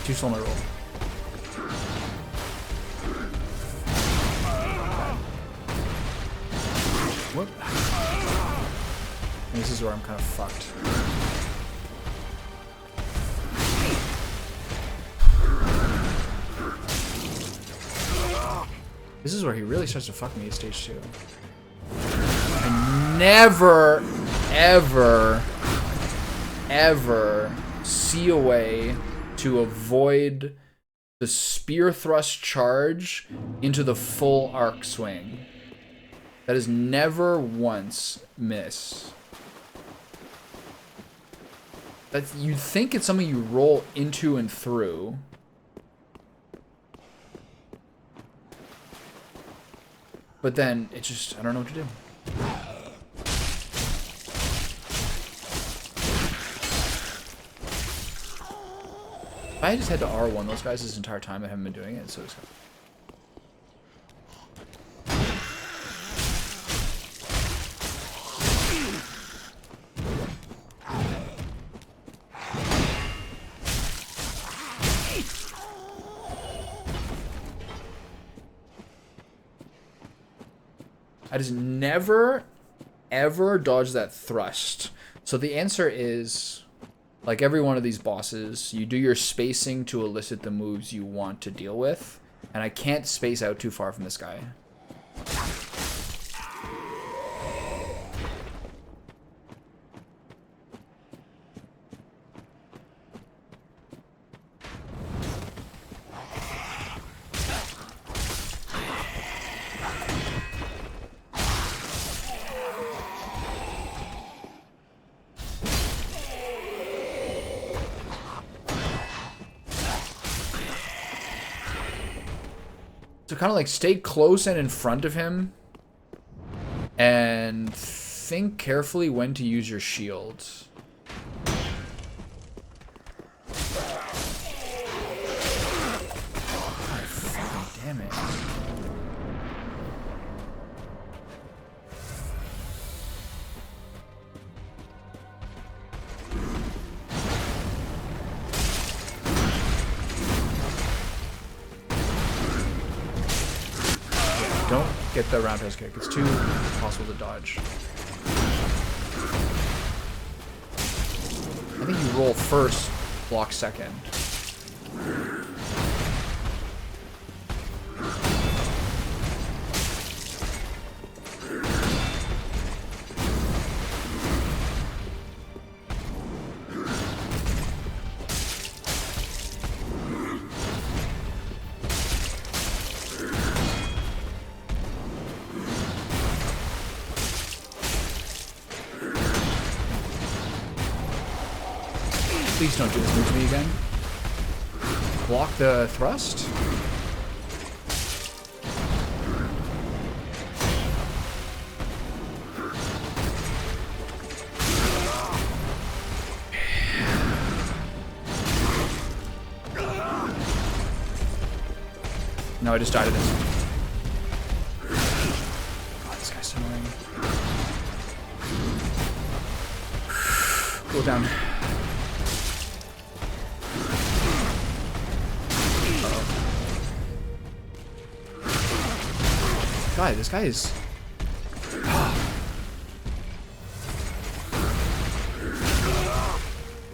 Too slow my roll. What? This is where I'm kind of fucked. This is where he really starts to fuck me at stage 2. I never, ever, ever see a way to avoid the spear thrust charge into the full arc swing. That is never once miss. That's, you'd think it's something you roll into and through. But then it just, I don't know what to do. I just had to R1 those guys this entire time. I haven't been doing it, so it's... I just never, ever dodge that thrust. So the answer is, like every one of these bosses, you do your spacing to elicit the moves you want to deal with. And I can't space out too far from this guy. So kind of like stay close and in front of him and think carefully when to use your shield. God, fucking damn it. Don't get the roundhouse kick. It's too impossible to dodge. I think you roll first, block second. Please don't do this move to me again. Block the thrust. No, I just died at this. God, this guy's so annoying. Cool down. God, this guy is...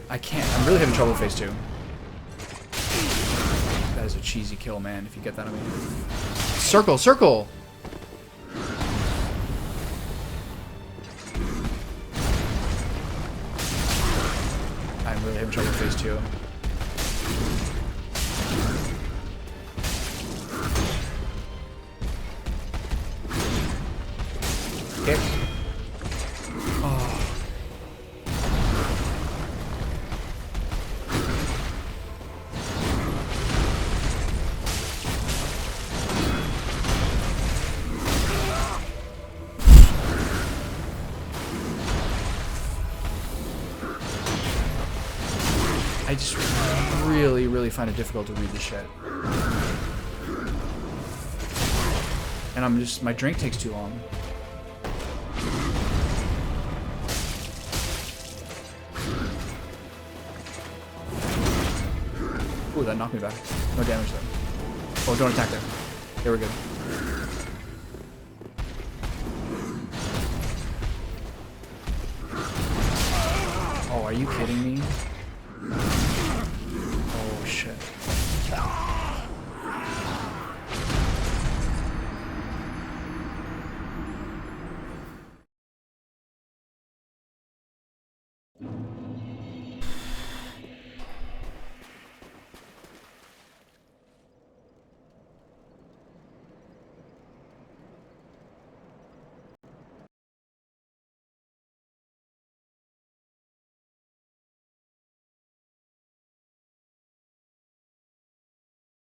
I can't. I'm really having trouble with phase 2. That is a cheesy kill, man, if you get that on me. Circle, circle! I'm really having trouble with phase 2. Kick. Oh. I just really find it difficult to read this shit. And I'm just, my drink takes too long. Ooh, that knocked me back. No damage though. Oh, don't attack there. They were good. Oh, are you kidding me? Oh, shit.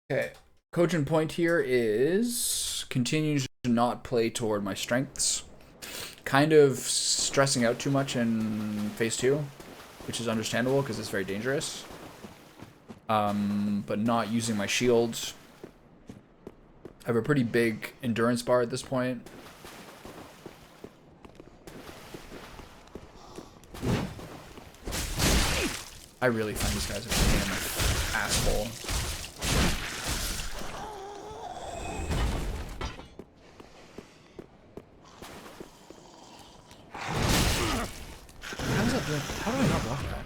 Okay, cogent point here is continue to not play toward my strengths. Kind of stressing out too much in phase 2, which is understandable because it's very dangerous. But not using my shields. I have a pretty big endurance bar at this point. I really find these guys a pain in the asshole. How do I not block that?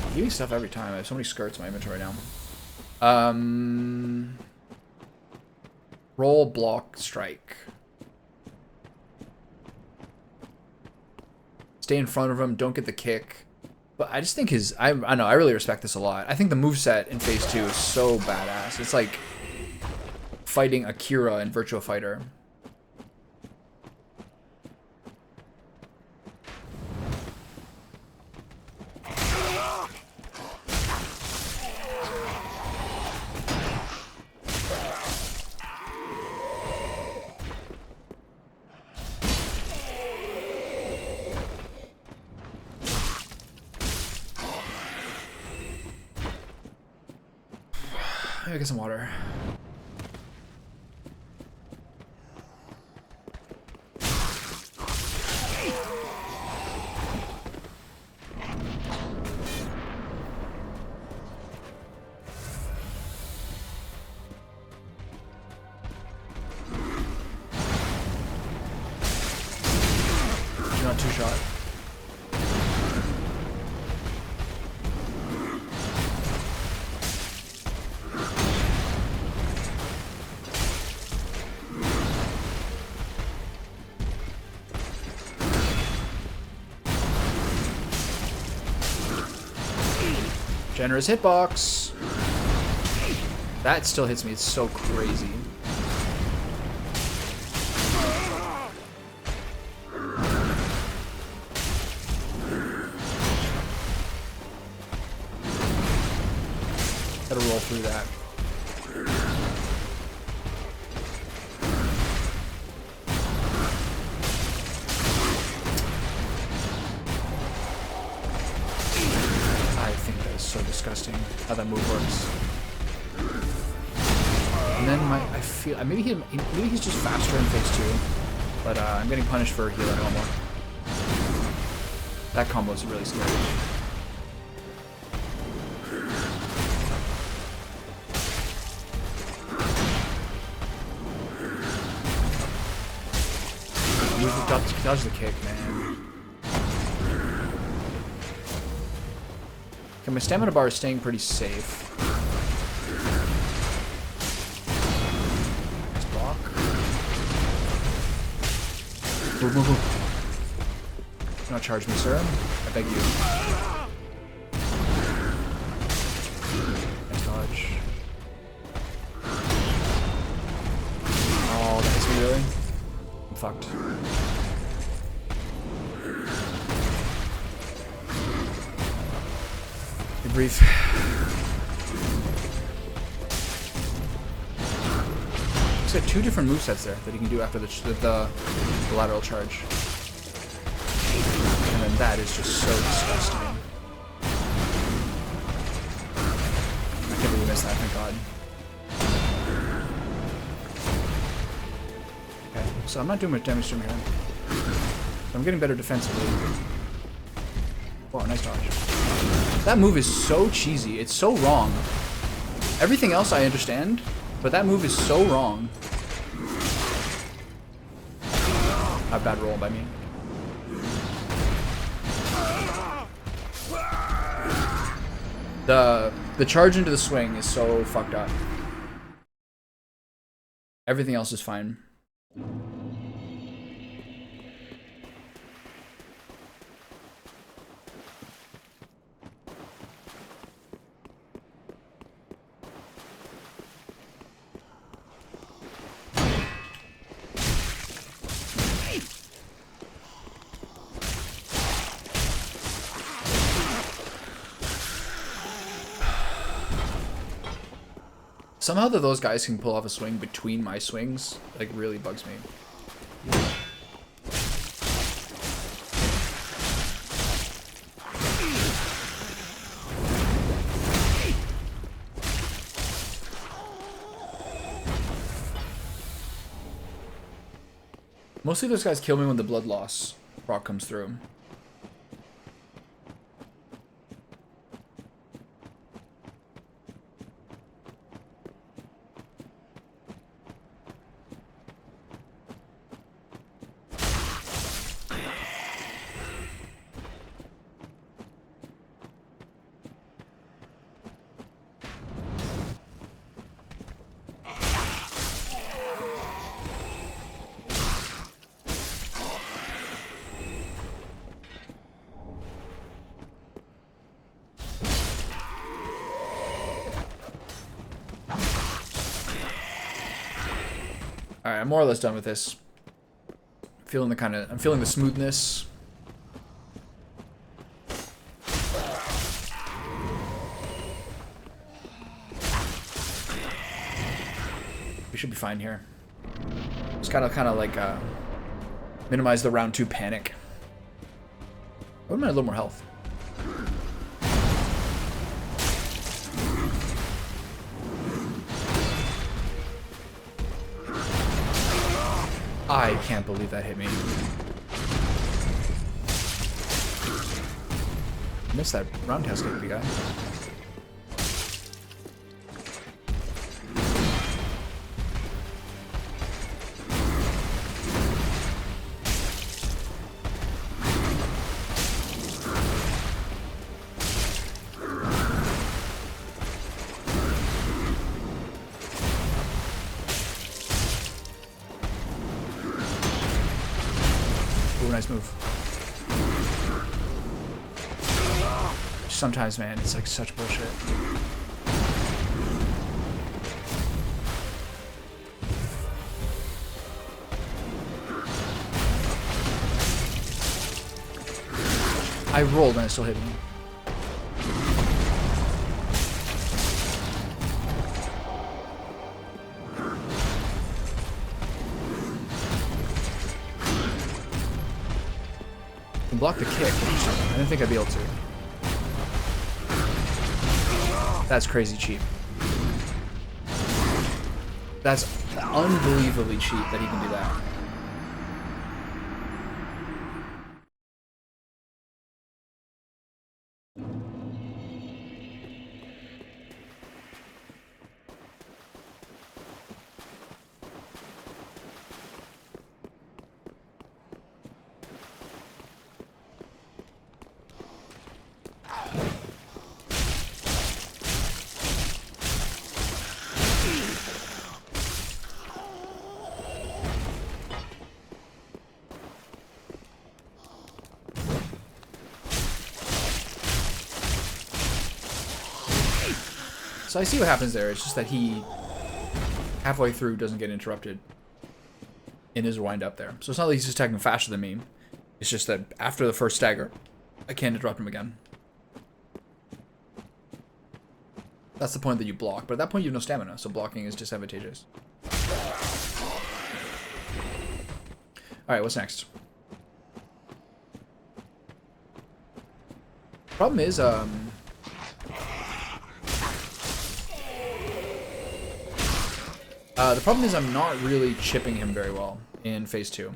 I'm giving stuff every time. I have so many skirts in my inventory now. Roll, block, strike. Stay in front of him. Don't get the kick. But I just think his... I know, I really respect this a lot. I think the moveset in phase 2 is so badass. It's like... fighting Akira in Virtua Fighter. Maybe get some water. Not two shot. Generous hitbox. That still hits me. It's so crazy. through that. I think that is so disgusting how that move works. And then I feel maybe he's just faster in phase 2, but I'm getting punished for healing Elmore. That combo is really scary. Dodge the kick, man. Okay, my stamina bar is staying pretty safe. Nice block. Move, move, move. Do not charge me, sir. I beg you. Nice dodge. Oh, that hits me really? I'm fucked. Brief. He's got 2 different movesets there that he can do after the lateral charge. And then that is just so disgusting. I can't believe we missed that, thank god. Okay, so I'm not doing much damage to him here. So I'm getting better defensively. Wow, nice dodge. That move is so cheesy. It's so wrong. Everything else I understand, but that move is so wrong. A bad roll by me. The charge into the swing is so fucked up. Everything else is fine. Somehow that those guys can pull off a swing between my swings, like, really bugs me. Mostly those guys kill me when the blood loss proc comes through. Alright, I'm more or less done with this. I'm feeling the smoothness. We should be fine here. Just gotta kind of like minimize the round 2 panic. I wouldn't mind a little more health. I can't believe that hit me. Missed that roundhouse kick, the guy. Nice move. Sometimes, man, it's like such bullshit. I rolled and it still hit me. can block the kick. I didn't think I'd be able to. That's crazy cheap. That's unbelievably cheap that he can do that. So I see what happens there. It's just that he, halfway through, doesn't get interrupted in his wind up there. So it's not like he's just attacking faster than me. It's just that after the first stagger, I can't interrupt him again. That's the point that you block. But at that point, you have no stamina, so blocking is disadvantageous. Alright, what's next? Problem is, the problem is I'm not really chipping him very well in phase 2.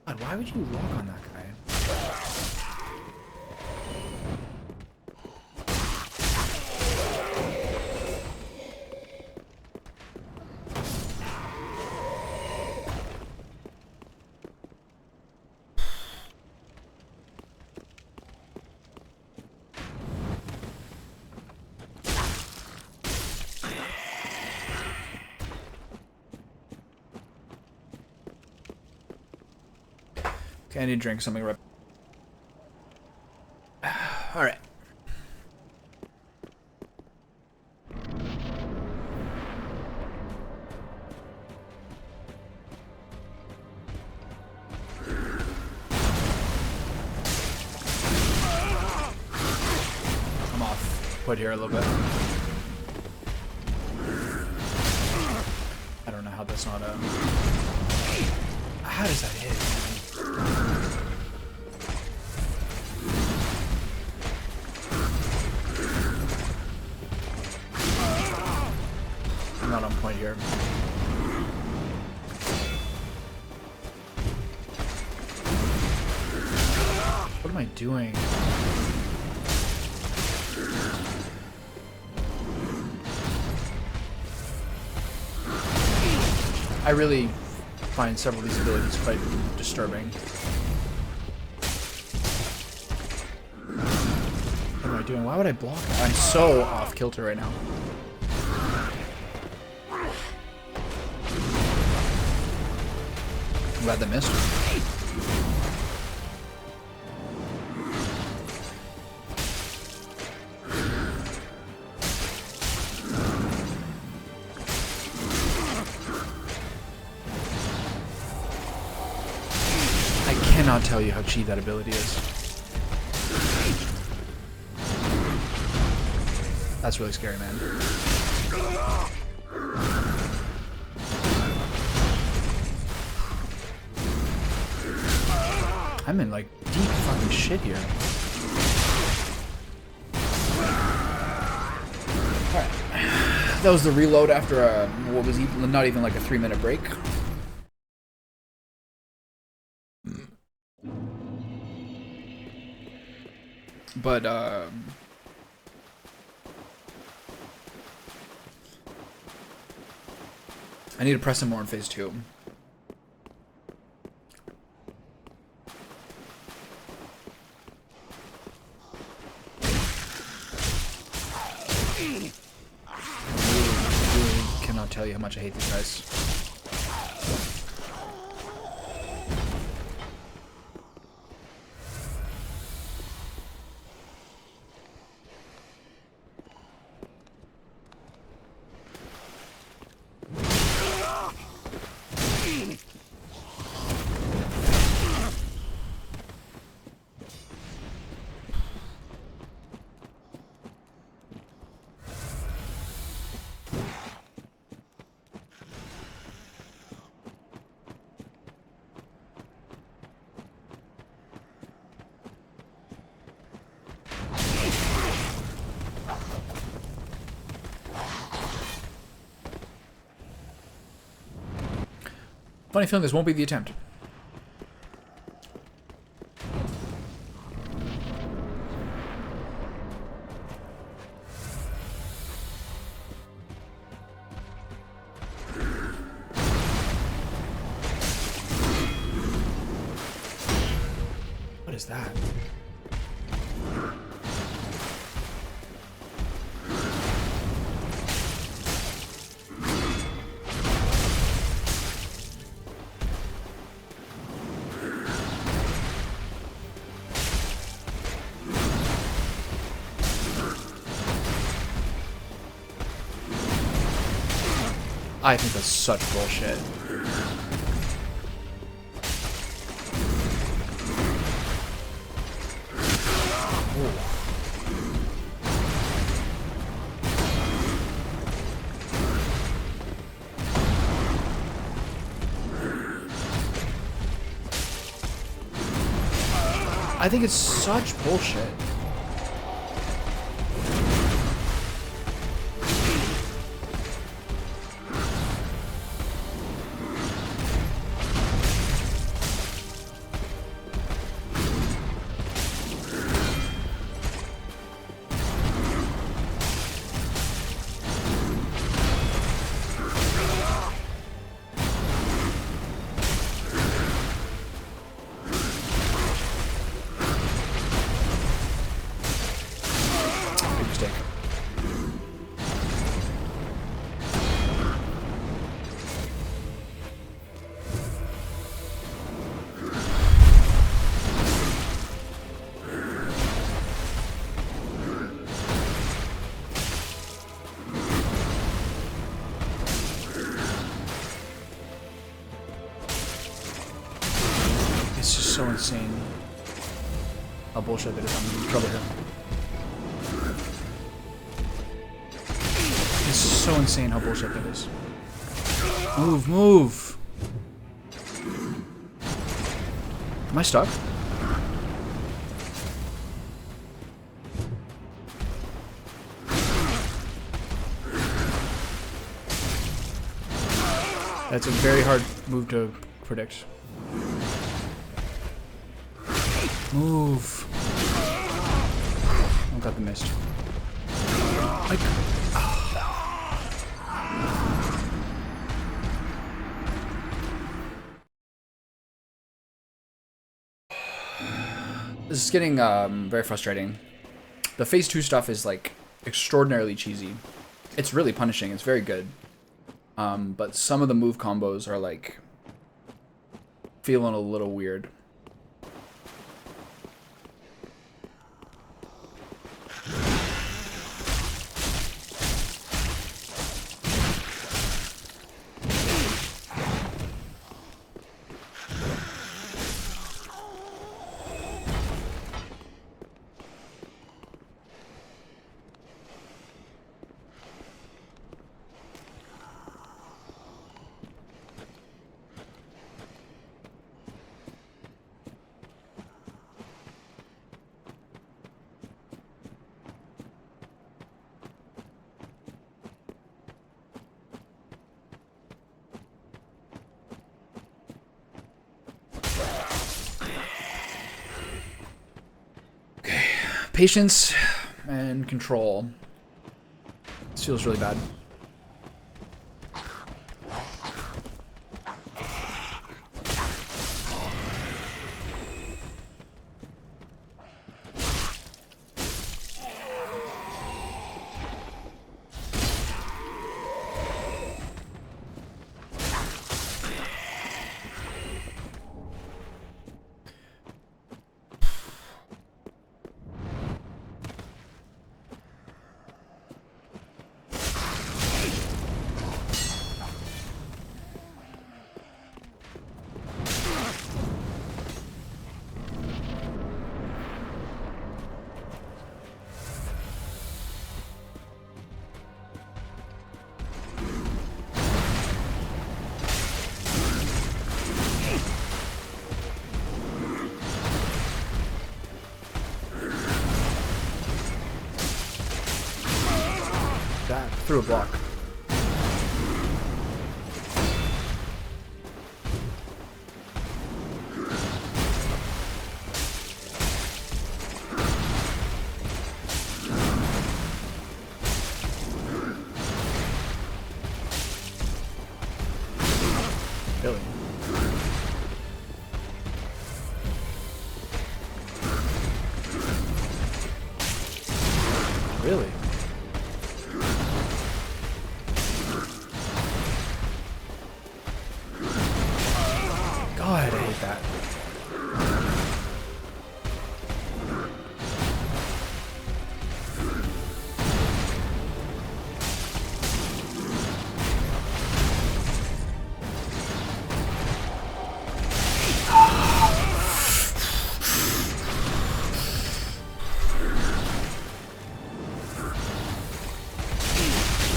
God, why would you lock on that guy? Okay, I need to drink something right. All right. I'm off put here a little bit. I don't know how that's not a... How does that hit? I'm not on point here. What am I doing? I really find several of these abilities quite disturbing. What am I doing? Why would I block it? I'm so off kilter right now. I'm glad that missed. I cannot tell you how cheap that ability is. That's really scary, man. I'm in like deep fucking shit here. Alright. That was the reload after a, what was even, not even like a 3-minute break. But, I need to press him more in phase 2. I cannot tell you how much I hate these guys. Funny feeling this won't be the attempt. What is that? I think that's such bullshit. I think it's such bullshit. It's just so insane how bullshit that is. I'm in trouble here. It's so insane how bullshit that is. Move, move! Am I stuck? That's a very hard move to predict. Move. Oh, got the mist. This is getting very frustrating. The phase 2 stuff is like extraordinarily cheesy. It's really punishing. It's very good. But some of the move combos are like feeling a little weird. Patience and control. This feels really bad. Through a block. Really? God, I hate that.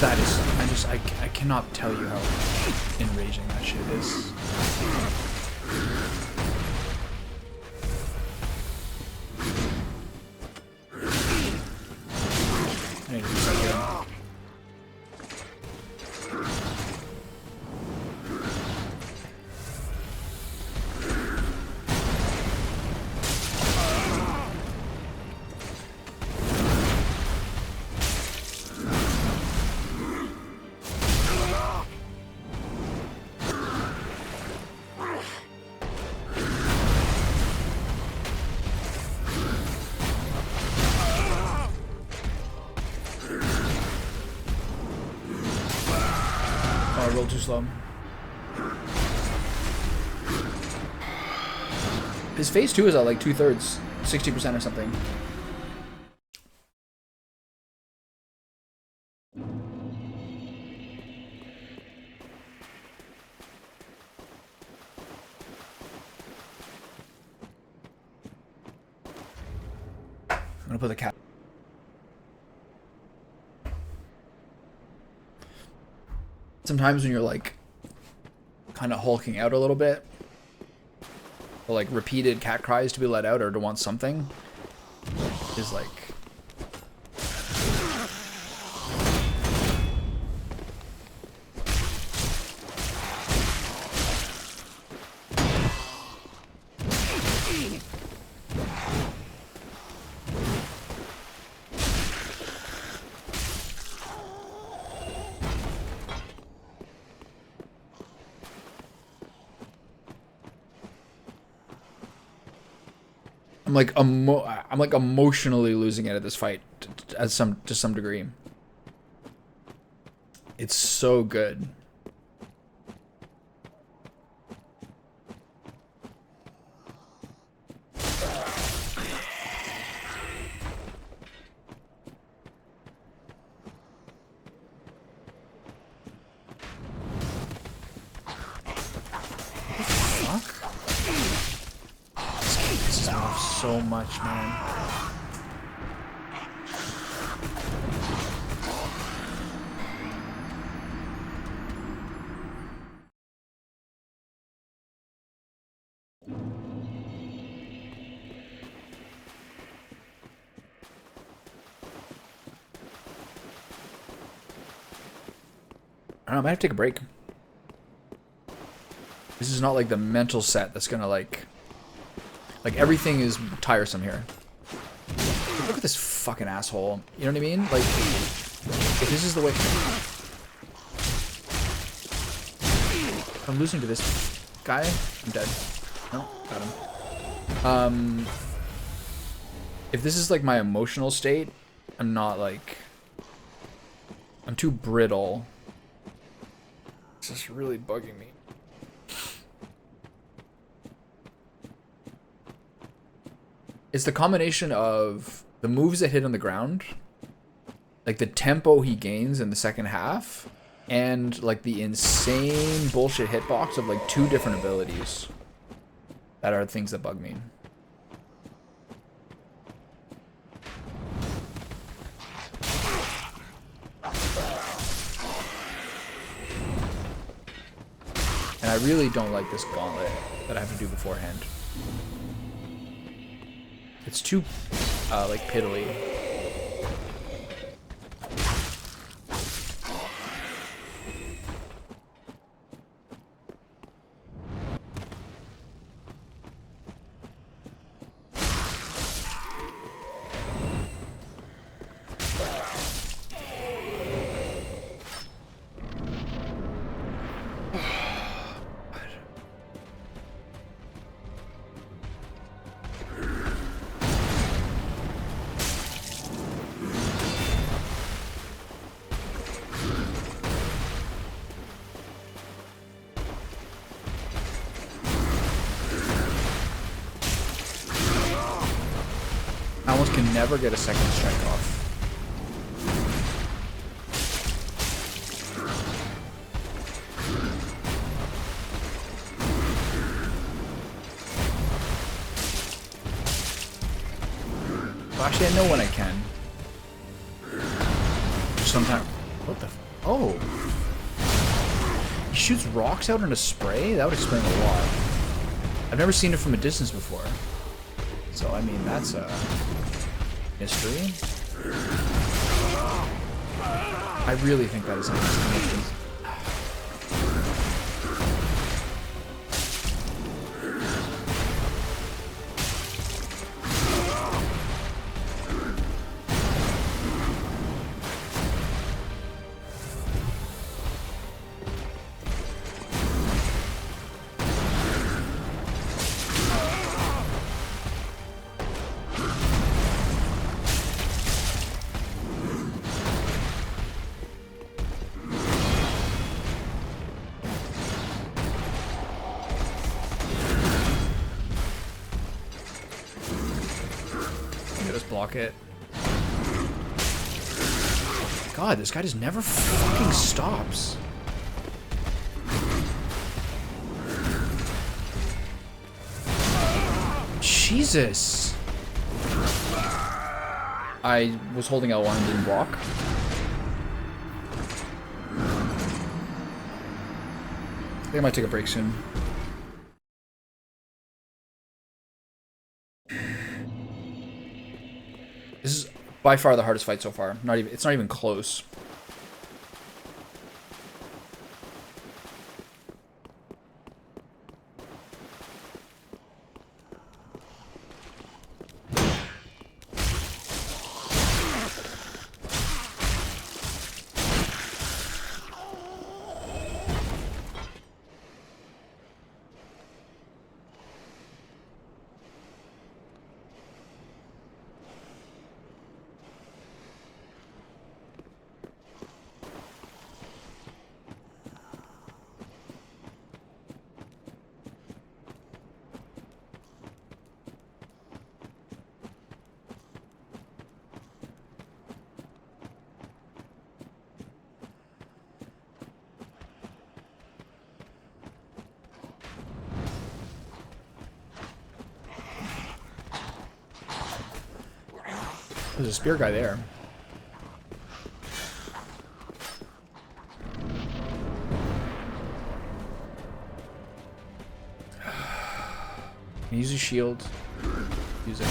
That is, I cannot tell you how enraging that shit is. I need to reset here. Oh, I rolled too slow. His phase 2 is at like 2/3, 60% or something. I'm gonna put the cat. Sometimes when you're like kind of hulking out a little bit, or like repeated cat cries to be let out or to want something is like I'm like emotionally losing it at this fight to some degree. It's so good. So much, man. I don't know, I might have to take a break. This is not like the mental set that's gonna like everything is tiresome here. Look at this fucking asshole. You know what I mean? Like, if this is the way... If I'm losing to this guy, I'm dead. No, got him. If this is like my emotional state, I'm not like... I'm too brittle. It's just really bugging me. It's the combination of the moves that hit on the ground, like the tempo he gains in the second half, and like the insane bullshit hitbox of like 2 different abilities that are things that bug me. And I really don't like this gauntlet that I have to do beforehand. It's too, like, piddly. can never get a second strike off. Well, actually, I know when I can. Sometimes. What the? Oh. He shoots rocks out in a spray? That would explain a lot. I've never seen it from a distance before. So, I mean, that's a mystery. I really think that is an explanation. Block it. God, this guy just never fucking stops. Jesus. I was holding L1 and didn't block. I think I might take a break soon. This is by far the hardest fight so far. It's not even close. There's a spear guy there. Use a shield. Use it.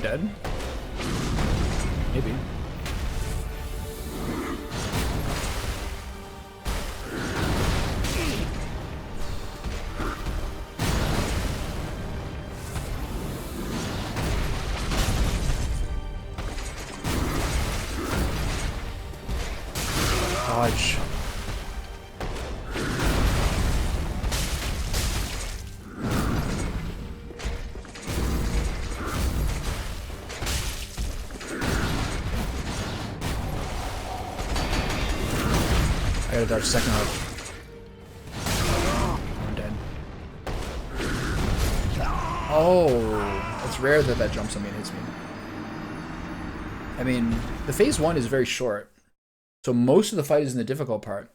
Dead? Maybe. Dodge. I gotta dodge second hook. I'm dead. Oh, it's rare that that jumps on me and hits me. I mean, the phase 1 is very short, so most of the fight is in the difficult part.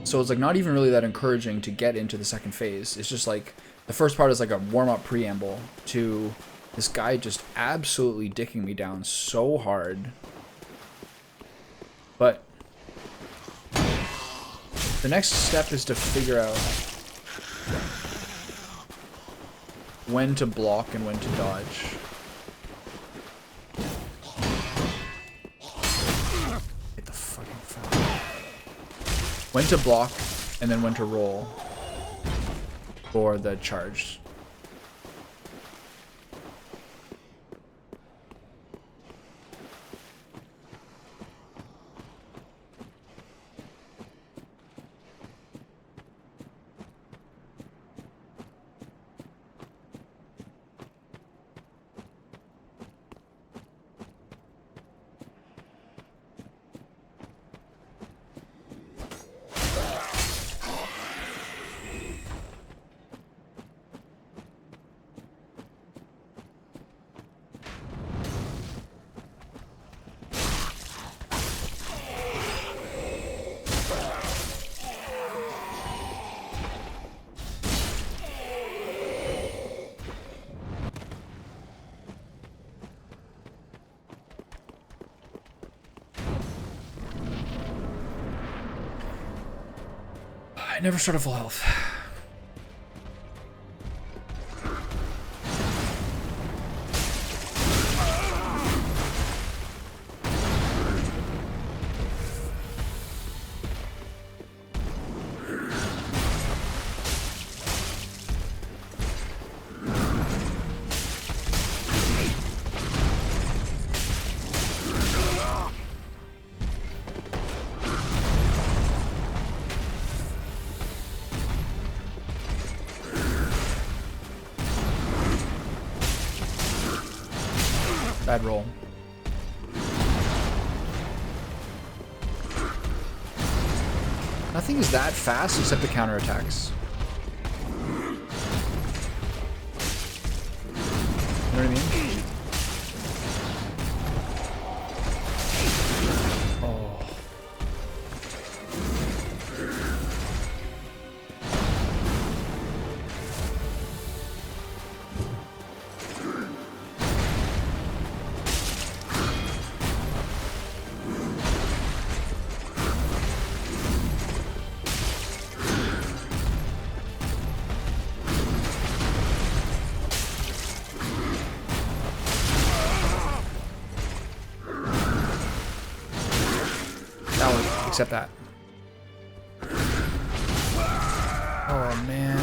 So it's like not even really that encouraging to get into the second phase. It's just like the first part is like a warm-up preamble to this guy just absolutely dicking me down so hard. But The next step is to figure out when to block and when to dodge. Hit the fucking foul. When to block and then when to roll for the charge. I never start at full health. Bad roll. Nothing is that fast except the counterattacks. You know what I mean? Oh. Except that. Oh man.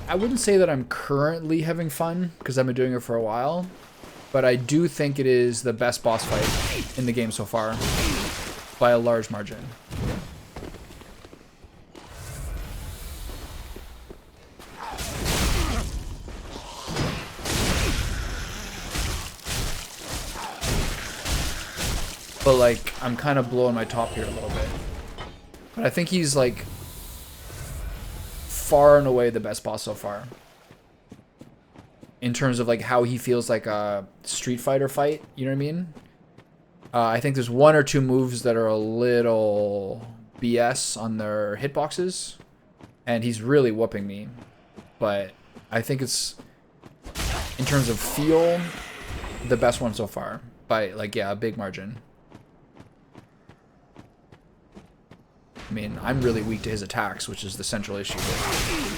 I wouldn't say that I'm currently having fun because I've been doing it for a while, but I do think it is the best boss fight in the game so far by a large margin. But like, I'm kind of blowing my top here a little bit. But I think he's like far and away the best boss so far. In terms of like how he feels like a Street Fighter fight, you know what I mean? I think there's one or two moves that are a little BS on their hitboxes. And he's really whooping me. But I think it's, in terms of feel, the best one so far. By like, yeah, a big margin. I mean, I'm really weak to his attacks, which is the central issue here.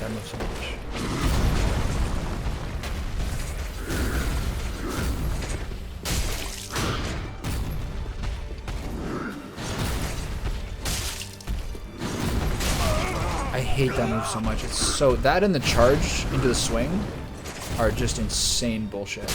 that move so much. I hate that move so much. It's so... That and the charge into the swing are just insane bullshit.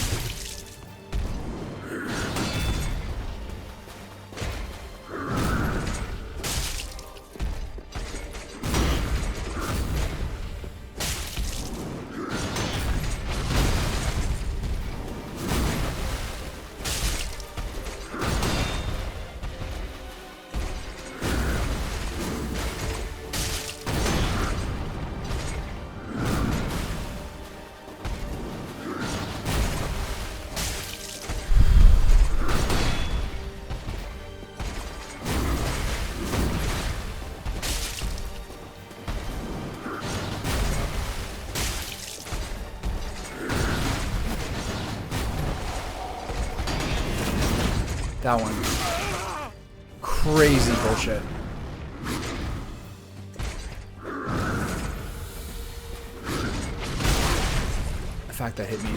That one. Crazy bullshit. The fact that hit me.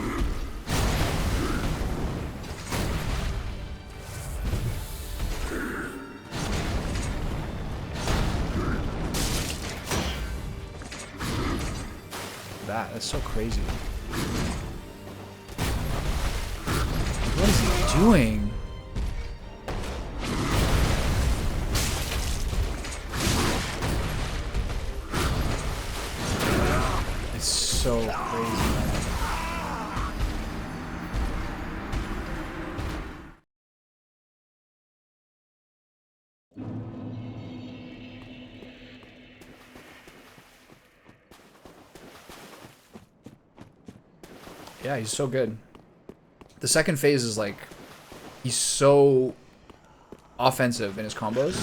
That's so crazy. What is he doing? So crazy, man. Yeah, he's so good. The second phase is like, he's so offensive in his combos.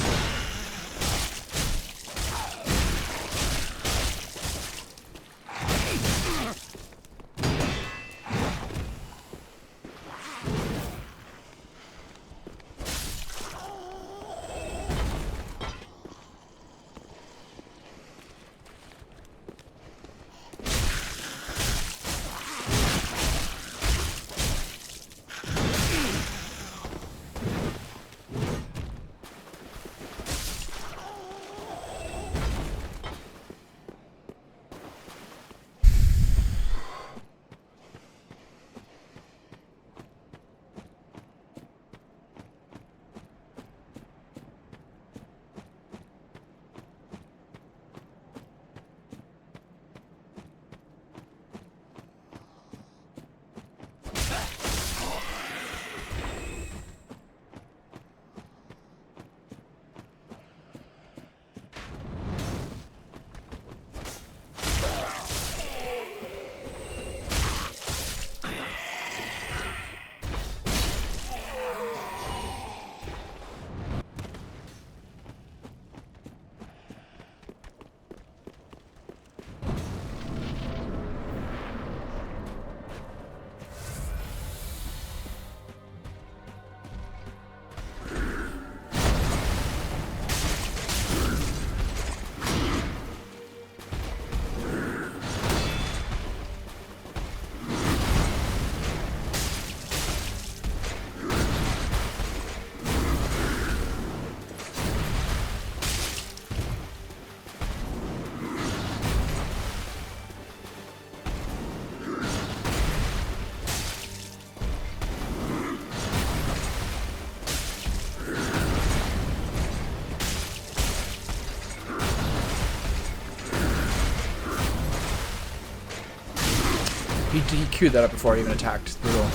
He queued that up before I even attacked. Brutal. I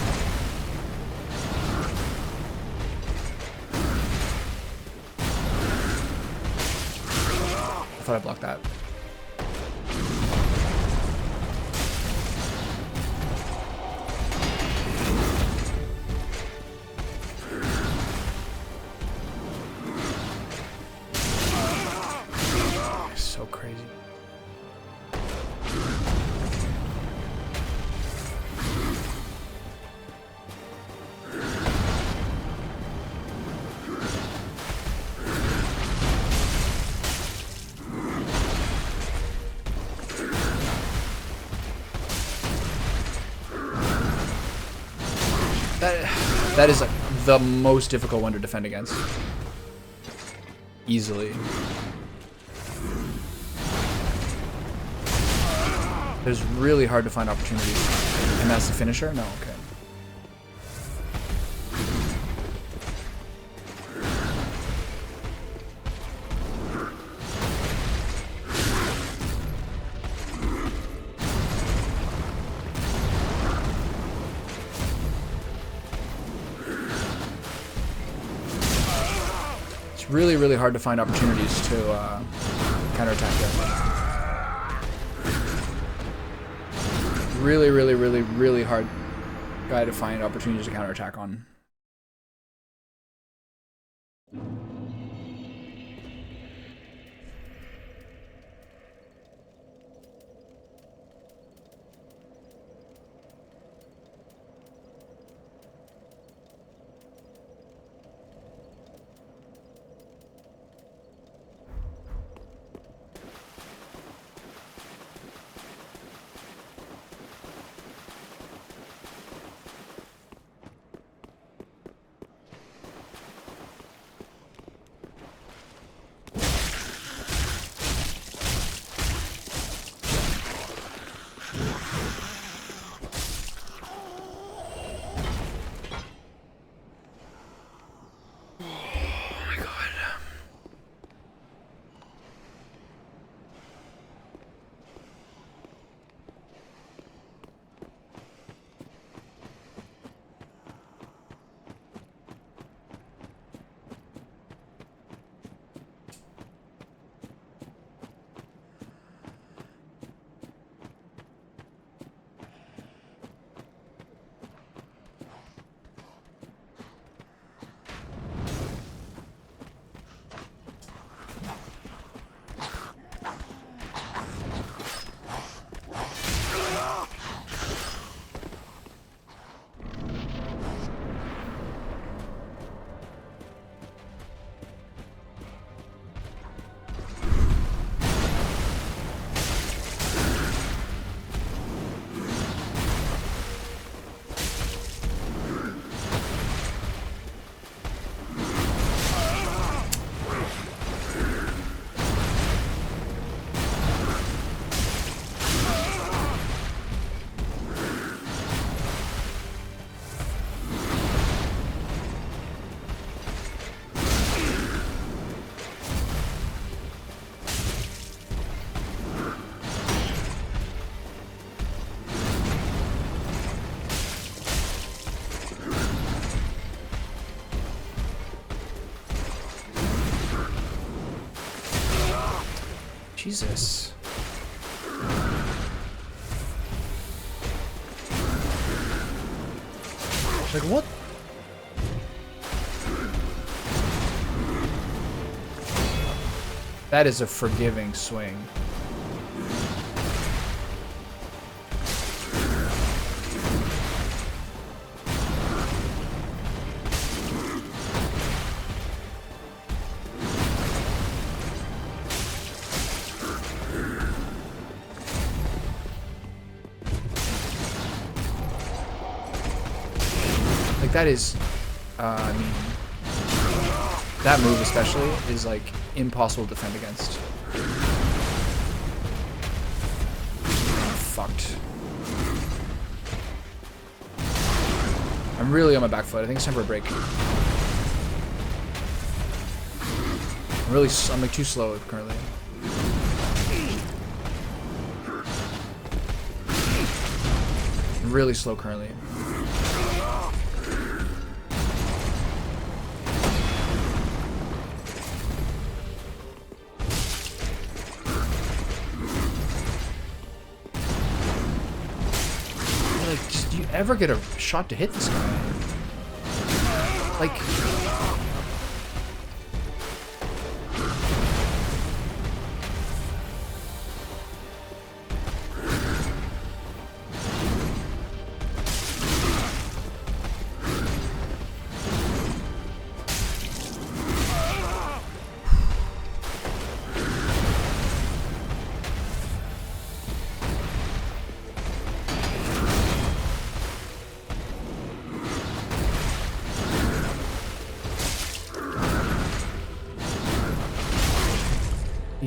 thought I blocked that. So crazy. That is like the most difficult one to defend against. Easily. It's really hard to find opportunities. And that's the finisher? No, okay. It's really, really hard to find opportunities to counterattack it. Really, really, really, really hard guy to find opportunities to counterattack on. Jesus. Like, what? That is a forgiving swing. That is, I mean, that move especially is like impossible to defend against. I'm fucked. I'm really on my back foot. I think it's time for a break. I'm like too slow currently. I'm really slow currently. Ever get a shot to hit this guy? Like,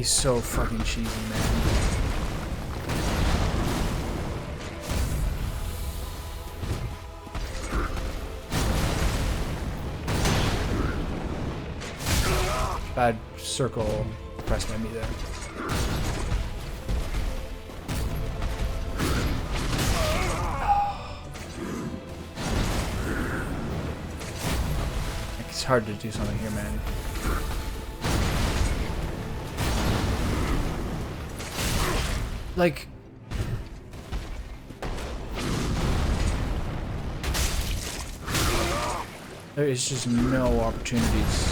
He's so fucking cheesy, man. Bad circle pressed by me there. It's hard to do something here, man. Like... there is just no opportunities.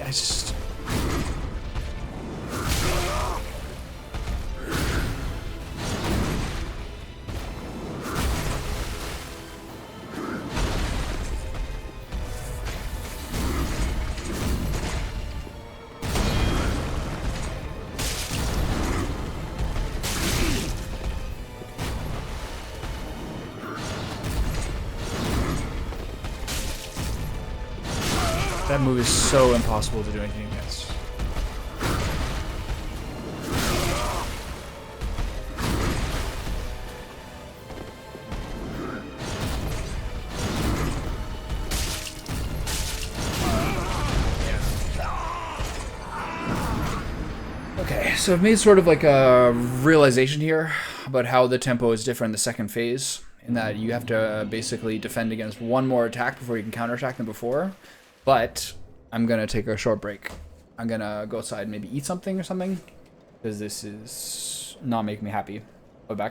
I just... that move is so impossible to do anything against. Okay, so I've made sort of like a realization here about how the tempo is different in the second phase, in that you have to basically defend against one more attack before you can counterattack than before. But I'm going to take a short break. I'm going to go outside and maybe eat something or something, because this is not making me happy. I'll be back.